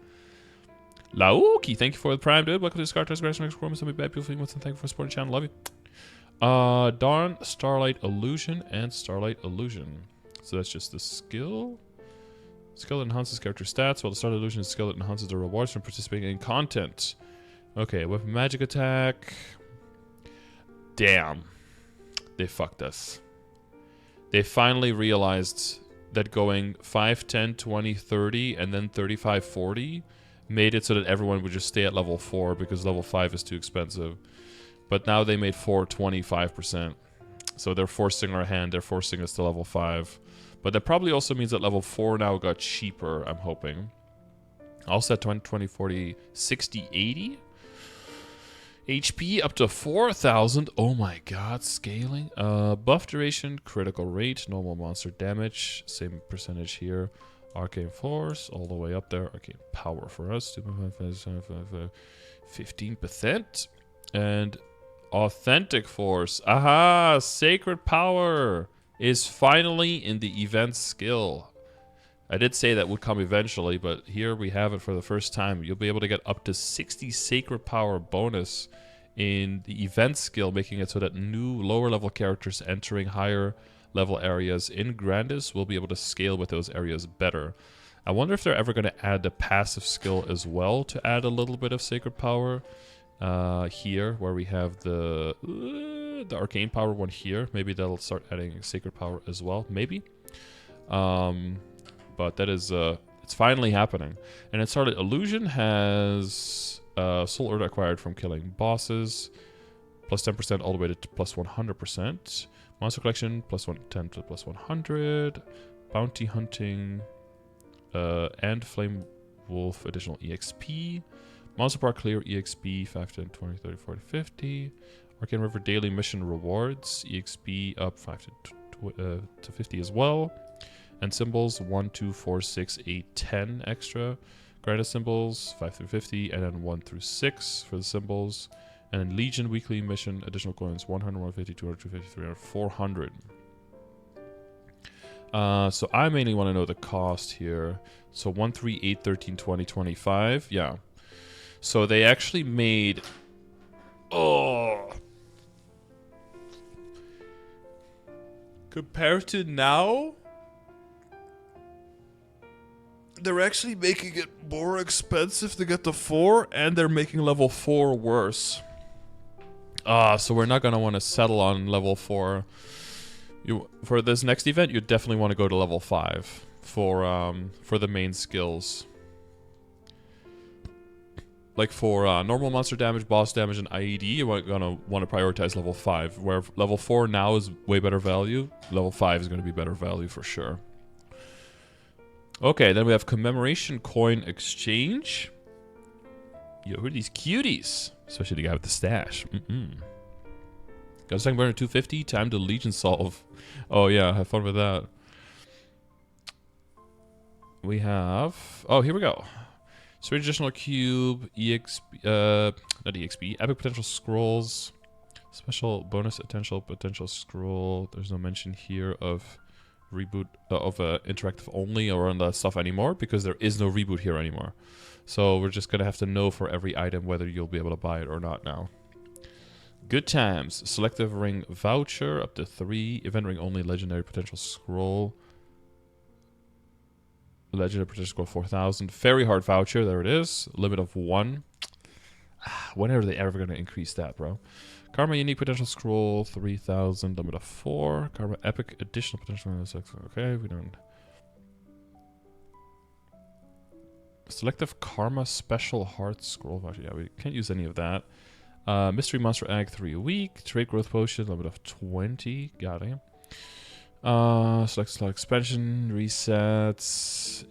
Lauki, thank you for the prime, dude. Welcome to Scardor, Grass, Next Chrome, and bad people, and thank you for supporting the channel. Love you. Dawn, Starlight Illusion, and Starlight Illusion. So that's just the skill. Skill that enhances character stats, while the Starlight Illusion is a skill that enhances the rewards from participating in content. Okay, weapon magic attack. Damn. They fucked us. They finally realized that going 5, 10, 20, 30, and then 35, 40 made it so that everyone would just stay at level 4 because level 5 is too expensive. But now they made 4 25%. So they're forcing our hand. They're forcing us to level 5. But that probably also means that level 4 now got cheaper, I'm hoping. Also at 20, 20, 40, 60, 80. HP up to 4,000. Oh my god, scaling. Buff duration, critical rate, normal monster damage. Same percentage here. Arcane Force, all the way up there. Arcane Power for us, 15%. And Authentic Force. Aha! Sacred Power is finally in the event skill. I did say that would come eventually, but here we have it for the first time. You'll be able to get up to 60 Sacred Power bonus in the event skill, making it so that new lower level characters entering higher level areas in Grandis will be able to scale with those areas better. I wonder if they're ever going to add the passive skill as well to add a little bit of Sacred Power. Here, where we have the Arcane Power one here. Maybe they'll start adding Sacred Power as well. Maybe. But that is, it's finally happening. And it started, Illusion has Soul Earth acquired from killing bosses. Plus 10% all the way to plus 100%. Monster Collection, plus 110 to plus 100. Bounty Hunting. And Flame Wolf additional EXP. Monster Park Clear EXP 5, 10, 20, 30, 40, 50. Arcane River Daily Mission Rewards EXP up 5 to 50 as well. And symbols 1, 2, 4, 6, 8, 10 extra. Grandis symbols 5 through 50, and then 1 through 6 for the symbols. And then Legion Weekly Mission additional coins 100, 150, 200, 250, 300, 400. So I mainly want to know the cost here. So 1, 3, 8, 13, 20, 25. Yeah. So they actually made... Oh! Compared to now, they're actually making it more expensive to get the 4, and they're making level 4 worse. So we're not going to want to settle on level 4. For this next event, you definitely want to go to level 5 for the main skills. Like for normal monster damage, boss damage, and IED, you're gonna want to prioritize level 5. Where level 4 now is way better value, level 5 is going to be better value for sure. Okay, then we have Commemoration Coin Exchange. Yo, who are these cuties? Especially the guy with the stash. Got a second burner 250, time to Legion Solve. Oh yeah, have fun with that. We have... Oh, here we go. Strange Additional Cube, EXP, not EXP, Epic Potential Scrolls, Special Bonus Potential Scroll. There's no mention here of Reboot, of Interactive Only or on that stuff anymore, because there is no Reboot here anymore. So we're just going to have to know for every item whether you'll be able to buy it or not now. Good times. Selective Ring Voucher, up to 3. Event Ring Only, Legendary Potential Scroll. Legendary Potential Scroll 4000. Very Hard Voucher, there it is. Limit of 1. When are they ever going to increase that, bro? Karma Unique Potential Scroll 3000. Limit of 4. Karma Epic Additional Potential. Okay, we don't. Selective Karma Special Heart Scroll Voucher. Yeah, we can't use any of that. Mystery Monster Egg 3 a week. Trade Growth Potion. Limit of 20. Got it. Select slot expansion, resets,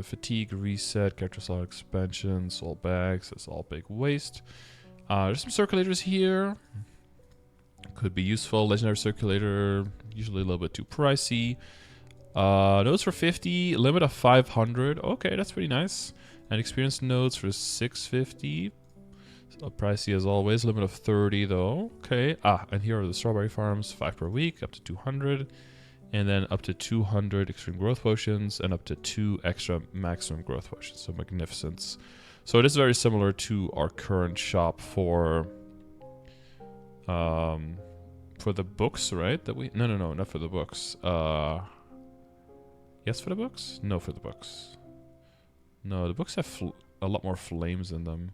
fatigue reset, character slot expansion, soul bags, that's all big waste. There's some circulators here. Could be useful. Legendary circulator, usually a little bit too pricey. Nodes for 50, limit of 500. Okay, that's pretty nice. And experience nodes for 650. So pricey as always. Limit of 30 though. Okay. And here are the strawberry farms. 5 per week, up to 200. And then up to 200 extreme growth potions and up to 2 extra maximum growth potions. So magnificence. So it is very similar to our current shop for the books, right? No, not for the books. Yes, for the books? No, for the books. No, the books have a lot more flames in them.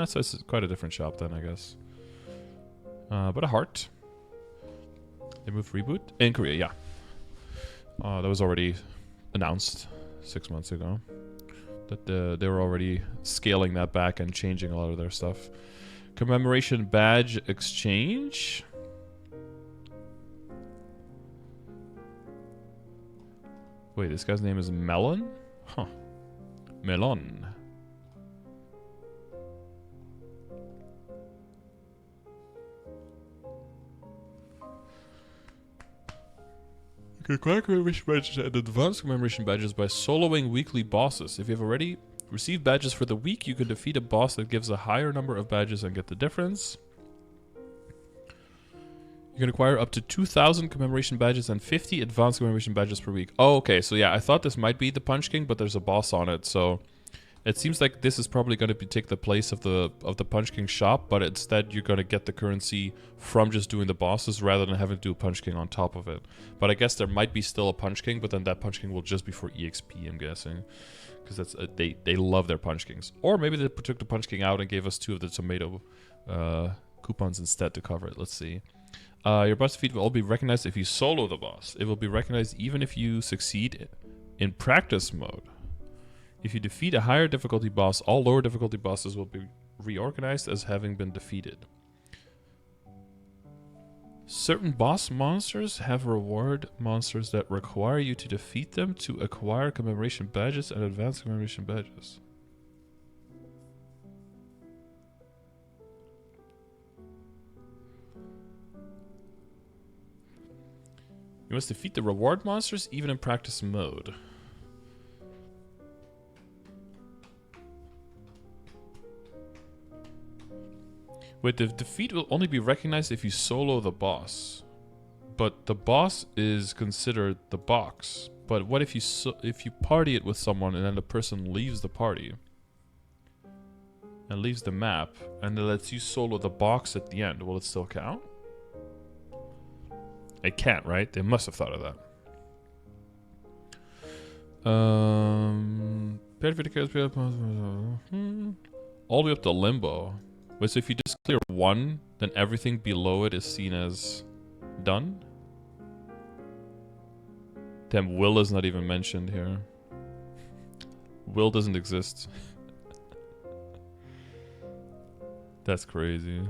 So it's quite a different shop then, I guess. But a heart. They moved Reboot? In Korea, yeah. That was already announced 6 months ago. That they were already scaling that back and changing a lot of their stuff. Commemoration Badge Exchange. Wait, this guy's name is Melon? Huh. Melon. Acquire commemoration badges and advanced commemoration badges by soloing weekly bosses. If you have already received badges for the week, you can defeat a boss that gives a higher number of badges and get the difference. You can acquire up to 2,000 commemoration badges and 50 advanced commemoration badges per week. Oh, okay. So yeah, I thought this might be the Punch King, but there's a boss on it. So it seems like this is probably going to take the place of the Punch King shop, but instead you're going to get the currency from just doing the bosses rather than having to do a Punch King on top of it. But I guess there might be still a Punch King, but then that Punch King will just be for EXP, I'm guessing. Because that's they love their Punch Kings. Or maybe they took the Punch King out and gave us 2 of the tomato coupons instead to cover it. Let's see. Your boss defeat will all be recognized if you solo the boss. It will be recognized even if you succeed in practice mode. If you defeat a higher difficulty boss, all lower difficulty bosses will be reorganized as having been defeated. Certain boss monsters have reward monsters that require you to defeat them to acquire commemoration badges and advanced commemoration badges. You must defeat the reward monsters even in practice mode. Wait, the defeat will only be recognized if you solo the boss. But the boss is considered the box. But what if you party it with someone and then the person leaves the party? And leaves the map and it lets you solo the box at the end. Will it still count? It can't, right? They must have thought of that. All the way up to Limbo. Wait, so if you just clear 1, then everything below it is seen as done? Damn, Will is not even mentioned here. Will doesn't exist. That's crazy.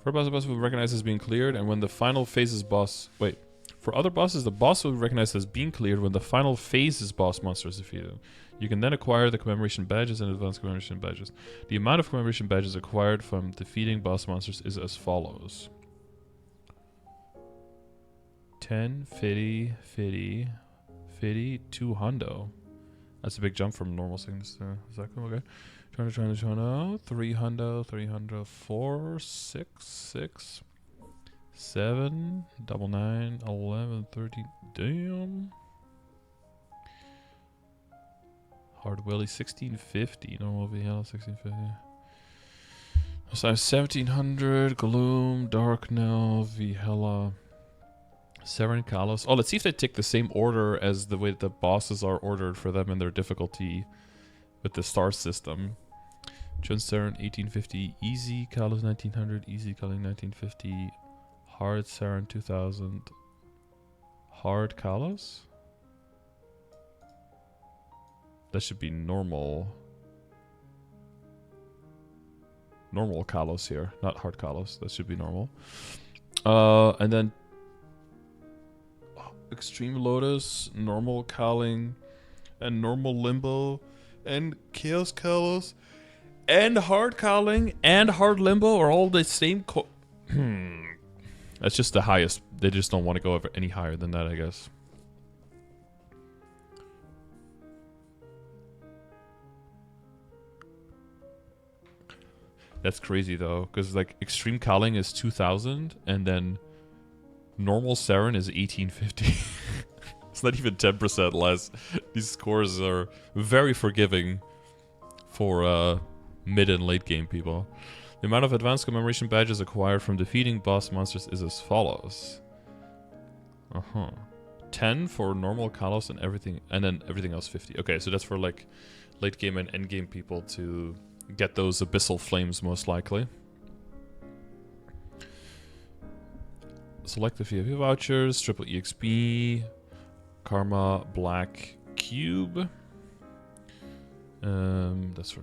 For a boss will be recognized as being cleared, and when the final phase's boss... Wait. For other bosses, the boss will be recognized as being cleared when the final phase's boss monster is defeated. You can then acquire the commemoration badges and advanced commemoration badges. The amount of commemoration badges acquired from defeating boss monsters is as follows. 10, 50, 50, 50, 2 hundo. That's a big jump from normal things. Is that cool? Okay. 200, 3 hundo, 3 hundo, 4, 6, 6, 7, 9, 11, 13. Damn. Hard Willy, 1650. Normal VL, 1650. So 1700. Gloom, Dark Knell, Vihela, Seren Kalos. Oh, let's see if they take the same order as the way the bosses are ordered for them in their difficulty with the star system. Chun Seren 1850, Easy Kalos 1900, Easy Kalos 1950, Hard Seren 2000, Hard Kalos? That should be normal. Normal Kalos here, not Hard Kalos. That should be normal. And then Extreme Lotus, Normal Kaling, and Normal Limbo, and Chaos Kalos, and Hard Kaling, and Hard Limbo are all the same That's just the highest. They just don't want to go over any higher than that, I guess. That's crazy though, because like Extreme Kaling is 2000, and then Normal Seren is 1850. It's not even 10% less. These scores are very forgiving for mid and late game people. The amount of advanced commemoration badges acquired from defeating boss monsters is as follows. 10 for normal Kalos and everything, and then everything else 50. Okay, so that's for like late game and end game people to get those abyssal flames most likely. Select the VIP vouchers, triple EXP, Karma, Black Cube. That's for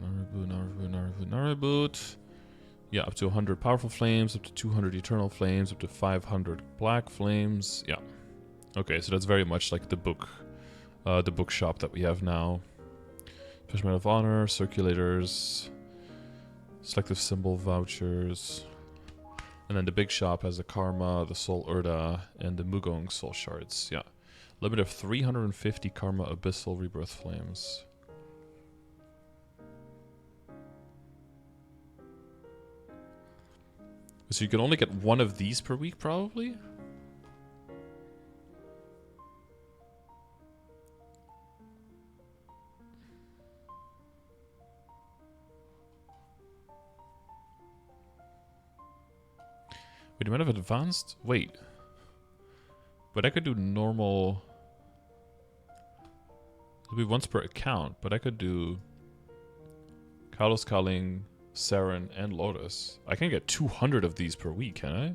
Reboot. Yeah, up to 100 powerful flames, up to 200 eternal flames, up to 500 black flames. Yeah. Okay, so that's very much like the book shop that we have now. Special Medal of Honor, circulators, Selective symbol vouchers. And then the big shop has the Karma, the Soul Urda, and the Mugong Soul Shards. Yeah. Limit of 350 Karma Abyssal Rebirth Flames. So you can only get one of these per week, probably? Wait, you might have advanced? Wait. But I could do normal... It'll be once per account, but I could do... Kalos Kaling, Saren, and Lotus. I can get 200 of these per week, can I?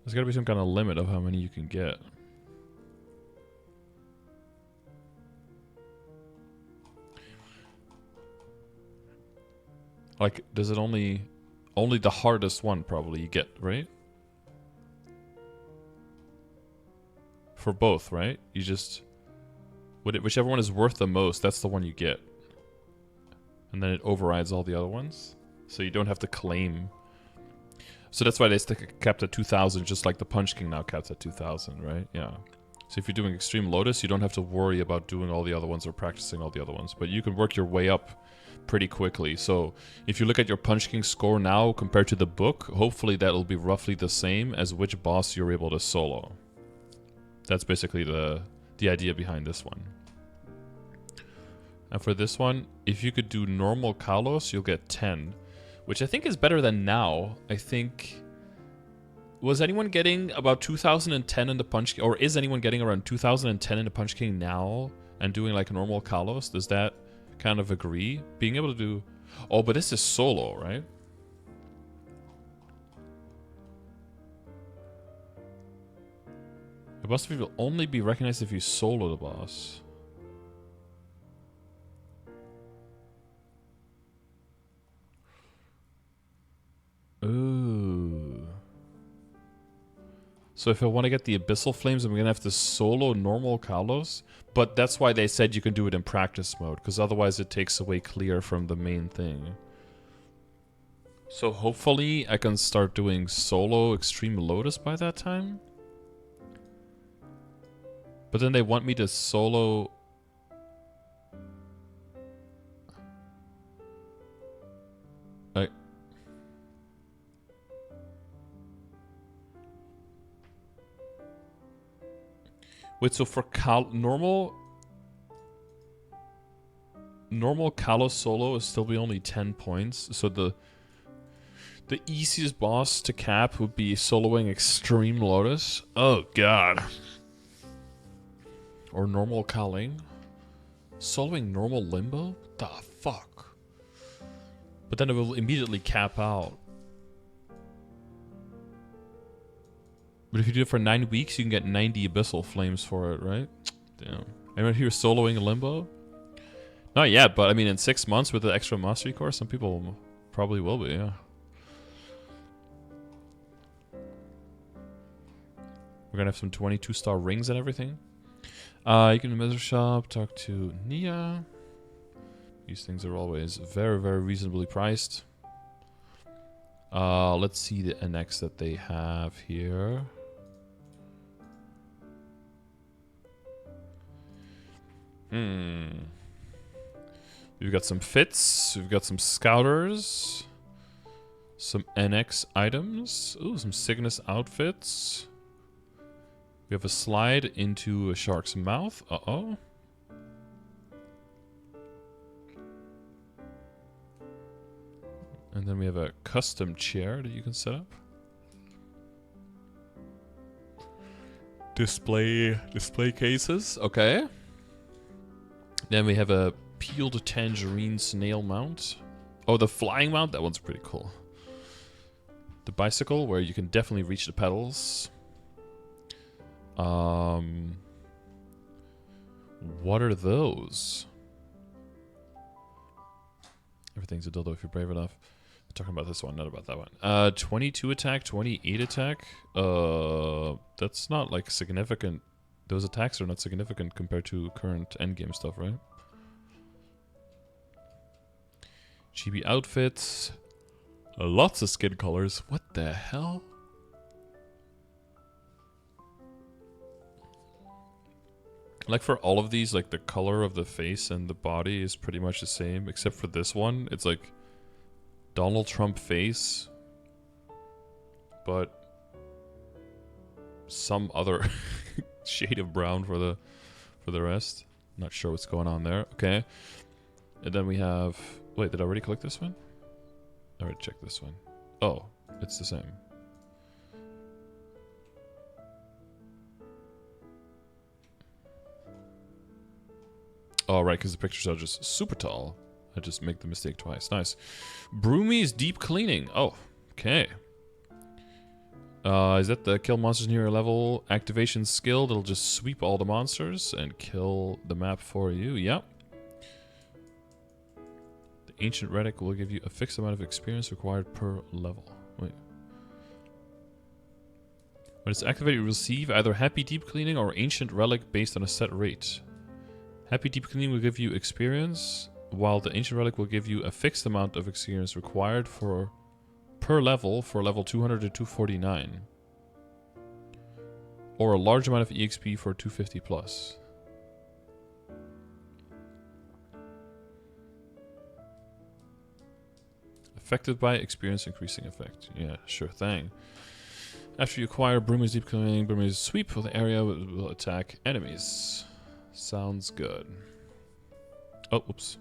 There's gotta be some kind of limit of how many you can get. Like, does it only the hardest one probably you get, right? For both, right? You just... Whichever one is worth the most, that's the one you get. And then it overrides all the other ones. So you don't have to claim... So that's why they capped at 2,000, just like the Punch King now capped at 2,000, right? Yeah. So if you're doing Extreme Lotus, you don't have to worry about doing all the other ones or practicing all the other ones. But you can work your way up pretty quickly. So if you look at your Punch King score now compared to the book, hopefully that'll be roughly the same as which boss you're able to solo. That's basically the idea behind this one. And for this one, if you could do normal Kalos, you'll get 10, which I think is better than now. I think... Was anyone getting about 2010 in the Punch King, or is anyone getting around 2010 in the Punch King now and doing like normal Kalos? Does that kind of agree? Being able to do... Oh, but this is solo, right? The boss will only be recognized if you solo the boss. Ooh. So if I want to get the Abyssal Flames, I'm going to have to solo normal Kalos. But that's why they said you can do it in practice mode, because otherwise it takes away clear from the main thing. So hopefully I can start doing solo Extreme Lotus by that time. But then they want me to solo... Wait, so for normal Kalos solo is still be only 10 points. So the easiest boss to cap would be soloing Extreme Lotus. Oh god. Or normal Kaling. Soloing normal Limbo? The fuck? But then it will immediately cap out. But if you do it for 9 weeks, you can get 90 Abyssal Flames for it, right? Damn. Anyone here soloing a Limbo? Not yet, but I mean in 6 months with the extra Mastery course, some people probably will be, yeah. We're gonna have some 22-star rings and everything. You can Measure Shop, talk to Nia. These things are always very, very reasonably priced. Let's see the NX that they have here. We've got some fits. We've got some scouters. Some NX items. Ooh, some Cygnus outfits. We have a slide into a shark's mouth. Uh-oh. And then we have a custom chair that you can set up. Display cases. Okay. Then we have a peeled tangerine snail mount. Oh, the flying mount? That one's pretty cool. The bicycle, where you can definitely reach the pedals. What are those? Everything's a dildo if you're brave enough. I'm talking about this one, not about that one. 22 attack, 28 attack. That's not like significant those attacks are not significant compared to current endgame stuff, right? Chibi outfits. Lots of skin colors. What the hell? Like for all of these, like the color of the face and the body is pretty much the same, except for this one. It's like Donald Trump face, but some other shade of brown for the rest. Not sure what's going on there. Okay. And then we have... Wait, did I already click this one? I already checked this one. Oh, it's the same. Oh, right, because the pictures are just super tall. I just make the mistake twice. Nice. Broomy's Deep Cleaning. Oh, okay. Is that the kill monsters near your level activation skill that'll just sweep all the monsters and kill the map for you? Yep. The Ancient Relic will give you a fixed amount of experience required per level. Wait. When it's activated, you receive either Happy Deep Cleaning or Ancient Relic based on a set rate. Happy Deep Cleaning will give you experience, while the Ancient Relic will give you a fixed amount of experience required for per level for level 200 to 249. Or a large amount of EXP for 250 plus. Affected by experience increasing effect. Yeah, sure thing. After you acquire Broomy's Deep Cleaning, Broomy's Sweep for the area will attack enemies. Sounds good. Oh, oops.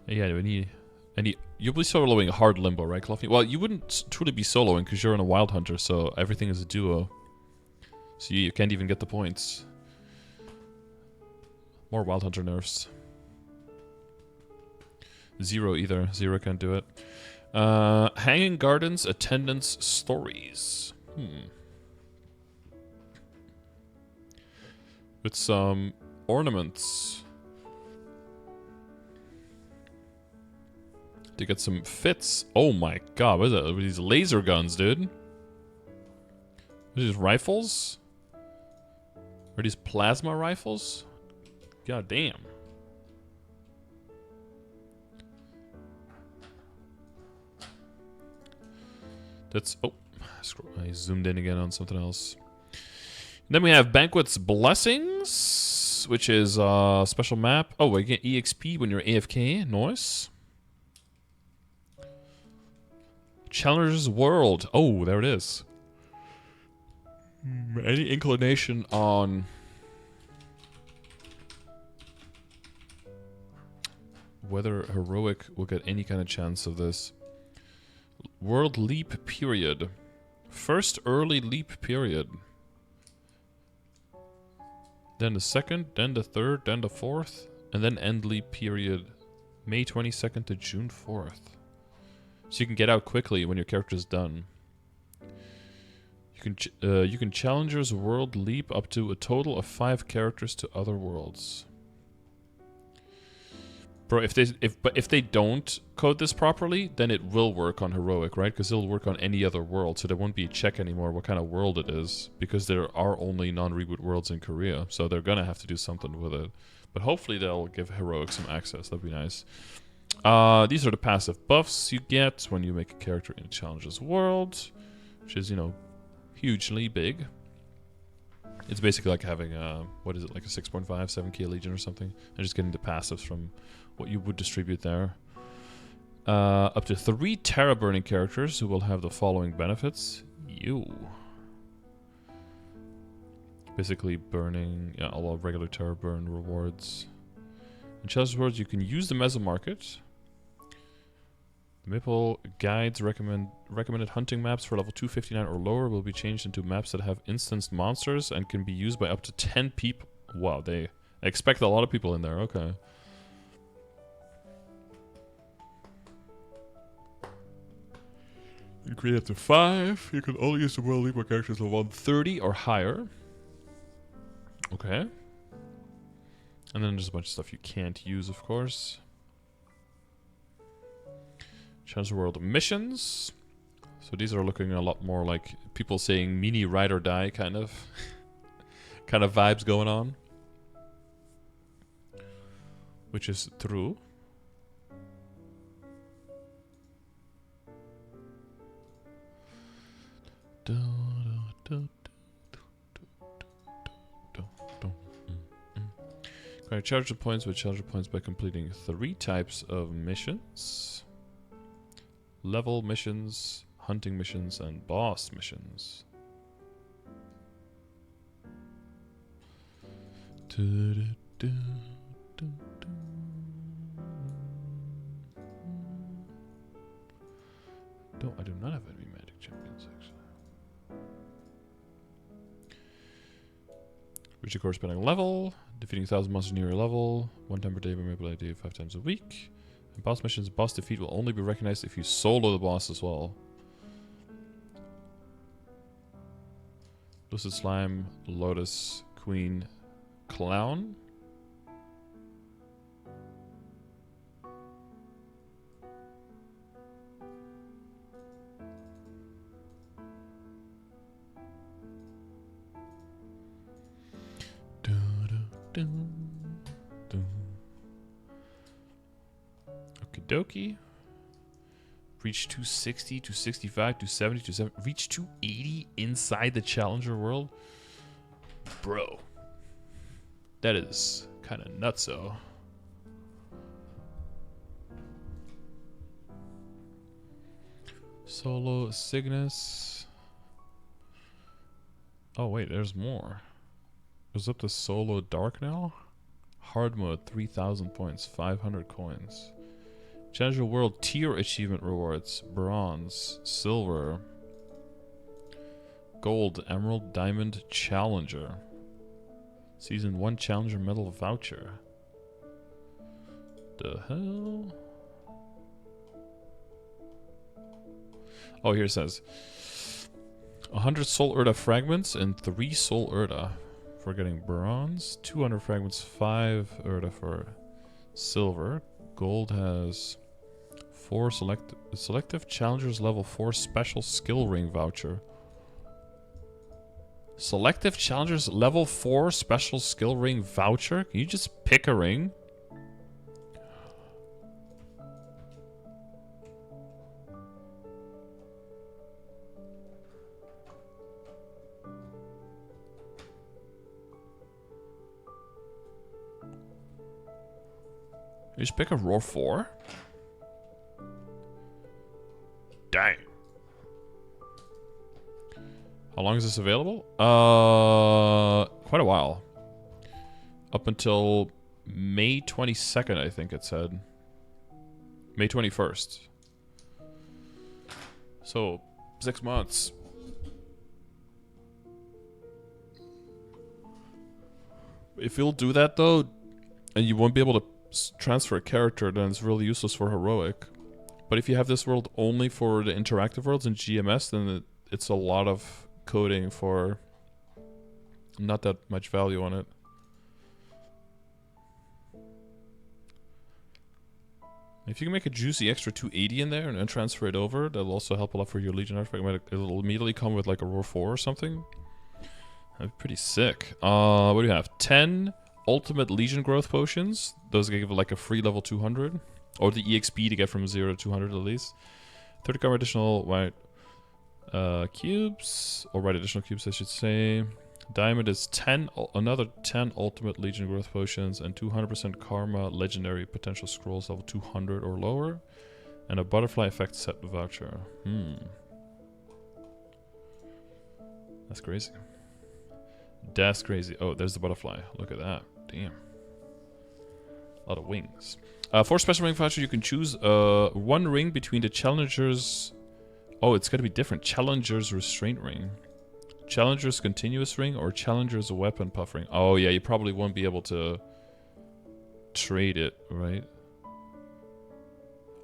Yeah, we need... You'll be soloing Hard Limbo, right, Cloughy? Well, you wouldn't truly be soloing because you're in a Wild Hunter, so everything is a duo. So you can't even get the points. More Wild Hunter nerfs. Zero either. Zero can't do it. Hanging Gardens, Attendance, Stories. With some ornaments. To get some fits. Oh my god, what is that? These laser guns, dude. Are these rifles? Are these plasma rifles? God damn. That's... Oh, I zoomed in again on something else. Then we have Banquet's Blessings, which is a special map. Oh, we get EXP when you're AFK. Nice. Challenger's World. Oh, there it is. Any inclination on whether Heroic will get any kind of chance of this? World Leap Period. First early leap period. Then the second, then the third, then the fourth, and then end leap period May 22nd to June 4th. So you can get out quickly when your character's done. You can Challenger's World leap up to a total of 5 characters to other worlds. Bro, if they don't code this properly, then it will work on Heroic, right? Because it'll work on any other world, so there won't be a check anymore what kind of world it is, because there are only non-reboot worlds in Korea, so they're gonna have to do something with it. But hopefully they'll give Heroic some access. That'd be nice. These are the passive buffs you get when you make a character in Challenger's World, which is, you know, hugely big. It's basically like having what is it, like a 6.5, 7k Legion or something, and just getting the passives from what you would distribute there. Up to 3 Terra Burning characters who will have the following benefits. Basically burning, yeah, all regular Terra Burn rewards. In Challenger's World, you can use the Meso Market. The Maple Guides recommended hunting maps for level 259 or lower will be changed into maps that have instanced monsters and can be used by up to 10 people. Wow, they expect a lot of people in there, okay. You can create up to 5. You can only use the World Leap characters level 130 or higher. Okay. And then there's a bunch of stuff you can't use, of course. Challenger World missions. So these are looking a lot more like people saying mini ride or die kind of kind of vibes going on. Which is true. Acquire challenger points with challenger points by completing 3 types of missions. Level missions, hunting missions, and boss missions. No, I do not have any magic champions actually. Reach a corresponding level. Defeating 1,000 monsters near your level. 1 time per day by Maple ID 5 times a week. And boss missions, boss defeat will only be recognized if you solo the boss as well. Lucid Slime, Lotus, Queen, Clown. Okie dokie. Reach 260, 265, 270, 270. Reach 280 inside the Challenger world? Bro. That is kind of nutso. Solo Cygnus. Oh wait, there's more. Goes up to solo dark now? Hard mode, 3,000 points, 500 coins. Challenger World tier achievement rewards. Bronze, silver, gold, emerald, diamond, challenger. Season 1 challenger medal voucher. The hell? Oh, here it says 100 soul Urda fragments and 3 soul Urda for getting bronze. 200 fragments, 5 Urda for silver. Gold has 4 selective challengers level 4 special skill ring voucher. Selective challengers level 4 special skill ring voucher? Can you just pick a ring? You just pick a roar 4? Dang. How long is this available? Quite a while. Up until May 22nd, I think it said. May 21st. So, 6 months. If you'll do that though, and you won't be able to transfer a character, then it's really useless for heroic. But if you have this world only for the interactive worlds in GMS, then it's a lot of coding for not that much value on it. If you can make a juicy extra 280 in there and then transfer it over, that'll also help a lot for your Legion artifact. It'll immediately come with like a Roar 4 or something. That'd be pretty sick. What do you have? 10 Ultimate Legion Growth Potions. Those give like a free level 200. Or the EXP to get from 0 to 200 at least. 30 cover additional white cubes. Or white additional cubes, I should say. Diamond is 10, another 10 Ultimate Legion Growth Potions. And 200% Karma Legendary Potential Scrolls level 200 or lower. And a Butterfly Effect set voucher. That's crazy. That's crazy. Oh, there's the butterfly. Look at that. Damn. A lot of wings. For special ring voucher, you can choose one ring between the challengers. Oh, it's got to be different. Challenger's restraint ring, Challenger's continuous ring, or Challenger's weapon puff ring. Oh yeah, you probably won't be able to trade it, right?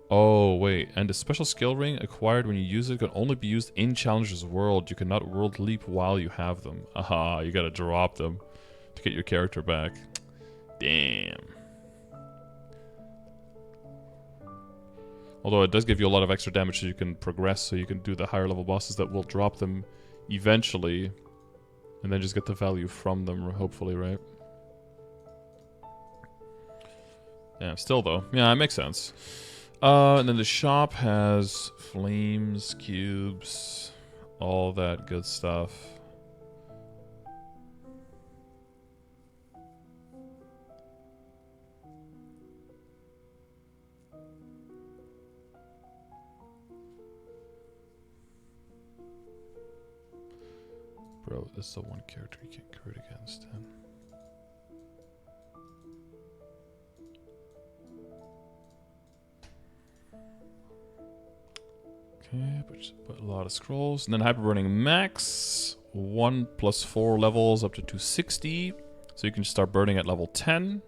Oh wait, and the special skill ring acquired when you use it can only be used in Challenger's world. You cannot world leap while you have them. Aha, you gotta drop them to get your character back. Damn. Although it does give you a lot of extra damage so you can progress, so you can do the higher level bosses that will drop them eventually. And then just get the value from them, hopefully, right? Yeah, still though. Yeah, it makes sense. And then the shop has flames, cubes, all that good stuff. Bro, this is the one character you can't crit against him. Okay, but a lot of scrolls. And then Hyperburning Max. 1 + 4 levels up to 260. So you can just start burning at level 10.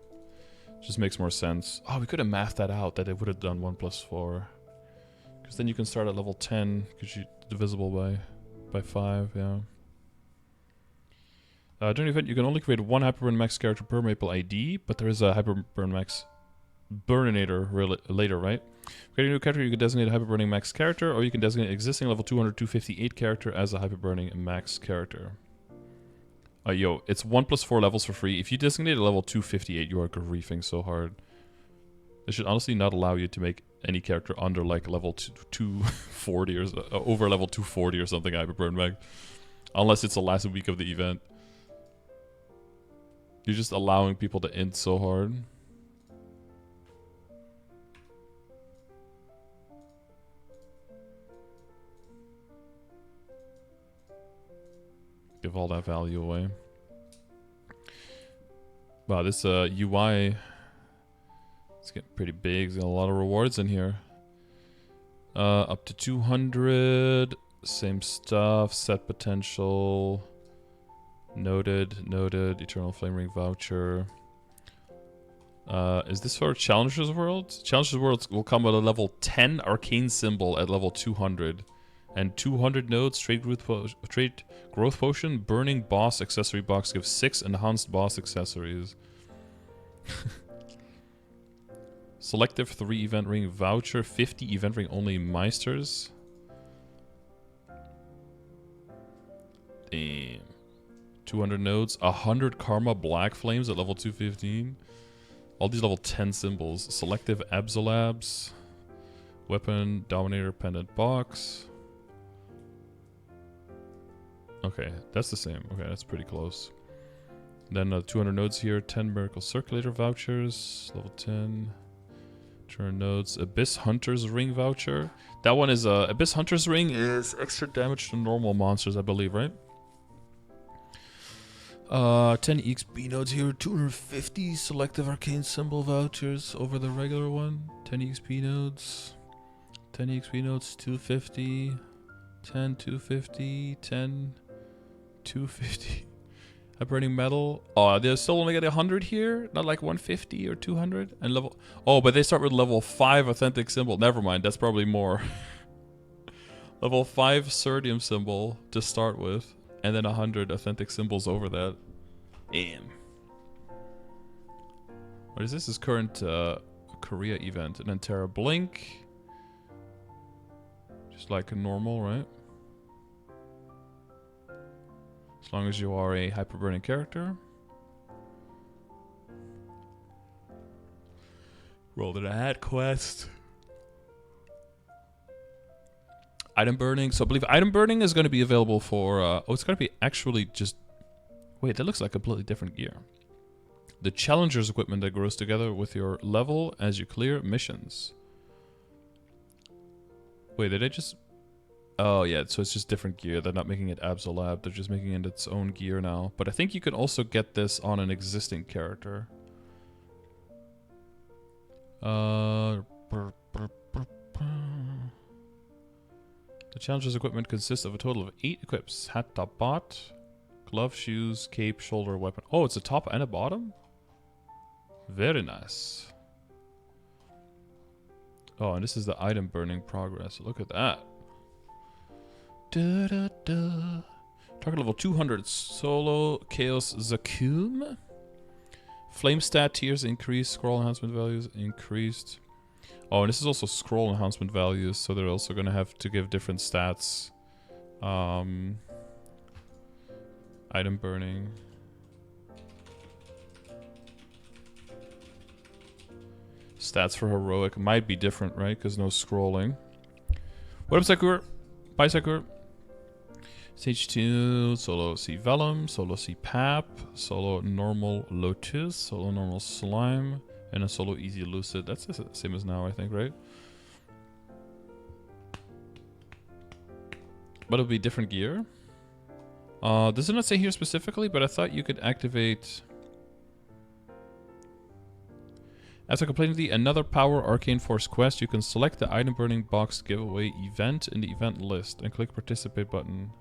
Just makes more sense. Oh, we could have mathed that out, that it would have done 1 + 4. Because then you can start at level 10, because you're divisible by 5, yeah. During the event, you can only create one Hyperburn Max character per Maple ID, but there is a Hyperburn Max Burninator later, right? Creating a new character, you can designate a Hyperburning Max character, or you can designate an existing level 200, 258 character as a Hyperburning Max character. Yo, it's 1 + 4 levels for free. If you designate a level 258, you are griefing so hard. They should honestly not allow you to make any character under like level 240 or over level 240 or something Hyperburn Max. Unless it's the last week of the event. You're just allowing people to int so hard. Give all that value away. Wow, this UI is getting pretty big. There's a lot of rewards in here. Up to 200. Same stuff. Set potential. Noted. Eternal Flame Ring voucher. Is this for Challenger's World? Challenger's World will come with a level 10 Arcane Symbol at level 200. And 200 nodes, Trait Growth Potion, Burning Boss Accessory Box gives 6 Enhanced Boss Accessories. Selective 3 Event Ring voucher, 50 Event Ring only Meisters. Damn. 200 nodes, 100 Karma Black Flames at level 215. All these level 10 symbols. Selective Absolabs. Weapon, Dominator, Pendant Box. Okay, that's the same. Okay, that's pretty close. Then 200 nodes here, 10 Miracle Circulator vouchers, level 10. Turn nodes, Abyss Hunter's Ring voucher. That one is Abyss Hunter's Ring is extra damage to normal monsters, I believe, right? 10 EXP nodes here, 250 Selective Arcane Symbol vouchers over the regular one. 10 EXP nodes, 10 EXP nodes, 250, 10, 250, 10. 250. Burning metal. Oh, they're still only getting 100 here? Not like 150 or 200? And level... Oh, but they start with level 5 authentic symbol. Never mind, that's probably more. Level 5 Surdium symbol to start with. And then 100 authentic symbols over that. Damn. What is this? This is current Korea event. And then Terra Blink. Just like a normal, right? As long as you are a hyperburning character. Roll to that quest. Item burning. So I believe item burning is going to be available for... oh, it's going to be actually just... Wait, that looks like a completely different gear. The Challenger's equipment that grows together with your level as you clear missions. Wait, did I just... Oh yeah, so it's just different gear. They're not making it Absolab. They're just making it its own gear now. But I think you can also get this on an existing character. The Challenger's equipment consists of a total of 8 equips. Hat, top, bot, glove, shoes, cape, shoulder, weapon. Oh, it's a top and a bottom? Very nice. Oh, and this is the item burning progress. Look at that. Target level 200. Solo Chaos Zakum. Flame stat tiers increased. Scroll enhancement values increased. Oh, and this is also scroll enhancement values, so they're also going to have to give different stats. Item burning. Stats for heroic might be different, right? Because no scrolling. What up, Sakur? Bye, Sakur. Stage 2, solo sea vellum, solo sea pap, solo normal lotus, solo normal slime, and a solo easy lucid. That's the same as now, I think, right? But it'll be different gear. Does it not say here specifically, but I thought you could activate... After completing another Power Arcane Force quest, you can select the item burning box giveaway event in the event list and click participate button.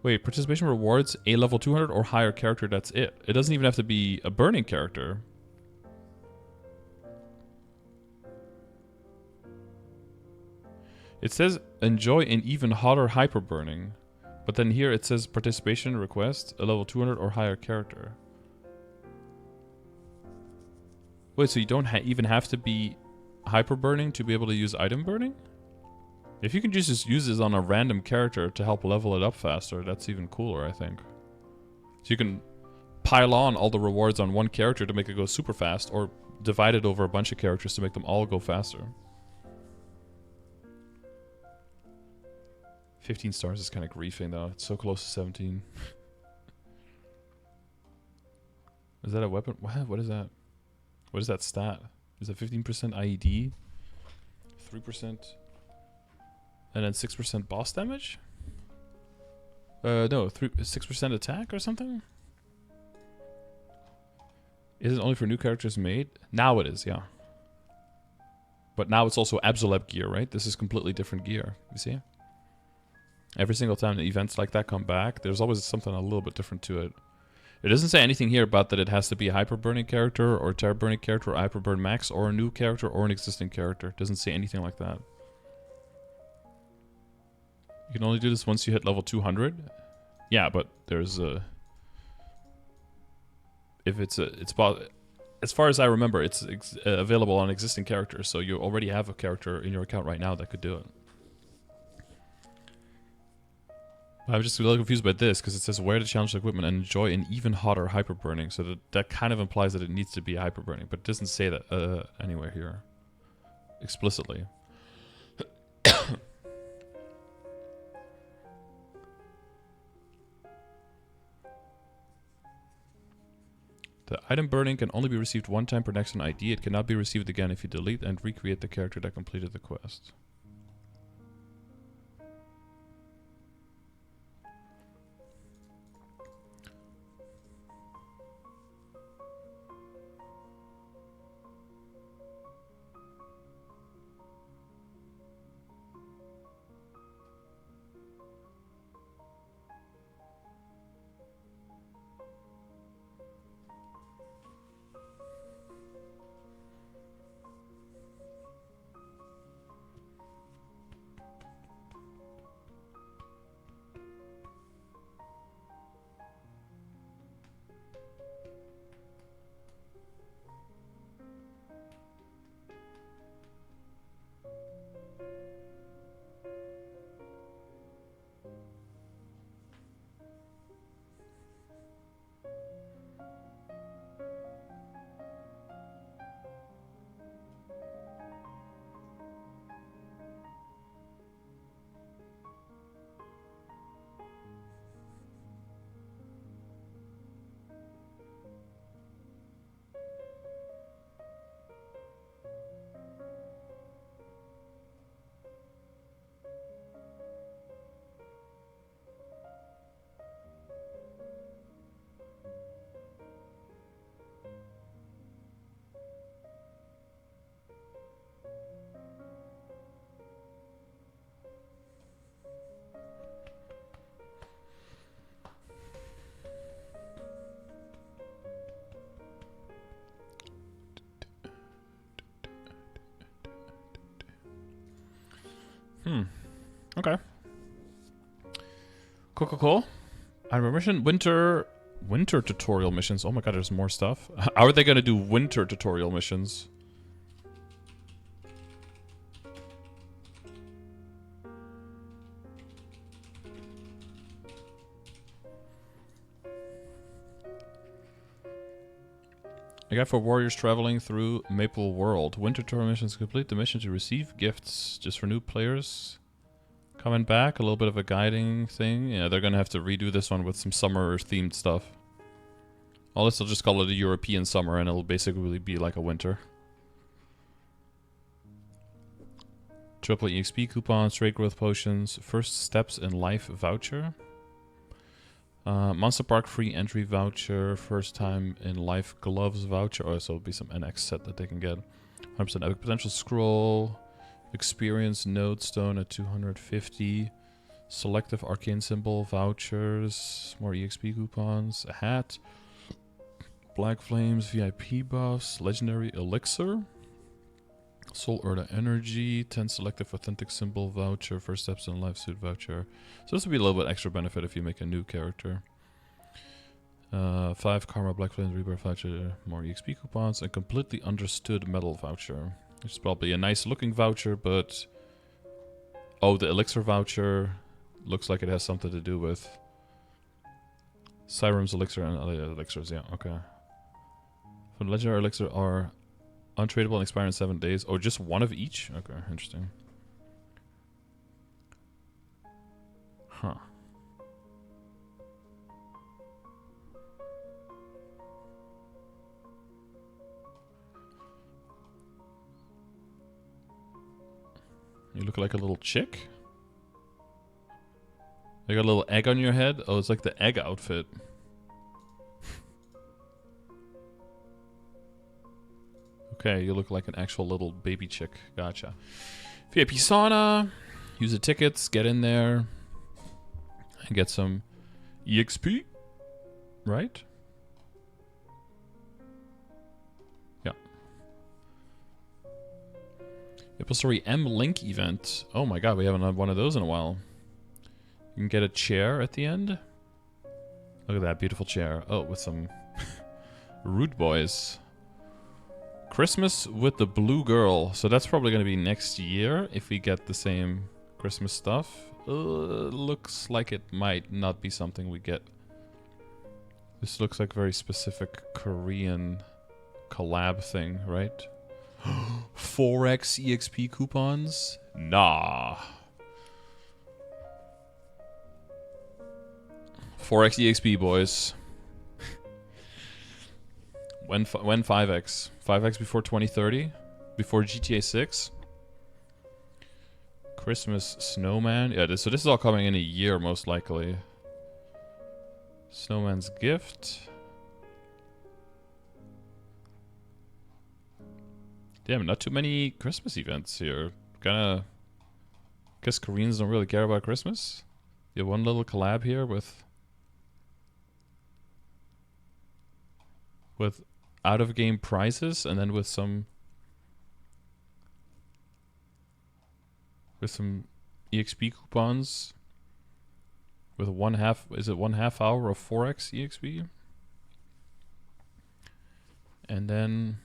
Wait, participation rewards a level 200 or higher character, that's it. It doesn't even have to be a burning character. It says enjoy an even hotter hyper burning, but then here it says participation request a level 200 or higher character. Wait, so you don't even have to be hyper burning to be able to use item burning? If you can just use this on a random character to help level it up faster, that's even cooler, I think. So you can pile on all the rewards on one character to make it go super fast, or divide it over a bunch of characters to make them all go faster. 15 stars is kind of griefing though. It's so close to 17. Is that a weapon? What is that? What is that stat? Is it 15% IED? 3%? And then 6% boss damage? No, 6% attack or something? Is it only for new characters made? Now it is, yeah. But now it's also Absoleb gear, right? This is completely different gear. You see? Every single time the events like that come back, there's always something a little bit different to it. It doesn't say anything here about that it has to be a hyper burning character or a terror burning character or hyper burn max or a new character or an existing character. It doesn't say anything like that. You can only do this once you hit level 200. Yeah, but there's a... If it's about... As far as I remember, it's available on existing characters, so you already have a character in your account right now that could do it. I'm just a little confused by this, because it says wear the challenge equipment and enjoy an even hotter hyper burning, so that kind of implies that it needs to be a hyper burning, but it doesn't say that anywhere here. Explicitly. The item burning can only be received one time per next on ID. It cannot be received again if you delete and recreate the character that completed the quest. Okay. Cool. I remember mission winter tutorial missions. Oh my god, there's more stuff. How are they gonna do winter tutorial missions? A guide for warriors traveling through Maple World. Winter tour missions complete the mission to receive gifts just for new players. Coming back, a little bit of a guiding thing. Yeah, they're gonna have to redo this one with some summer themed stuff. All this, I'll just call it a European summer and it'll basically be like a winter. Triple EXP coupons, trade growth potions, first steps in life voucher. Monster Park free entry voucher, first time in life gloves voucher. Oh, so it'll be some NX set that they can get. 100% epic potential scroll, experience node stone at 250, selective arcane symbol vouchers, more EXP coupons, a hat, black flames, VIP buffs, legendary elixir, soul Urda energy, 10 selective authentic symbol voucher, first steps in life suit voucher. So this would be a little bit extra benefit if you make a new character. 5 karma, black flames, rebirth voucher, more EXP coupons, and completely understood metal voucher. Which is probably a nice looking voucher, but oh, the elixir voucher looks like it has something to do with Syrum's elixir and other elixirs. Yeah, okay. For the legendary elixir are untradeable and expire in 7 days. Oh, just one of each? Okay, interesting. Huh. You look like a little chick? You got a little egg on your head? Oh, it's like the egg outfit. Okay, you look like an actual little baby chick. Gotcha. VIP sauna. Use the tickets. Get in there. And get some EXP. Right? Yeah. MapleStory M Link event. Oh my god, we haven't had one of those in a while. You can get a chair at the end. Look at that beautiful chair. Oh, with some rude boys. Christmas with the blue girl. So that's probably going to be next year if we get the same Christmas stuff. Looks like it might not be something we get. This looks like very specific Korean collab thing, right? 4x EXP coupons? Nah. 4x EXP, boys. When 5x? 5x before 2030? Before GTA 6? Christmas snowman? Yeah, so this is all coming in a year, most likely. Snowman's gift. Damn, not too many Christmas events here. Kinda... guess Koreans don't really care about Christmas. You have one little collab here with out-of-game prizes, and then with some EXP coupons. With is it 1/2 hour of 4x EXP? And then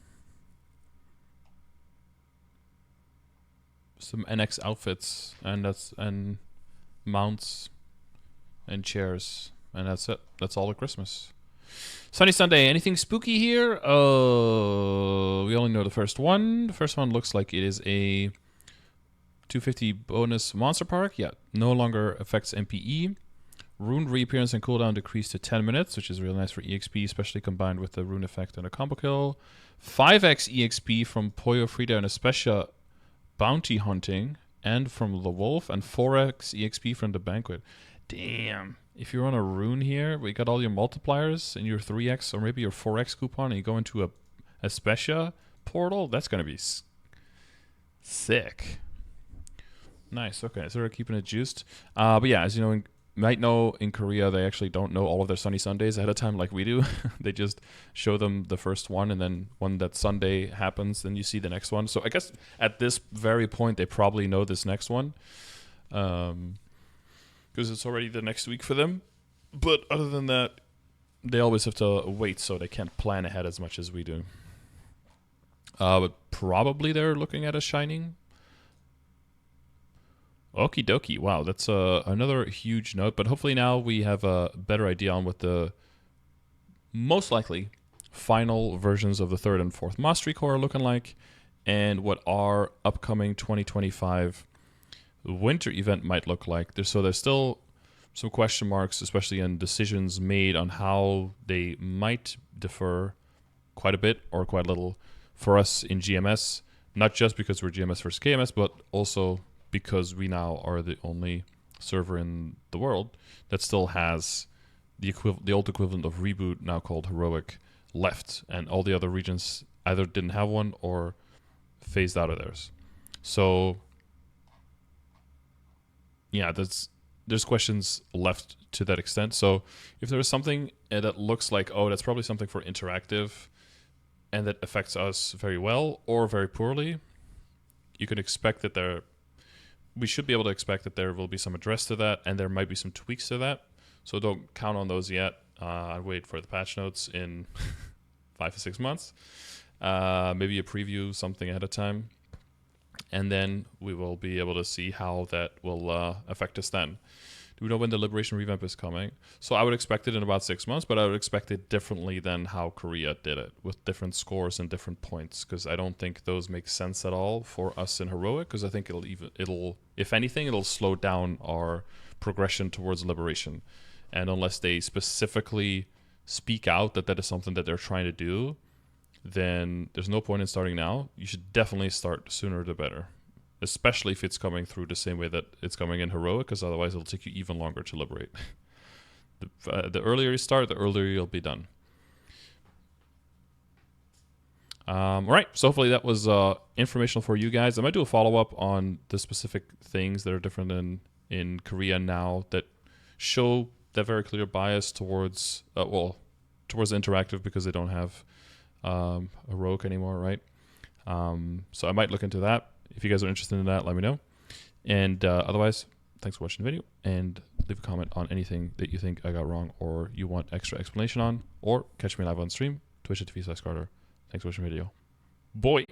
some NX outfits, and mounts and chairs, and that's it. That's all of Christmas. Sunny Sunday, anything spooky here? Oh, we only know the first one. The first one looks like it is a 250 bonus Monster Park. Yeah, no longer affects MPE. Rune reappearance and cooldown decreased to 10 minutes, which is really nice for EXP, especially combined with the rune effect and a combo kill. 5x EXP from Poyo Frida and Especia bounty hunting, and from the Wolf, and 4x EXP from the Banquet. Damn. If you're on a rune here, we got all your multipliers and your 3x or maybe your 4x coupon, and you go into a Especia portal, that's going to be sick. Nice. Okay, so we're keeping it juiced. But yeah, as you know, might know in Korea, they actually don't know all of their Sunny Sundays ahead of time like we do. They just show them the first one, and then when that Sunday happens, then you see the next one. So I guess at this very point, they probably know this next one. because it's already the next week for them. But other than that, they always have to wait, so they can't plan ahead as much as we do. But probably they're looking at a Shining. Okie dokie. Wow, that's another huge note. But hopefully now we have a better idea on what the most likely final versions of the 3rd and 4th Mastery Core are looking like, and what our upcoming 2025 winter event might look like. There's still some question marks, especially in decisions made on how they might differ quite a bit or quite little for us in GMS, not just because we're GMS versus KMS, but also because we now are the only server in the world that still has the old equivalent of Reboot, now called Heroic, left, and all the other regions either didn't have one or phased out of theirs. So yeah, there's questions left to that extent. So if there is something that looks like, oh, that's probably something for interactive and that affects us very well or very poorly, you can expect that we should be able to expect that there will be some address to that, and there might be some tweaks to that. So don't count on those yet. I'd wait for the patch notes in 5 to 6 months. Maybe a preview, something ahead of time. And then we will be able to see how that will affect us then. Do we know when the Liberation revamp is coming? So I would expect it in about 6 months, but I would expect it differently than how Korea did it, with different scores and different points, because I don't think those make sense at all for us in Heroic, because I think it'll, if anything, it'll slow down our progression towards Liberation. And unless they specifically speak out that is something that they're trying to do, then there's no point in starting now. You should definitely start sooner the better, especially if it's coming through the same way that it's coming in Heroic, because otherwise it'll take you even longer to liberate. The earlier you start, the earlier you'll be done. All right, so hopefully that was informational for you guys. I might do a follow-up on the specific things that are different in Korea now that show that very clear bias towards interactive, because they don't have Heroic anymore, right? So I might look into that. If you guys are interested in that, let me know. And otherwise, thanks for watching the video, and leave a comment on anything that you think I got wrong or you want extra explanation on, or catch me live on stream, twitch.tv/Scardor. Thanks for watching the video. Boy!